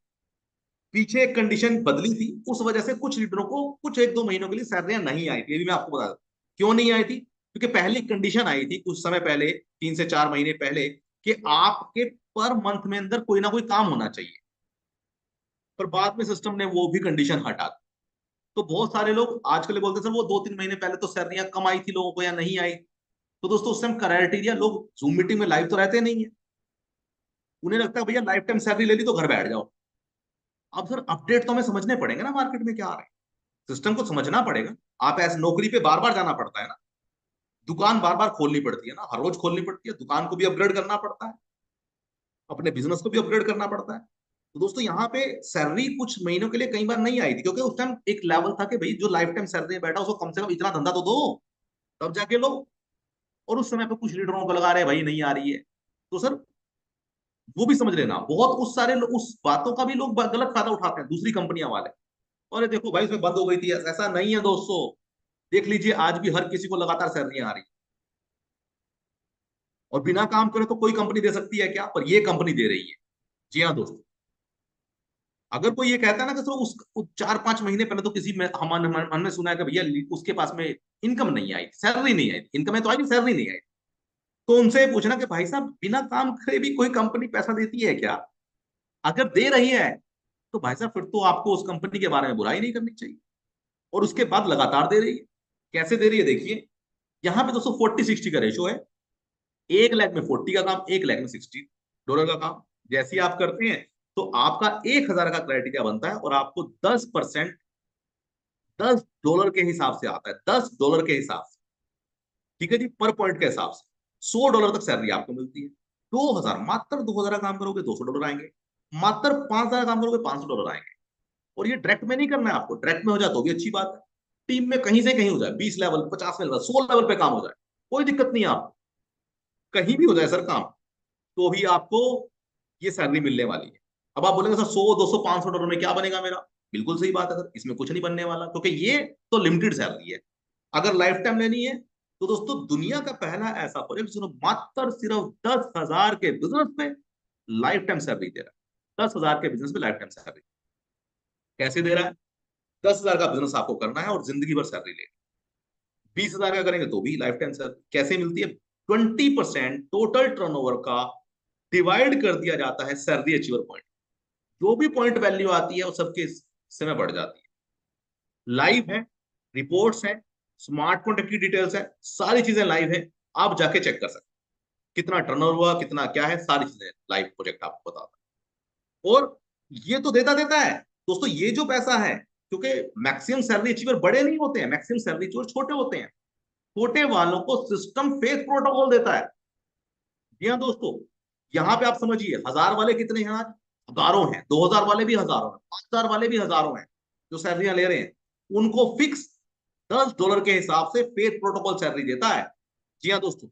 पीछे एक कंडीशन बदली थी, उस वजह से कुछ लीडरों को कुछ 1-2 महीनों के लिए सैलरियां नहीं आई थी। ये भी मैं आपको बता दूं क्यों नहीं आई थी। क्योंकि पहली कंडीशन आई थी कुछ समय पहले, 3 से 4 महीने पहले, कि आपके पर मंथ में अंदर कोई ना कोई काम होना चाहिए। पर बाद में सिस्टम ने वो भी कंडीशन हटा दी। तो बहुत सारे लोग आजकल बोलते सर वो 2-3 महीने पहले तो सैलरियां कम आई थी लोगों को या नहीं आई। तो दोस्तों उस टाइम क्राइटेरिया, लोग जूम मीटिंग में लाइव तो रहते नहीं है, उन्हें लगता है भैया लाइफ टाइम सैलरी ले ली तो घर बैठ जाओ। अब सर अपडेट तो हमें समझने पड़ेंगे ना, मार्केट में क्या आ रहा है, सिस्टम को समझना पड़ेगा। आप ऐसे नौकरी पे बार बार जाना पड़ता है ना, दुकान बार बार खोलनी पड़ती है ना, हर रोज खोलनी पड़ती है, दुकान को भी अपग्रेड करना पड़ता है। अपने बिजनेस को भी अपग्रेड करना पड़ता है। तो दोस्तों यहाँ पे सैलरी कुछ महीनों के लिए कई बार नहीं आई थी, क्योंकि उस टाइम एक लेवल था कि भाई जो लाइफ टाइम सैलरी में बैठा उसको कम से कम इतना धंधा तो दो, तब जाके लो। और उस समय पे कुछ लीडरों को लगा रहे भाई नहीं आ रही है, तो सर वो भी समझ लेना, बहुत उस सारे लोग उस बातों का भी लोग गलत फायदा उठाते हैं दूसरी कंपनियां वाले। और देखो भाई उसमें बंद हो गई थी, ऐसा नहीं है दोस्तों। देख लीजिए आज भी हर किसी को लगातार सैलरियां आ रही, और बिना काम करे तो कोई कंपनी दे सकती है क्या, पर ये कंपनी दे रही है। जी हाँ दोस्तों, अगर कोई ये कहता है ना कि तो उस 4-5 महीने पहले तो किसी में हमने सुना है कि भैया उसके पास में इनकम नहीं आई, सैलरी नहीं आई, इनकम है तो आई, सैलरी नहीं आई, तो उनसे पूछना कि भाई साहब बिना काम करे भी कोई कंपनी पैसा देती है क्या? अगर दे रही है तो भाई साहब फिर तो आपको उस कंपनी के बारे में बुराई नहीं करनी चाहिए। और उसके बाद लगातार दे रही है। कैसे दे रही है देखिए, यहाँ पे दोस्तों 40-60 का रेशो है। 1 लाख में 40 का काम, 1 लाख में $60 का काम। जैसे ही आप करते हैं तो आपका 1,000 का क्राइटेरिया बनता है, और आपको 10% $10 के हिसाब से आता है, $10 के हिसाब से। ठीक है जी, पर पॉइंट के हिसाब से $100 तक सैलरी आपको मिलती है। 2,000, मात्र 2,000 का काम करोगे $200 आएंगे। मात्र 5,000 काम करोगे $500 आएंगे। और ये डायरेक्ट में नहीं करना है आपको, डायरेक्ट में हो जाए तो भी अच्छी बात है। टीम में कहीं से कहीं हो जाए, 20 लेवल, 50 लेवल, 100 लेवल पे काम हो जाए, कोई दिक्कत नहीं है आपको। कहीं भी हो जाए सर काम, तो भी आपको ये सैलरी मिलने वाली है। अब आप बोलेंगे सर 100, 200, $500 में क्या बनेगा मेरा? बिल्कुल सही बात है सर, इसमें कुछ नहीं बनने वाला, क्योंकि ये तो लिमिटेड सैलरी है। अगर लाइफ टाइम लेनी है तो दोस्तों दुनिया का पहला ऐसा प्रोजेक्ट जिसने मात्र सिर्फ 10,000 के बिजनेस में लाइफ टाइम सैलरी दे रहा है। 10,000 के बिजनेस में लाइफ टाइम सैलरी कैसे दे रहा है? 10,000 का बिजनेस आपको करना है और जिंदगी भर सैलरी लेनी। 20,000 का करेंगे तो भी लाइफ टाइम सैलरी कैसे मिलती है? 20% टोटल टर्नओवर का डिवाइड कर दिया जाता है सैलरी अचीवर पॉइंट। जो भी पॉइंट वैल्यू आती है वो सबके समय बढ़ जाती है। लाइव है, रिपोर्ट्स है, स्मार्ट कॉन्ट्रैक्ट की डिटेल्स है, सारी चीजें लाइव है। आप जाके चेक कर सकते हैं कितना टर्नओवर हुआ, कितना क्या है, सारी चीजें लाइव प्रोजेक्ट आपको बताता है। और ये तो देता देता है दोस्तों, ये जो पैसा है, क्योंकि मैक्सिमम सैलरी अचीवर बड़े नहीं होते हैं, मैक्सिमम सैलरी अचीवर छोटे होते हैं। छोटे वालों को सिस्टम फेथ प्रोटोकॉल देता है। जी हाँ दोस्तों, यहाँ पे आप समझिए 1,000 वाले कितने हैं आज? हजारों हैं। 2,000 वाले भी हजारों हैं, 5,000 वाले भी हजारों हैं जो सैलरियां ले रहे हैं। उनको फिक्स $10 के हिसाब से फेथ प्रोटोकॉल सैलरी देता है। जी हाँ दोस्तों,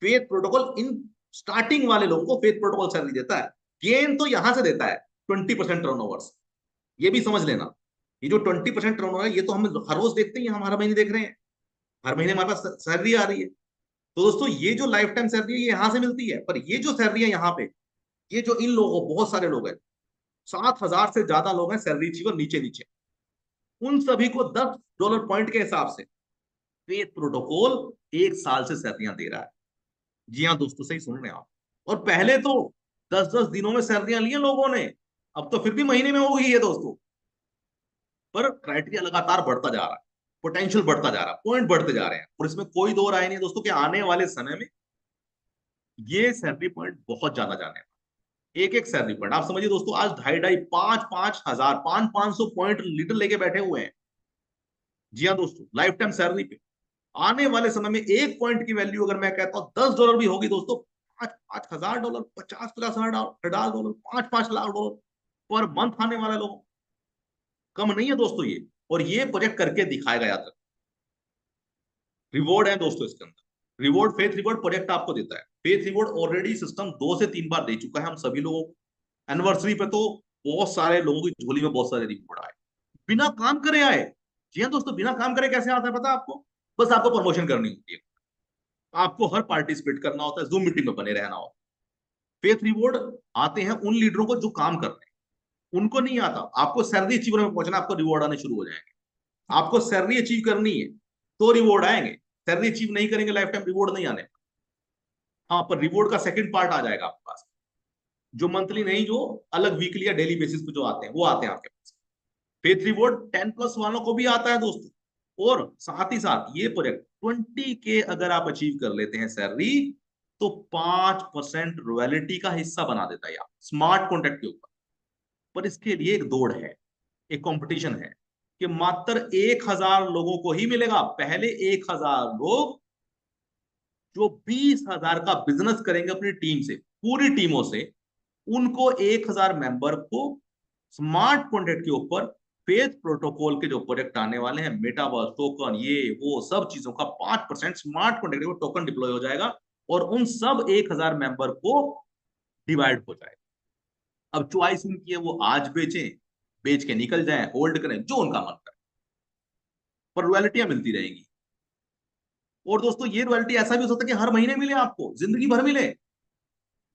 फेथ प्रोटोकॉल इन स्टार्टिंग वाले लोगों को फेथ प्रोटोकॉल सैलरी देता है। गेन तो यहां से देता है 20% टर्नओवर्स। ये भी समझ लेना, ये जो 20% टर्नओवर है ये तो हम हर रोज देखते ही हैं, हम हर महीने देख रहे हैं। हर महीने हमारे पास सैलरी आ रही है। तो दोस्तों ये जो लाइफ टाइम सैलरी है ये यहां से मिलती है, पर ये जो सैलरी है यहाँ पे, ये जो इन लोगों, बहुत सारे लोग हैं, 7,000 से ज्यादा लोग हैं सैलरी अचीवर नीचे नीचे, उन सभी को $10 पॉइंट के हिसाब से फेथ प्रोटोकॉल 1 साल से सैलरियां दे रहा है। जी हाँ दोस्तों, सही सुन रहे हैं आप। और पहले तो 10-10 दिनों में सैलरियां ली लोगों ने, अब तो फिर भी महीने में हो गई है दोस्तों। पर क्राइटेरिया लगातार बढ़ता जा रहा है, पोटेंशियल बढ़ता जा रहा है, पॉइंट बढ़ते जा रहे हैं, और इसमें कोई दो राय नहीं है दोस्तों कि आने वाले समय में ये सैलरी पॉइंट बहुत ज्यादा जाने वाले। एक एक सैलरी पॉइंट आप समझिए दोस्तों, आज 2,500, 5,000, 500 पॉइंट लीडर लेके बैठे हुए हैं। जी हाँ दोस्तों, लाइफ टाइम सैलरी पे आने वाले समय में एक पॉइंट की वैल्यू अगर मैं कहता हूँ $10 भी होगी दोस्तों, 5,000, 50,000, $50,000, 5-5 लाख पर मंथ आने वाला लोगों, कम नहीं है दोस्तों ये। और ये प्रोजेक्ट करके दिखाएगा याद रखो। रिवॉर्ड है दोस्तों इसके अंदर, रिवॉर्ड फेथ रिवॉर्ड प्रोजेक्ट आपको देता है। फेथ रिवॉर्ड ऑलरेडी सिस्टम 2 से 3 बार दे चुका है हम सभी लोगों को। एनिवर्सरी पे तो बहुत सारे लोगों की झोली में बहुत सारे रिवॉर्ड आए, बिना काम करे आए। जी हाँ दोस्तों, बिना काम करे कैसे आता है पता है आपको? बस आपको प्रमोशन करनी होती है, आपको हर पार्टिसिपेट करना होता है, जूम मीटिंग में बने रहना होता है। फेथ रिवॉर्ड आते हैं उन लीडरों को जो काम कर रहे हैं, उनको नहीं आता। आपको सैलरी अचीवर में पहुंचना, आपको रिवॉर्ड आने शुरू हो जाएंगे। आपको सैलरी अचीव करनी है तो रिवॉर्ड आएंगे, सैलरी अचीव नहीं करेंगे लाइफ टाइम रिवॉर्ड नहीं आने। हाँ, पर रिवॉर्ड का सेकंड पार्ट आ जाएगा आपके पास, जो मंथली नहीं, जो अलग वीकली या डेली बेसिस पे जो आते हैं वो आते हैं आपके पास। फेथ रिवॉर्ड 10+ वालों को भी आता है दोस्तों। और साथ ही साथ ये प्रोजेक्ट 20 के अगर आप अचीव कर लेते हैं सैलरी, तो 5% रॉयल्टी का हिस्सा बना देता है आप स्मार्ट कॉन्ट्रैक्ट के ऊपर। पर इसके लिए एक दौड़ है, एक कंपटीशन है, कि मात्र 1,000 लोगों को ही मिलेगा। पहले 1,000 लोग जो 20,000 का बिजनेस करेंगे अपनी टीम से, पूरी टीमों से, उनको 1000 मेंबर को स्मार्ट कॉन्ट्रैक्ट के ऊपर फेथ प्रोटोकॉल के जो प्रोजेक्ट आने वाले हैं, मेटावर्स टोकन, ये वो सब चीजों का 5% स्मार्ट कॉन्ट्रैक्ट के टोकन डिप्लॉय हो जाएगा और उन सब 1000 मेंबर को डिवाइड हो जाएगा। अब चॉइस उनकी है, वो आज बेचें, बेच के निकल जाएं, होल्ड करें, जो उनका मन करे, पर रॉयल्टियां मिलती रहेंगी। और दोस्तों ये रॉयल्टी ऐसा भी हो सकता है कि हर महीने मिले, आपको जिंदगी भर मिले।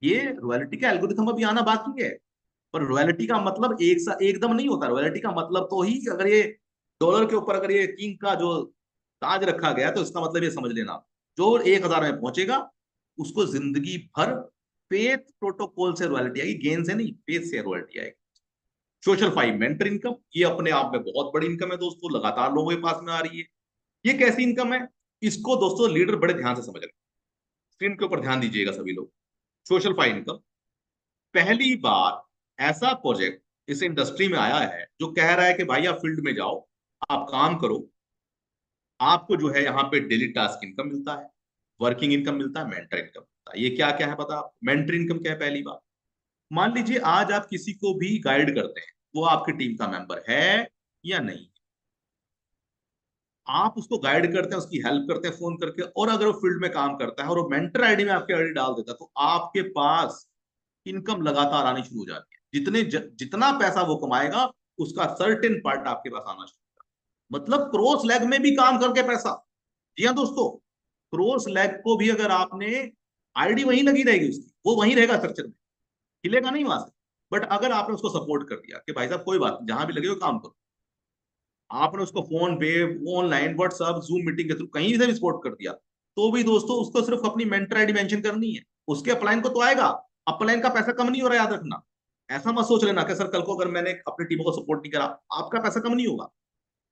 ये रॉयल्टी का एल्गोरिथम अभी आना बाकी है। पर रॉयल्टी का मतलब एकदम नहीं होता। रॉयल्टी का मतलब तो ही, अगर ये डॉलर के ऊपर अगर ये किंग का जो ताज रखा गया तो इसका मतलब ये समझ लेना, जो 1000 में पहुंचेगा उसको जिंदगी भर फेथ प्रोटोकॉल से रॉयल्टी आएगी, गेन से नहीं, फेथ से रॉयल्टी आएगी। सोशल फाइव मेंटर इनकम, ये अपने आप में बहुत बड़ी इनकम है दोस्तों, लगातार लोगों के पास में आ रही है। ये कैसी इनकम है, इसको दोस्तों लीडर बड़े ध्यान से समझ रहे हैं। स्क्रीन के ऊपर ध्यान दीजिएगा सभी लोग। सोशल फाइव इनकम, पहली बार ऐसा प्रोजेक्ट इस इंडस्ट्री में आया है जो कह रहा है कि भाई आप फील्ड में जाओ, आप काम करो, आपको जो है यहाँ पे डेली टास्क इनकम मिलता है, वर्किंग इनकम मिलता है, मेंटर इनकम मिलता है। ये क्या क्या है पता? मेंटर इनकम क्या है? पहली बात, मान लीजिए आज आप किसी को भी गाइड करते हैं, वो आपकी टीम का मेंबर है या नहीं, आप उसको गाइड करते हैं, उसकी हेल्प करते हैं फोन करके, और अगर वो फील्ड में काम करता है और वो मेंटर आईडी में आपकी आईडी डाल देता है, तो आपके पास इनकम लगातार आनी शुरू हो जाती है। जितना पैसा वो कमाएगा उसका सर्टेन पार्ट आपके पास आना शुरू होगा। मतलब क्रॉस लेग में भी काम करके पैसा। जी हाँ दोस्तों, क्रॉस लेग को भी अगर आपने, आईडी वहीं लगी रहेगी उसकी, वो वहीं रहेगा स्ट्रक्चर में, हिलेगा नहीं वहां से। बट अगर आपने उसको सपोर्ट कर दिया कि भाई साहब कोई बात नहीं, जहां भी लगे हो काम करो, आपने उसको फोन पे, ऑनलाइन, व्हाट्सएप, जूम मीटिंग के थ्रू कहीं से भी सपोर्ट कर दिया, तो भी दोस्तों उसको सिर्फ अपनी मेंटर आईडी मेंशन करनी है, उसके अपलाइन को तो आएगा। अपलाइन का पैसा कम नहीं हो रहा, याद रखना। ऐसा मत सोच लेना कि सर कल को अगर मैंने अपनी टीमों को सपोर्ट नहीं करा, आपका पैसा कम नहीं होगा।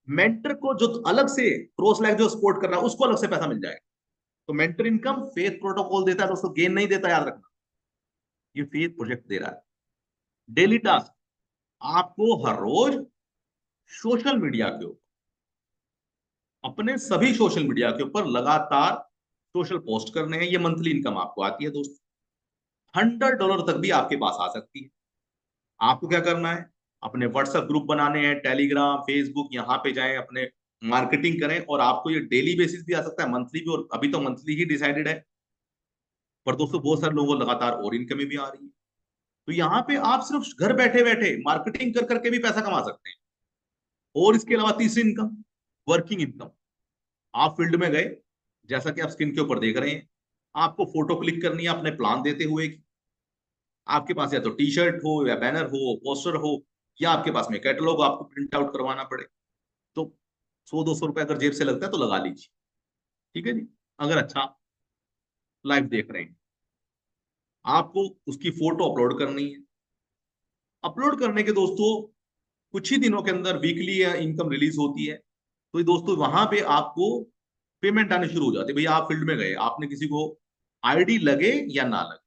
मेंटर को जो अलग से क्रॉस लैग जो सपोर्ट कर रहा है उसको अलग से पैसा मिल जाएगा। तो मेंटर इनकम फेथ प्रोटोकॉल देता है दोस्तों, गेन नहीं देता, याद रखना। ये फेथ प्रोजेक्ट दे रहा है। डेली टास्क, आपको हर रोज सोशल मीडिया के ऊपर, अपने सभी सोशल मीडिया के ऊपर लगातार सोशल पोस्ट करने हैं। ये मंथली इनकम आपको आती है दोस्तों, $100 तक भी आपके पास आ सकती है। आपको क्या करना है, अपने व्हाट्सएप ग्रुप बनाने हैं, टेलीग्राम, फेसबुक, यहाँ पे जाएं, अपने मार्केटिंग करें। और आपको ये डेली बेसिस भी आ सकता है, मंथली भी, और अभी तो मंथली ही डिसाइडेड है। पर दोस्तों बहुत सारे लोगों को लगातार और इनकमें भी आ रही है। तो यहाँ पे आप सिर्फ घर बैठे बैठे मार्केटिंग कर करके भी पैसा कमा सकते हैं। और इसके अलावा तीसरी इनकम, वर्किंग इनकम। आप फील्ड में गए, जैसा कि आप स्क्रीन के ऊपर देख रहे हैं, आपको फोटो क्लिक करनी है अपने प्लान देते हुए कि आपके पास या तो टी शर्ट हो, या बैनर हो, पोस्टर हो, या आपके पास में कैटलॉग आपको प्रिंट आउट करवाना पड़े, तो 100-200 रुपए अगर जेब से लगता है तो लगा लीजिए। ठीक है जी। अगर अच्छा लाइव देख रहे हैं, आपको उसकी फोटो अपलोड करनी है। अपलोड करने के दोस्तों कुछ ही दिनों के अंदर वीकली इनकम रिलीज होती है। तो ये दोस्तों वहां पे आपको पेमेंट आने शुरू हो जाती है। भैया आप फील्ड में गए, आपने किसी को आईडी लगे या ना लगे,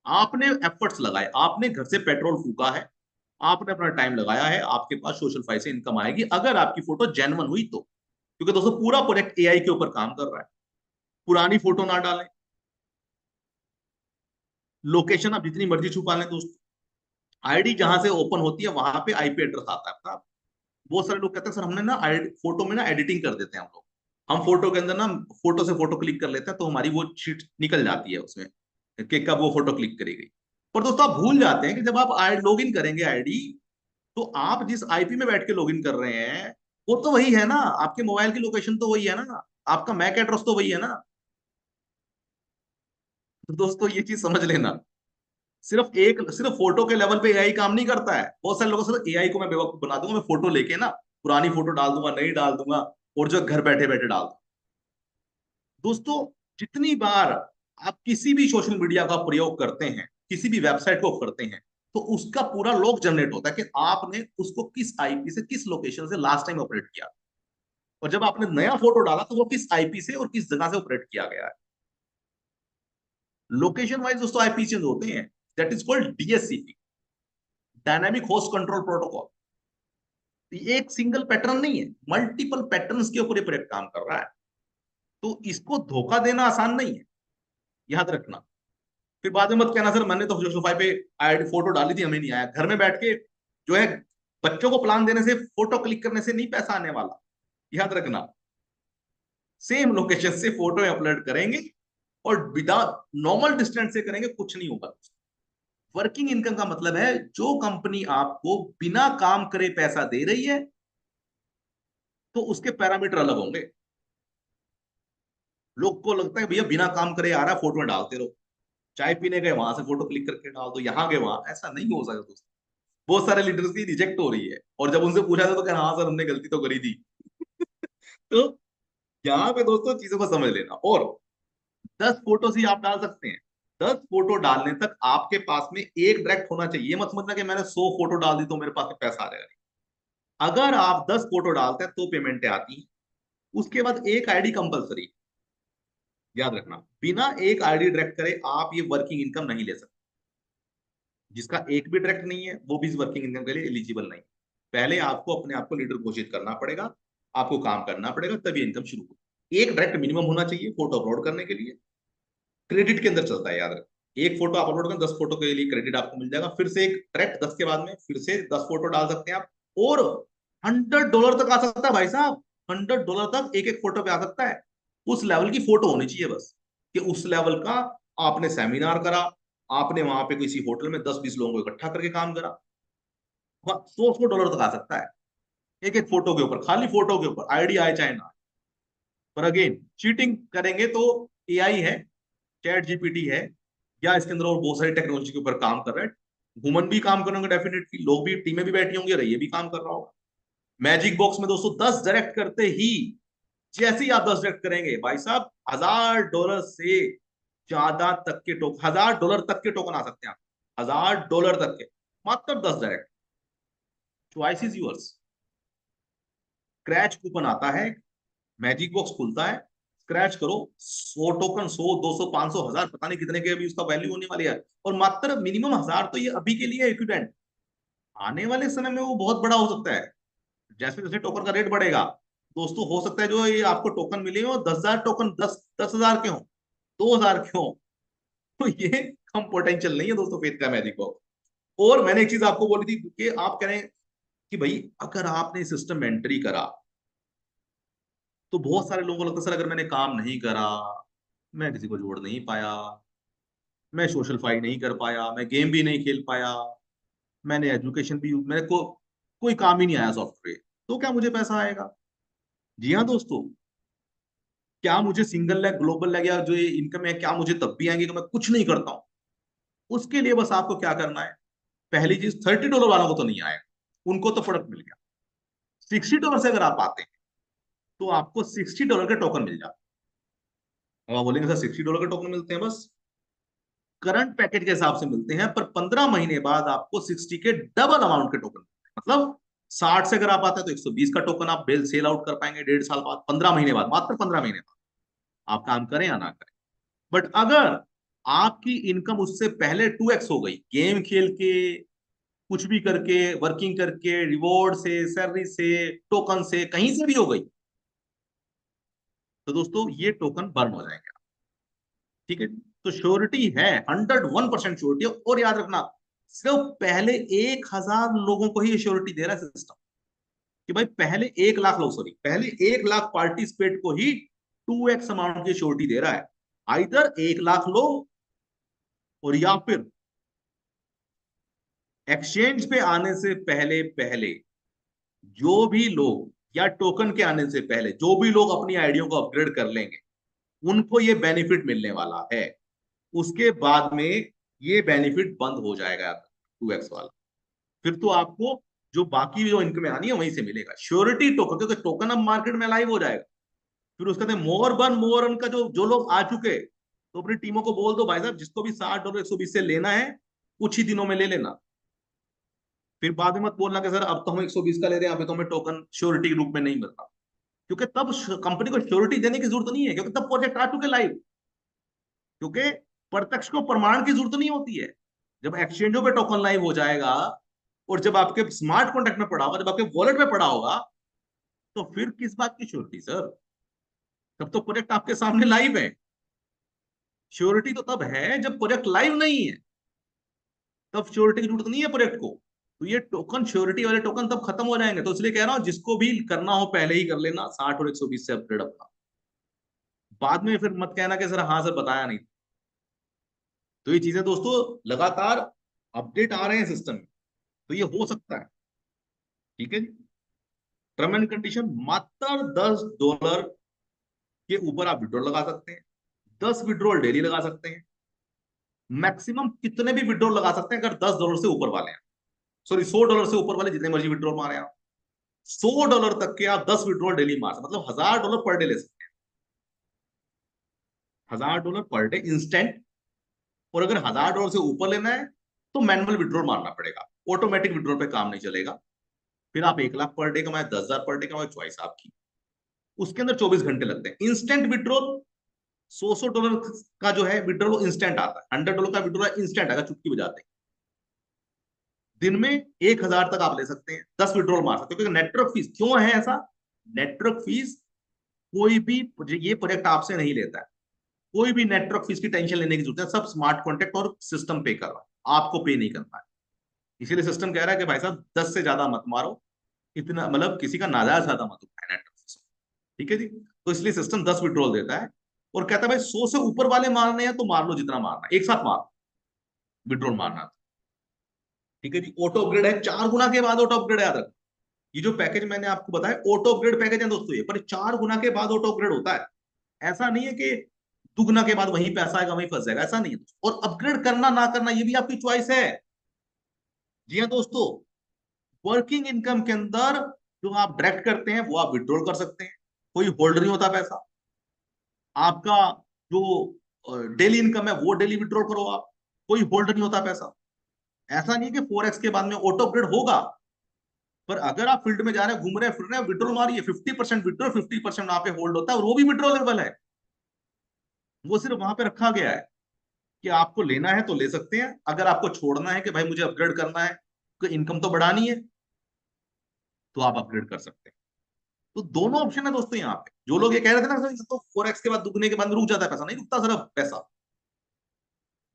आपने एफर्ट्स लगाए, आपने घर से पेट्रोल फूका है, आपने अपना टाइम लगाया है, आपके पास सोशल फाई से इनकम आएगी अगर आपकी फोटो जेन्युइन हुई तो। क्योंकि दोस्तों पूरा प्रोजेक्ट एआई के ऊपर काम कर रहा है। पुरानी फोटो ना डालें, लोकेशन आप जितनी मर्जी छुपा लें दोस्तों, आईडी जहां से ओपन होती है वहां पे आईपी एड्रेस आता है आपका। बहुत सारे लोग कहते हैं सर हमने ना फोटो में ना एडिटिंग कर देते हैं हम लोग, हम फोटो के अंदर ना फोटो से फोटो क्लिक कर लेते हैं, तो हमारी वो शीट निकल जाती है उसमें कि कब वो फोटो क्लिक करी गई। पर दोस्तों आप भूल जाते हैं कि जब आप लॉग इन करेंगे आईडी, तो आप जिस आईपी में बैठ के लॉग इन कर रहे हैं वो तो वही है ना, आपके मोबाइल की लोकेशन तो वही है ना, आपका मैक एड्रेस तो वही है ना। तो दोस्तों ये चीज समझ लेना, सिर्फ फोटो के लेवल पे एआई काम नहीं करता है। बहुत सारे लोगों से एआई को मैं बेवकूफ बना दूंगा, मैं फोटो लेके ना पुरानी फोटो डाल दूंगा, नहीं डाल दूंगा, और जो घर बैठे बैठे डाल दूंगा। दोस्तों जितनी बार आप किसी भी सोशल मीडिया का प्रयोग करते हैं, किसी भी वेबसाइट को करते हैं, तो उसका पूरा लॉग जनरेट होता है कि आपने उसको किस आईपी से, किस लोकेशन से लास्ट टाइम ऑपरेट किया, और जब आपने नया फोटो डाला तो वो किस आईपी से और किस जगह से ऑपरेट किया गया है। लोकेशन वाइज दोस्तों आईपी चेंज होते हैं, that is called DSCP, dynamic host control protocol. ये एक सिंगल पैटर्न नहीं है, मल्टीपल पैटर्न्स के ऊपर ये प्रोजेक्ट काम कर रहा है। तो इसको धोखा देना आसान नहीं है, याद रखना। फिर बाद में मत कहना सर मैंने तो सोशल पे आईडी फोटो डाली थी हमें नहीं आया। घर में बैठ के जो है बच्चों को प्लान देने से, फोटो क्लिक करने से नहीं पैसा आने वाला, याद रखना। सेम लोकेशन से फोटो अपलोड करेंगे और विदाउट नॉर्मल डिस्टेंस से करेंगे, कुछ नहीं होगा। वर्किंग इनकम का मतलब है जो कंपनी आपको बिना काम करे पैसा दे रही है तो उसके पैरामीटर अलग होंगे। लोग को लगता है भैया बिना काम करे आ रहा है, फोटो में डालते रहो, चाय पीने गए वहां से फोटो क्लिक करके डाल दो, यहाँ गए वहां, ऐसा नहीं हो सकता दोस्तों। बहुत सारे लीडर्स की रिजेक्ट हो रही है, और जब उनसे पूछा था तो कहना हाँ सर हमने गलती तो करी थी। तो यहाँ पे दोस्तों चीजों को समझ लेना। और 10 फोटो ही आप डाल सकते हैं। 10 फोटो डालने तक आपके पास में एक डायरेक्ट होना चाहिए। ये मत समझना कि मैंने 100 फोटो डाल दी तो मेरे पास में पैसा आ जाएगा। अगर आप 10 फोटो डालते हैं तो पेमेंटें आती हैं। उसके बाद एक आईडी कंपलसरी, याद रखना, बिना एक आईडी डायरेक्ट करे आप ये वर्किंग इनकम नहीं ले सकते। जिसका एक भी डायरेक्ट नहीं है वो भी इस वर्किंग इनकम के लिए एलिजिबल नहीं। पहले आपको अपने आप को लीडर घोषित करना पड़ेगा, आपको काम करना पड़ेगा, तभी इनकम शुरू होगी। एक डायरेक्ट मिनिमम होना चाहिए फोटो अपलोड करने के लिए। क्रेडिट के अंदर चलता है, याद रखें। एक फोटो आप अपलोड करें 10 फोटो के लिए क्रेडिट आपको मिल जाएगा। फिर से एक डायरेक्ट 10 के बाद में फिर से 10 फोटो डाल सकते हैं आप, और $100 तक आ सकता है भाई साहब। $100 तक एक एक फोटो पे आ सकता है। उस लेवल की फोटो होनी चाहिए बस, कि उस लेवल का आपने सेमिनार करा, आपने वहां पे किसी होटल में 10-20 लोगों को इकट्ठा करके काम करा, वहां $100 तक आ सकता है एक एक फोटो के ऊपर, खाली फोटो के ऊपर, आईडी आए चाहे ना आए। पर अगेन चीटिंग करेंगे तो एआई है, चैट जीपीटी है, या इसके अंदर और बहुत सारी टेक्नोलॉजी के ऊपर काम कर रहा है। ह्यूमन भी काम करेंगे डेफिनेटली, लोग भी टीमें भी बैठी होंगी और ये भी काम कर रहा होगा। मैजिक बॉक्स में दोस्तों 10 डायरेक्ट करते ही, जैसे ही आप 10 डायरेक्ट करेंगे भाई साहब, $1000 से ज्यादा तक के टोकन, $1000 तक के टोकन आ सकते हैं आप, $1000 तक के, मात्र 10 direct. Choice is yours. क्रैच coupon आता है, मैजिक बॉक्स खुलता है, स्क्रैच करो, 100 टोकन, 100, 200, 500, 1000, पता नहीं कितने के अभी उसका वैल्यू होने वाली है। और मात्र मिनिमम 1000 तो ये अभी के लिए एक्यूडेंट, आने वाले समय में वो बहुत बड़ा हो सकता है। जैसे जैसे टोकन का रेट बढ़ेगा दोस्तों, हो सकता है जो ये आपको टोकन मिले हो 10,000 टोकन 10,000 के हो, 2,000 के हो। तो ये कम पोटेंशियल नहीं है दोस्तों फेथ का मैजिक बॉक्स। और मैंने एक चीज आपको बोली थी कि आप कह रहे हैं कि भाई अगर आपने सिस्टम में एंट्री करा तो बहुत सारे लोगों को लगता है सर अगर मैंने काम नहीं करा, मैं किसी को जोड़ नहीं पाया, मैं सोशल फाई नहीं कर पाया, मैं गेम भी नहीं खेल पाया, मैंने एजुकेशन भी, मेरे को कोई काम ही नहीं आया सॉफ्टवेयर, तो क्या मुझे पैसा आएगा? जी हाँ दोस्तों, क्या मुझे सिंगल लैग, ग्लोबल लैग, या जो ये इनकम है क्या मुझे तब भी आएंगे कि मैं कुछ नहीं करता हूँ? उसके लिए बस आपको क्या करना है, पहली चीज, $30 वालों को तो नहीं आएगा, उनको तो प्रोडक्ट मिल गया। $60 से अगर आप आते हैं तो आपको $60 के टोकन मिल जाते हैं। और आप बोलेंगे सर $60 के टोकन मिलते हैं? बस करंट पैकेज के हिसाब से मिलते हैं, पर 15 महीने बाद आपको 60 के डबल अमाउंट के टोकन, मतलब 60 से अगर आप आते हैं तो 120 का टोकन आप बेल सेल आउट कर पाएंगे 1.5 साल बाद, 15 महीने बाद, मात्र 15 महीने बाद, आप काम करें या ना करें। बट अगर आपकी इनकम उससे पहले 2x हो गई, गेम खेल के, कुछ भी करके, वर्किंग करके, रिवॉर्ड से, सैलरी से, टोकन से, कहीं से भी हो गई, तो दोस्तों ये टोकन बर्न हो जाएंगे। ठीक है, तो श्योरिटी है, 101% श्योरिटी है। और याद रखना, सिर्फ पहले 1,000 लोगों को ही ये श्योरिटी दे रहा है सिस्टम, कि भाई पहले 1 लाख लोग, सॉरी, पहले 1 लाख पार्टिसिपेट को ही 2x अमाउंट की श्योरिटी दे रहा है। आइदर 1 लाख लो, और या फिर एक्सचेंज पे आने से पहले पहले जो भी लोग, या टोकन के आने से पहले जो भी लोग अपनी आईडियों को अपग्रेड कर लेंगे, उनको ये बेनिफिट मिलने वाला है। उसके बाद में ये बेनिफिट बंद हो जाएगा 2x वाला। फिर तो आपको जो बाकी जो इनकम आनी है वहीं से मिलेगा, श्योरिटी टोकन, क्योंकि टोकन अब मार्केट में लाइव हो जाएगा। फिर उसके बाद मोर बर्न मोर अर्न का जो लोग आ चुके, तो अपनी टीमों को बोल दो भाई साहब जिसको भी $60 120 से लेना है कुछ ही दिनों में ले लेना। फिर बाद में मत बोलना कि सर अब तो हम 120 का ले रहे हैं, अभी तो हमें टोकन श्योरिटी के रूप में नहीं मिल रहा, क्योंकि तब कंपनी को श्योरिटी देने की जरूरत नहीं है, क्योंकि तब प्रोजेक्ट आ चुके लाइव। क्योंकि प्रत्यक्ष को प्रमाण की जरूरत नहीं होती है। जब एक्सचेंजों पे टोकन लाइव हो जाएगा, और जब आपके स्मार्ट कॉन्ट्रैक्ट में पड़ा होगा, जब आपके वॉलेट में पड़ा होगा, तो फिर किस बात की श्योरिटी सर? तब तो प्रोजेक्ट आपके सामने लाइव है। श्योरिटी तो तब है जब प्रोजेक्ट लाइव नहीं है, तब श्योरिटी की जरूरत नहीं है प्रोजेक्ट को। तो ये टोकन, श्योरिटी वाले टोकन तब खत्म हो जाएंगे। तो इसलिए कह रहा हूं जिसको भी करना हो पहले ही कर लेना 60 और 120 से अपग्रेड अपना, बाद में फिर मत कहना कि सर हाँ सर बताया नहीं। तो ये चीजें दोस्तों लगातार अपडेट आ रहे हैं सिस्टम में, तो ये हो सकता है। ठीक है जी। टर्म एंड कंडीशन, मात्र $10 के ऊपर आप विड्रॉल लगा सकते हैं, 10 विड्रॉल डेली लगा सकते हैं, मैक्सिमम कितने भी विड्रॉल लगा सकते हैं अगर $10 से ऊपर वाले हैं। सॉरी, $100 से ऊपर वाले जितने मर्जी विड्रॉल मारे आप, $100 तक के आप 10 विड्रॉल डेली मार सकते, मतलब $1000 पर डे ले सकते हैं, $1000 पर डे इंस्टेंट। और अगर $1000 से ऊपर लेना है तो मैनुअल विड्रॉल मारना पड़ेगा, ऑटोमेटिक विड्रॉल पे काम नहीं चलेगा। फिर आप 1 लाख पर डे कमाए, 10,000 पर डे कमाए, चॉइस आपकी। उसके अंदर 24 घंटे लगते हैं। इंस्टेंट विड्रॉल $100 का जो है विड्रॉल इंस्टेंट आता है, $100 का विड्रॉल इंस्टेंट आएगा चुटकी बजाते ही। दिन में 1,000 तक आप ले सकते हैं, 10 विड्रॉल मार सकते हैं। क्योंकि नेटवर्क फीस क्यों है ऐसा, नेटवर्क फीस कोई भी ये प्रोजेक्ट आपसे नहीं लेता है, कोई भी नेटवर्क फीस की टेंशन लेने की जरूरत है, सब स्मार्ट कॉन्ट्रैक्ट और सिस्टम पे कर रहा है, आपको पे नहीं करना है। इसीलिए सिस्टम कह रहा है कि भाई साहब 10 से ज्यादा मत मारो, इतना मतलब किसी का नाजायज ज्यादा मत उठाए नेटवर्क फीस। ठीक है जी। तो इसलिए सिस्टम 10 विड्रॉल देता है और कहता है भाई 100 से ऊपर वाले मारने हैं तो मार लो, जितना मारना एक साथ मार विड्रॉल मारना। ठीक है जी। ऑटो अपग्रेड है, 4 गुना के बाद ऑटो अपग्रेड, याद रखना। ये जो पैकेज मैंने आपको बताया ऑटो अपग्रेड पैकेज है दोस्तों, ये पर 4 गुना के बाद ऑटो अपग्रेड होता है। ऐसा नहीं है कि दुगना के बाद वहीं पैसा आएगा वहीं फंस जाएगा, ऐसा नहीं है। और अपग्रेड करना ना करना ये भी आपकी चॉइस है। जी हाँ दोस्तों, वर्किंग इनकम के अंदर जो आप डायरेक्ट करते हैं वो आप विड्रॉल कर सकते हैं, कोई होल्ड नहीं होता पैसा आपका। जो डेली इनकम है वो डेली विड्रॉल करो आप, कोई होल्ड नहीं होता पैसा। ऐसा नहीं है कि 4x के बाद में ऑटो अपग्रेड होगा, पर अगर आप फील्ड में जा रहे हैं, घूम रहे हैं, फिर रहे हैं, विड्रॉल मारिए, 50% विड्रॉल, 50% वहां पे होल्ड होता है और वो भी विड्रॉलेबल है। वो सिर्फ वहां पे रखा गया है कि आपको लेना है तो ले सकते हैं, अगर आपको छोड़ना है कि भाई मुझे अपग्रेड करना है, तो इनकम तो बढ़ानी है, तो आप अपग्रेड कर सकते हैं। तो दोनों ऑप्शन है दोस्तों यहाँ पे। जो लोग ये कह रहे थे ना सर तो 4x के बाद दुगने के बाद में रुक जाता है पैसा, नहीं रुकता सर अब पैसा।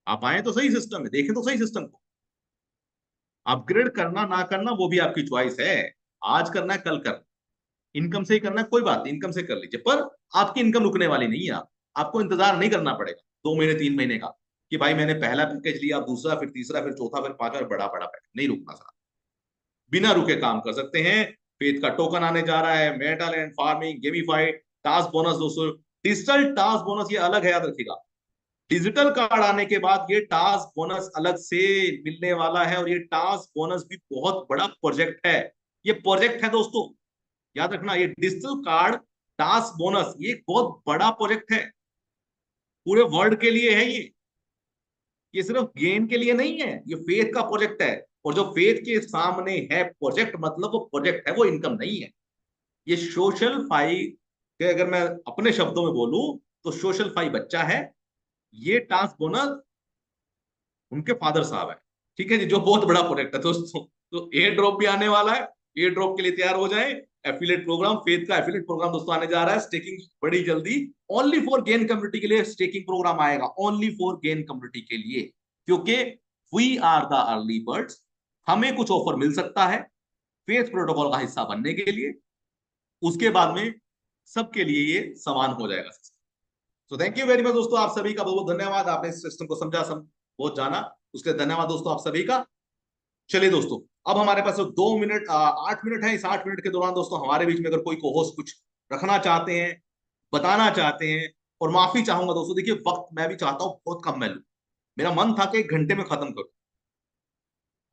आप आए तो सही सिस्टम में, देखें तो सही सिस्टम को। अपग्रेड करना ना करना वो भी आपकी चॉइस है, आज करना है कल करना, इनकम से ही करना है कोई बात नहीं, इनकम से कर लीजिए, पर आपकी इनकम रुकने वाली नहीं है। आपको इंतजार नहीं करना पड़ेगा 2 महीने 3 महीने का कि भाई मैंने पहला पैकेज लिया, दूसरा, फिर तीसरा, फिर चौथा, फिर पांचवा, बड़ा बड़ा पैकेज नहीं रुकना सर। बिना रुके काम कर सकते हैं। फेथ का टोकन आने जा रहा है, metal and farming, gamified task bonus दोस्तों, डिजिटल टास्क बोनस ये अलग है, याद रखिएगा। डिजिटल कार्ड आने के बाद ये टास्क बोनस अलग से मिलने वाला है, और ये टास्क बोनस भी बहुत बड़ा प्रोजेक्ट है। ये प्रोजेक्ट है दोस्तों, याद रखना, ये डिजिटल कार्ड टास्क बोनस ये बहुत बड़ा प्रोजेक्ट है, पूरे वर्ल्ड के लिए है ये सिर्फ गेम के लिए नहीं है, ये फेथ का प्रोजेक्ट है। और जो फेथ के सामने है प्रोजेक्ट, मतलब वो प्रोजेक्ट है, वो इनकम नहीं है। ये सोशल फाई के अगर मैं अपने शब्दों में बोलूं तो सोशल फाई बच्चा है, ये टास्क बोनस उनके फादर साहब है। ठीक है जी, जो बहुत बड़ा प्रोजेक्ट है दोस्तों। तो एयर ड्रॉप भी आने वाला है, एयर ड्रॉप के लिए तैयार हो जाए। एफिलेट प्रोग्राम, फेथ का एफिलेट प्रोग्राम दोस्तों आने जा रहा है, स्टेकिंग बड़ी जल्दी। ओनली फॉर गेन कम्युनिटी के लिए स्टेकिंग प्रोग्राम आएगा, ओनली फॉर गेन कम्युनिटी के लिए, क्योंकि we are the early birds. हमें कुछ ऑफर मिल सकता है फेथ प्रोटोकॉल का हिस्सा बनने के लिए, उसके बाद में सबके लिए ये समान हो जाएगा। तो थैंक यू वेरी मच दोस्तों, आप सभी का बहुत बहुत धन्यवाद, आपने इस सिस्टम को समझा, बहुत जाना, उसके लिए धन्यवाद दोस्तों आप सभी का। चलिए दोस्तों, अब हमारे पास 2 मिनट 8 मिनट है। इस 8 मिनट के दौरान दोस्तों हमारे बीच में अगर कोई को-होस्ट कुछ रखना चाहते हैं, बताना चाहते हैं, और माफी चाहूंगा दोस्तों, देखिए वक्त मैं भी चाहता हूँ बहुत कम मैं लूं, मेरा मन था कि 1 घंटे में खत्म करूं,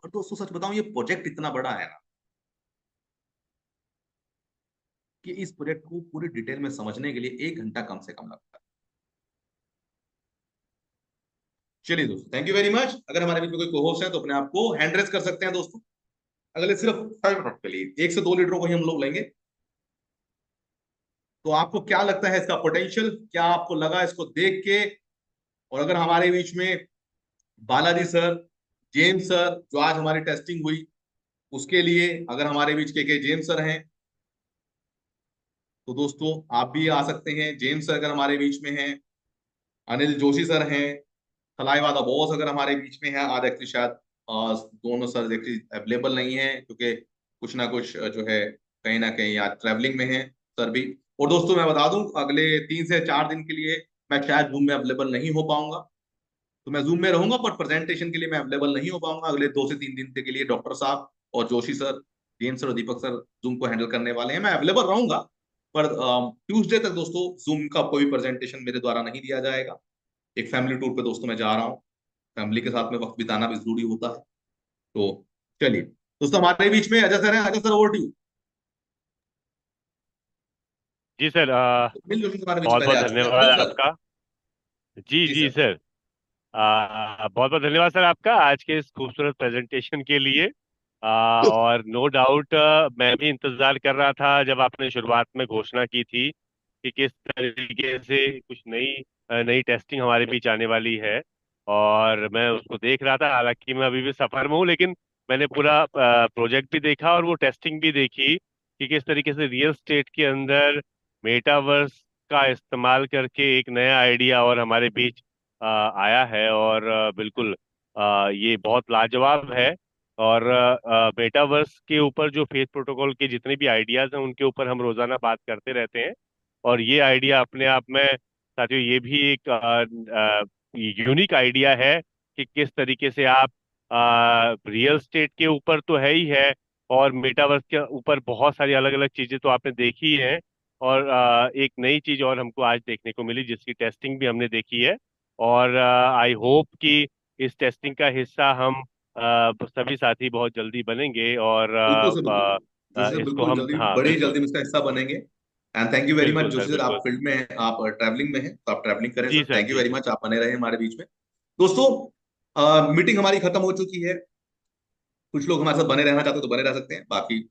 और दोस्तों सच बताऊं ये प्रोजेक्ट इतना बड़ा है ना कि इस प्रोजेक्ट को पूरी डिटेल में समझने के लिए 1 घंटा कम से कम लगता है। चलिए दोस्तों, थैंक यू वेरी मच। अगर हमारे बीच में कोई को-होस्ट है तो अपने आप को हैंड रेस कर सकते हैं दोस्तों, अगले सिर्फ 5 मिनट के लिए 1 से 2 लीडरों को ही हम लोग लेंगे। तो आपको क्या लगता है इसका पोटेंशियल, क्या आपको लगा इसको देख के? और अगर हमारे बीच में बालाजी सर, जेम्स सर, जो आज हमारी टेस्टिंग हुई उसके लिए अगर हमारे बीच के जेम्स सर हैं तो दोस्तों आप भी आ सकते हैं। जेम्स सर अगर हमारे बीच में हैं, अनिल जोशी सर हैं, थलाईवाला बॉस अगर हमारे बीच में है आज, एक्चुअली शायद दोनों सर एक्चुअली अवेलेबल नहीं है क्योंकि कुछ ना कुछ जो है कहीं ना कहीं आज ट्रैवलिंग में है सर भी। और दोस्तों मैं बता दूं अगले 3 से 4 दिन के लिए मैं शायद जूम में अवेलेबल नहीं हो पाऊंगा। तो मैं जूम में रहूंगा पर प्रेजेंटेशन के लिए मैं अवेलेबल नहीं हो पाऊंगा अगले 2 से 3 दिन के लिए। डॉक्टर साहब और जोशी सर, जेम्स सर और दीपक सर जूम को हैंडल करने वाले हैं। मैं अवेलेबल रहूंगा पर ट्यूसडे तक दोस्तों जूम का कोई प्रेजेंटेशन मेरे द्वारा नहीं दिया जाएगा। एक फैमिली टूर पे दोस्तों मैं जा रहा हूँ, फैमिली के साथ में वक्त बिताना भी जरूरी होता है। तो चलिए दोस्तों, हमारे बीच में अजय सर हैं। Ajay sir, over to you. जी सर, मिल जोशी हमारे बीच में बहुत पहले बहुत आ चुके हैं, धन्यवाद अजय सर। आपका। जी जी जी सर। सर, बहुत बहुत धन्यवाद सर आपका आज के इस खूबसूरत प्रेजेंटेशन के लिए। और नो डाउट मैं भी इंतजार कर रहा था जब आपने शुरुआत में घोषणा की थी कि किस तरीके से कुछ नई नई टेस्टिंग हमारे बीच आने वाली है। और मैं उसको देख रहा था, हालांकि मैं अभी भी सफर में हूँ, लेकिन मैंने पूरा प्रोजेक्ट भी देखा और वो टेस्टिंग भी देखी कि किस तरीके से रियल स्टेट के अंदर मेटावर्स का इस्तेमाल करके एक नया आइडिया और हमारे बीच आया है। और बिल्कुल ये बहुत लाजवाब है। और मेटावर्स के ऊपर जो फेथ प्रोटोकॉल के जितने भी आइडियाज हैं उनके ऊपर हम रोजाना बात करते रहते हैं। और ये आइडिया अपने आप में साथियों ये भी एक यूनिक आइडिया है कि किस तरीके से आप रियल स्टेट के ऊपर तो है ही है, और मेटावर्स के ऊपर बहुत सारी अलग अलग चीजें तो आपने देखी है। और एक नई चीज और हमको आज देखने को मिली जिसकी टेस्टिंग भी हमने देखी है। और आई होप कि इस टेस्टिंग का हिस्सा हम सभी साथी बहुत जल्दी बनेंगे और बिल्कुल सर, बिल्कुल जोशी सर, इसको बिल्कुल हम, जल्दी, हाँ बड़ी बिल्कुल जल्दी हम इसका हिस्सा बनेंगे। And thank you very much बिल्कुल सर जोशी सर, आप बिल्कुल। फील्ड में हैं, आप ट्रैवलिंग में हैं तो आप ट्रैवलिंग करें जी सर। सर थैंक यू जी। वेरी मच, आप बने रहे हमारे बीच में। दोस्तों मीटिंग हमारी खत्म हो चुकी है। कुछ लोग हमारे साथ बने रहना चाहते हैं तो बने रह सकते हैं, बाकी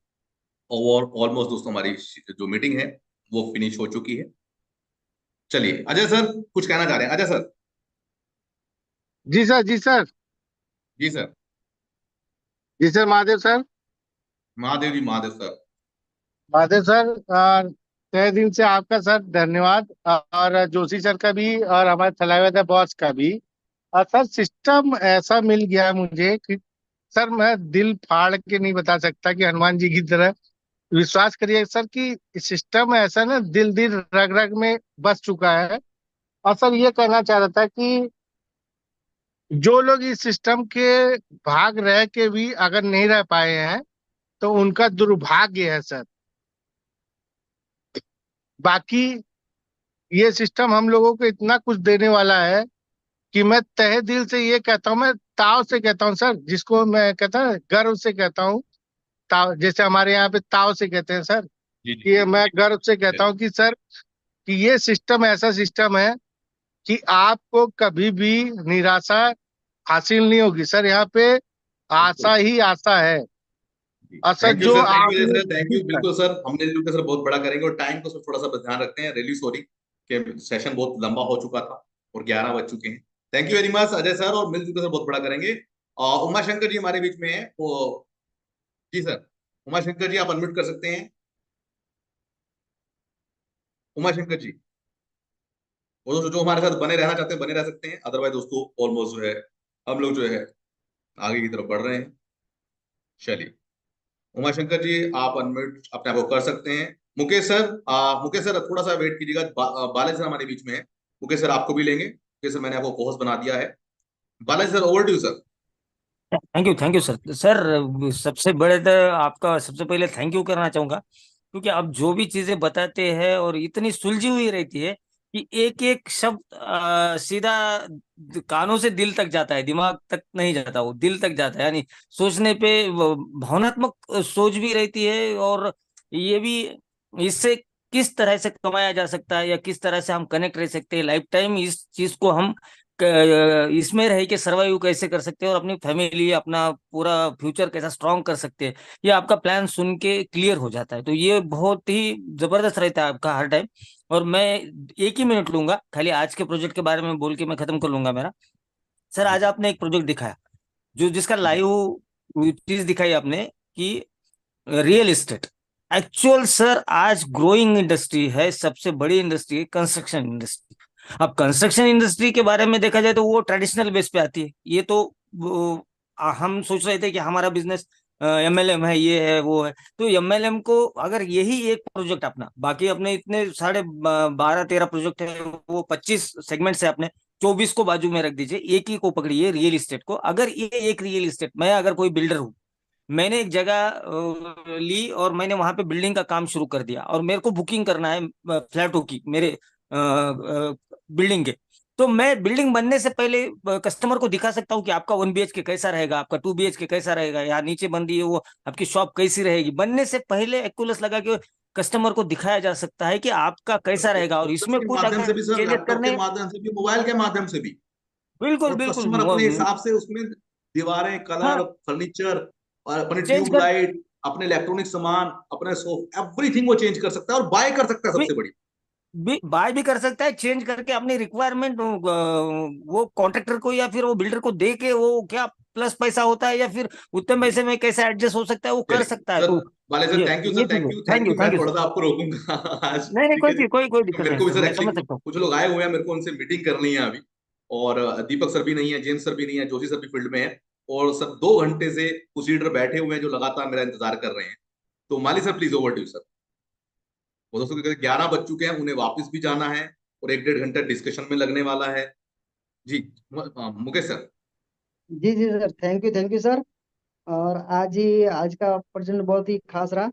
ओवर ऑलमोस्ट दोस्तों हमारी जो मीटिंग है वो फिनिश हो चुकी है। चलिए अजय सर कुछ कहना चाह रहे हैं, अजय सर। जी सर, जी सर। जी सर। जी सर, महादेव सर। महादेव जी, महादेव सर। महादेव सर, तहे दिल से आपका सर धन्यवाद, और जोशी सर का भी और हमारे थलाइवादा बॉस का भी। और सर सिस्टम ऐसा मिल गया मुझे कि सर मैं दिल फाड़ के नहीं बता सकता कि हनुमान जी की तरह। विश्वास करिए सर कि सिस्टम ऐसा ना दिल दिल रग रग में बस चुका है। और सर ये कहना चाह रहा था कि जो लोग इस सिस्टम के भाग रह के भी अगर नहीं रह पाए हैं तो उनका दुर्भाग्य है सर। बाकी ये सिस्टम हम लोगों को इतना कुछ देने वाला है कि मैं तहे दिल से ये कहता हूँ, मैं ताव से कहता हूँ सर, जिसको मैं कहता हूँ गर्व से कहता हूँ। ताव जैसे हमारे यहाँ पे ताव से कहते हैं सर, जी जी कि जी मैं जी। गर्व से कहता हूँ कि सर कि ये सिस्टम ऐसा सिस्टम है कि आपको कभी भी निराशा हासिल नहीं होगी सर। यहाँ पे आशा ही आशा है। और सर थैंक यू जो सर, थैंक यू अजय आपने सर, थैंक यू। बिल्कुल सर, हम मिलजुल के सर बहुत बड़ा करेंगे। और टाइम को सर थोड़ा सा बस ध्यान रखते हैं, रियली सॉरी कि सेशन बहुत लंबा हो चुका था और 11 बज चुके हैं। Thank you very much Ajay sir, और मिलजुल के सर बहुत बड़ा करेंगे। उमा शंकर जी हमारे बीच में है वो। जी सर, उमा शंकर जी आप अनम्यूट कर सकते हैं। उमा शंकर जी, वो दोस्तों जो हमारे साथ बने रहना चाहते हैं बने रह सकते हैं, अदरवाइज दोस्तों ऑलमोस्ट जो है हम लोग जो है आगे की तरफ बढ़ रहे हैं। चलिए उमा शंकर जी, आप अनम्यूट अपने आप को कर सकते हैं। मुकेश सर, मुकेश सर थोड़ा सा वेट कीजिएगा, बालाजी सर हमारे बीच में है। मुकेश सर आपको भी लेंगे, मुकेश सर मैंने आपको कोहोस्ट बना दिया है। Balaji sir, over to you sir. Thank you sir. Sir सबसे बड़े तो आपका सबसे पहले थैंक यू करना चाहूंगा, क्योंकि आप जो भी चीजें बताते हैं और इतनी सुलझी हुई रहती है कि एक एक शब्द सीधा कानों से दिल तक जाता है, दिमाग तक नहीं जाता, वो दिल तक जाता है। यानी सोचने पे वो भावनात्मक सोच भी रहती है। और ये भी इससे किस तरह से कमाया जा सकता है या किस तरह से हम कनेक्ट रह सकते हैं लाइफ टाइम, इस चीज को हम इसमें रह के सरवाइव कैसे कर सकते हैं और अपनी फैमिली अपना पूरा फ्यूचर कैसा स्ट्रांग कर सकते हैं, ये आपका प्लान सुन के क्लियर हो जाता है। तो ये बहुत ही जबरदस्त रहता है आपका हर टाइम। और मैं 1 ही मिनट लूंगा खाली आज के प्रोजेक्ट के बारे में बोल के मैं खत्म कर लूंगा मेरा। सर जी आज सर। आपने एक प्रोजेक्ट दिखाया जो जिसका जी लाइव चीज दिखाई आपने कि रियल एस्टेट एक्चुअल सर आज ग्रोइंग इंडस्ट्री है, सबसे बड़ी इंडस्ट्री है कंस्ट्रक्शन इंडस्ट्री। अब कंस्ट्रक्शन इंडस्ट्री के बारे में देखा जाए तो वो ट्रेडिशनल बेस पे आती है। ये तो हम सोच रहे थे कि हमारा बिजनेस एमएलएम है, ये है वो है, तो एमएलएम को अगर यही एक प्रोजेक्ट अपना, बाकी अपने इतने 12.5-13 प्रोजेक्ट है, वो 25 सेगमेंट से अपने 24 को बाजू में रख दीजिए, एक ही को पकड़िए रियल इस्टेट को। अगर ये एक रियल इस्टेट, मैं अगर कोई बिल्डर हूँ, मैंने एक जगह ली और मैंने वहां पे बिल्डिंग का काम शुरू कर दिया और मेरे को बुकिंग करना है फ्लैटों की, मेरे बिल्डिंग के, तो मैं बिल्डिंग बनने से पहले कस्टमर को दिखा सकता हूँ कि आपका 1 BHK कैसा रहेगा, आपका 2 BHK कैसा रहेगा, या नीचे बन रही है वो आपकी शॉप कैसी रहेगी। बनने से पहले एक्यूलेस लगा के कस्टमर को दिखाया जा सकता है कि आपका कैसा रहेगा, और कंप्यूटर्स इसमें के कुछ माध्यम अगर से भी सर, चेंजेस लैपटॉप के करने। माध्यम से भी, मोबाइल के माध्यम से भी, बिल्कुल और बिल्कुल कस्टमर अपने हिसाब से उसमें दीवारें, हाँ, कलर, फर्नीचर और अपने चेंज कर ट्यूबलाइट, अपने इलेक्ट्रॉनिक सामान, अपने सोफ, एवरीथिंग वो चेंज कर सकता है और बाय कर सकता है, सबसे बड़ी। बाय भी कर सकता है, चेंज करके अपनी रिक्वायरमेंट वो कॉन्ट्रैक्टर को या फिर वो बिल्डर को दे के, वो क्या प्लस पैसा होता है या फिर उतने जी, पैसे में कैसे एडजस्ट हो सकता है, वो कर चलिए सकता है। सर, तो वाले सर, ये थैंक यू ये सर, चीज है। थैंक यू, मैं थैंक यू थोड़ा सर। सा आपको रोकूंगा आज, नहीं नहीं, ठीक है जी। कोई तो दिक्कत मेरे नहीं को भी सर, सर मैं समझ एक्चुअली सकता हूँ। कुछ लोग आए हुए हैं, मेरे को उनसे मीटिंग करनी है अभी, और दीपक सर भी नहीं है, जेम्स सर भी नहीं है, जोशी सर भी फील्ड में है, और सर 2 घंटे से कुछ लीडर बैठे हुए हैं जो लगातार मेरा इंतजार कर रहे हैं। तो Mali sir, please over to you sir. वो दोस्तों, क्योंकि 11 बज चुके हैं, उन्हें वापस भी जाना है और 1-1.5 घंटा डिस्कशन में लगने वाला है। जी, मुकेश सर। जी जी सर, थैंक यू सर। और आज का प्रेजेंट बहुत ही खास रहा।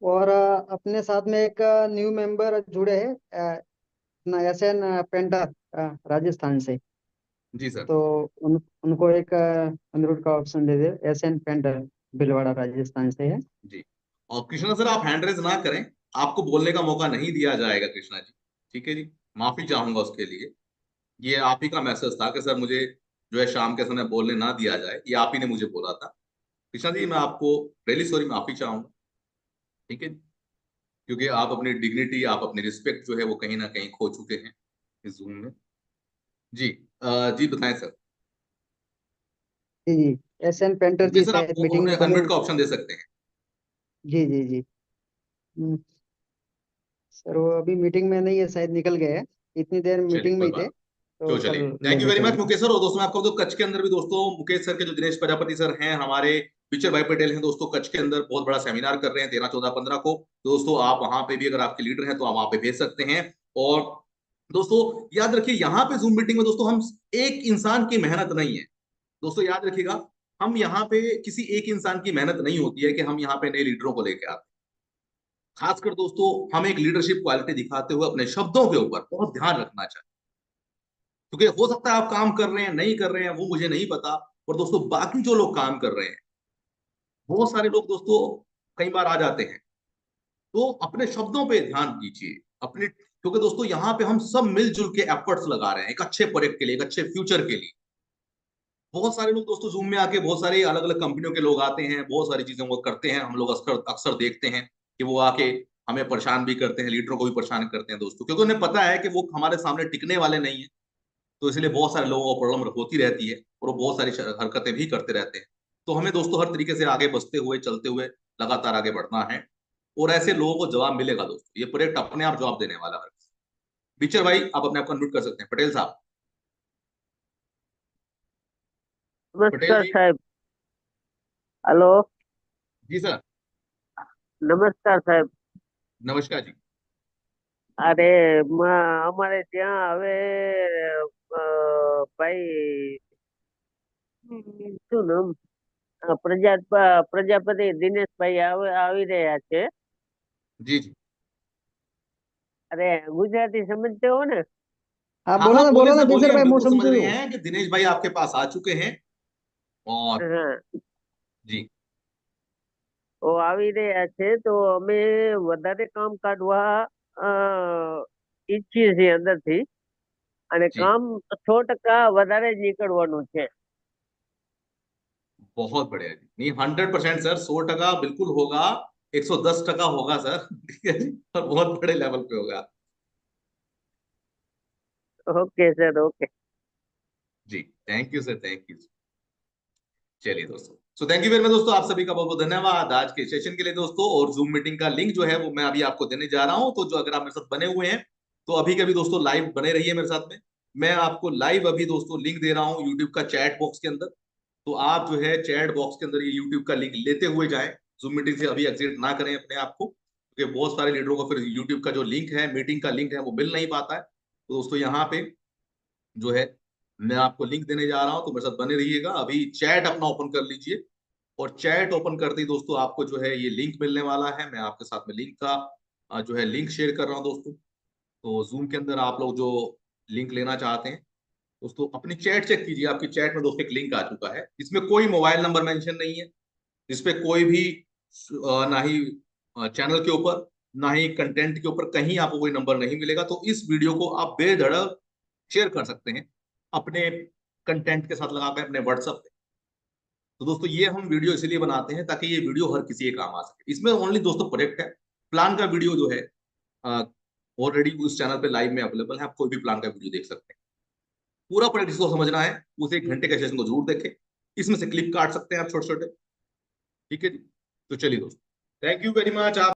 और अपने साथ में एक न्यू मेंबर जुड़े हैं, अपना एसएन पेंटर, राजस्थान से। जी सर। तो उनको एक अनुरोध का ऑप्शन दे दे। एसएन पेंटर, भीलवाड़ा, राजस्थान से है। जी, और कृष्णा सर, आप हैंड रेज ना करें, आपको बोलने का मौका नहीं दिया जाएगा कृष्णा जी। ठीक है जी, माफी चाहूंगा उसके लिए। ये आप ही का मैसेज था कि सर मुझे जो है शाम के समय बोलने ना दिया जाए, ये आप ही ने मुझे बोला था। कृष्णा जी, मैं आपको रियली सॉरी, माफी चाहूंगा। ठीक है, क्योंकि आप अपनी डिग्निटी, आप अपनी रिस्पेक्ट जो है वो कहीं ना कहीं खो चुके हैं इस जून में। जी, जी बताएं सर। जी जी। एसएन पेंटर जी मुकेश सर, आप शायद मीटिंग में बने अनम्यूट हुए। का ऑप्शन दे सकते हैं। जी जी जी। हम्म, सर वो अभी मीटिंग में नहीं है, शायद निकल गए हैं। इतनी देर चलिए, मीटिंग में कोई ही थे, बात। तो तो कल चलिए, ले थैंक यू वेरी लेते मच हैं। मुकेश सर। और दोस्तों, मैं आपको तो कच्छ के अंदर भी दोस्तों, मुकेश सर के जो दिनेश प्रजापति सर हैं हमारे, पिक्चर भाई पटेल हैं दोस्तों, कच्छ के अंदर बहुत बड़ा सेमिनार कर रहे हैं 13, 14, 15 को। दोस्तों, आप वहां पे भी अगर आपके लीडर हैं तो आप वहां पे भेज सकते हैं। और दोस्तों, याद रखिए, यहाँ पे जूम मीटिंग में दोस्तों, हम एक इंसान की मेहनत नहीं है। दोस्तों याद रखिएगा, हम यहाँ पे किसी एक इंसान की मेहनत नहीं होती है कि हम यहाँ पे नए लीडरों को लेके आते हैं। खासकर दोस्तों, हम एक लीडरशिप क्वालिटी दिखाते हुए अपने शब्दों के ऊपर बहुत ध्यान रखना चाहिए। क्योंकि हो सकता है आप काम कर रहे हैं, नहीं कर रहे हैं, वो मुझे नहीं पता, और दोस्तों बाकी जो लोग काम कर रहे हैं, बहुत सारे लोग दोस्तों कई बार आ जाते हैं। तो अपने शब्दों पे ध्यान दीजिए, अपने, क्योंकि दोस्तों यहाँ पे हम सब मिलजुल के एफर्ट्स लगा रहे हैं एक अच्छे प्रोजेक्ट के लिए, एक अच्छे फ्यूचर के लिए। बहुत सारे लोग दोस्तों जूम में आके, बहुत सारे अलग अलग कंपनियों के लोग आते हैं, बहुत सारी चीजें वो करते हैं, हम लोग अक्सर अक्सर देखते हैं कि वो आके हमें परेशान भी करते हैं, लीडरों को भी परेशान करते हैं दोस्तों, क्योंकि उन्हें पता है कि वो हमारे सामने टिकने वाले नहीं है। तो इसलिए बहुत सारे लोगों को प्रॉब्लम होती रहती है और वो बहुत सारी हरकतें भी करते रहते हैं। तो हमें दोस्तों हर तरीके से आगे बढ़ते हुए, चलते हुए लगातार आगे बढ़ना है, और ऐसे लोगों को जवाब मिलेगा दोस्तों, ये प्रोजेक्ट अपने आप जवाब देने वाला है। टीचर भाई, आप अपने आप को अनम्यूट कर सकते हैं, पटेल साहब। पटेल नमस्कार जी। साहब। हेलो। जी सर। नमस्कार साहब। नमस्कार जी। અરે અમારે ત્યાં હવે ભાઈ શું નામ પ્રજાપતિ દિનેશભાઈ આવી રહ્યા છે. जी जी। અરે ગુજરાતી સમજते हो ને? आप हाँ हाँ, बोलिए बोलो ना सर, बोलिए, दिनकर हम भाई, बिल्कुल मौसम समझ रहे क्यों। हैं कि दिनेश भाई आपके पास आ चुके हैं। और હા, जी તો આવી રહ્યા છે તો અમે વધારે કામ કાઢવા અ, ઈચ્છીએ છીએ અંદરથી, અને जी, કામ 100% વધારે જ નીકળવાનું છે. बहुत बढ़िया जी। नहीं, 100% सर, 100% बिल्कुल होगा, 110% होगा सर। ठीक है जी, और बहुत बड़े लेवल पे होगा। Okay sir, okay. जी, thank you sir, thank you. चलिए दोस्तों, so thank you very much दोस्तों, आप सभी का बहुत बहुत धन्यवाद आज के सेशन के लिए दोस्तों। और जूम मीटिंग का लिंक जो है वो मैं अभी आपको देने जा रहा हूं, तो जो अगर आप मेरे साथ बने हुए हैं तो अभी के अभी दोस्तों लाइव बने रहिए मेरे साथ में। मैं आपको लाइव अभी दोस्तों लिंक दे रहा हूँ यूट्यूब का चैट बॉक्स के अंदर। तो आप जो है चैट बॉक्स के अंदर ये यूट्यूब का लिंक लेते हुए जाएं। जूम मीटिंग से अभी एग्जिट ना करें अपने आप को, क्योंकि बहुत सारे लीडरों को फिर यूट्यूब का जो लिंक है, मीटिंग का लिंक है, वो मिल नहीं पाता है। तो दोस्तों यहाँ पे जो है मैं आपको लिंक देने जा रहा हूँ, तो मेरे साथ बने रहिएगा। अभी चैट अपना ओपन कर लीजिए, और चैट ओपन करते ही दोस्तों आपको जो है ये लिंक मिलने वाला है। मैं आपके साथ में लिंक का जो है लिंक शेयर कर रहा हूँ दोस्तों। तो जूम के अंदर आप लोग जो लिंक लेना चाहते हैं दोस्तों, अपनी चैट चेक कीजिए। आपकी चैट में दोस्तों एक लिंक आ चुका है, इसमें कोई मोबाइल नंबर मेंशन नहीं है, इसपे कोई भी ना ही चैनल के ऊपर, ना ही कंटेंट के ऊपर कहीं आपको कोई नंबर नहीं मिलेगा। तो इस वीडियो को आप बेधड़क शेयर कर सकते हैं अपने कंटेंट के साथ लगाकर अपने व्हाट्सएप पे। तो दोस्तों ये हम वीडियो इसलिए बनाते हैं ताकि ये वीडियो हर किसी के काम आ सके। इसमें ओनली दोस्तों प्रोजेक्ट है, प्लान का वीडियो जो है ऑलरेडी उस चैनल पे लाइव में अवेलेबल है, आप कोई भी प्लान का वीडियो देख सकते हैं। पूरा प्रोजेक्ट जिसको समझना है उस 1 घंटे के सेशन को जरूर देखें, इसमें से क्लिप काट सकते हैं आप छोटे छोटे। ठीक है जी, तो चलिए दोस्तों, थैंक यू वेरी मच। आप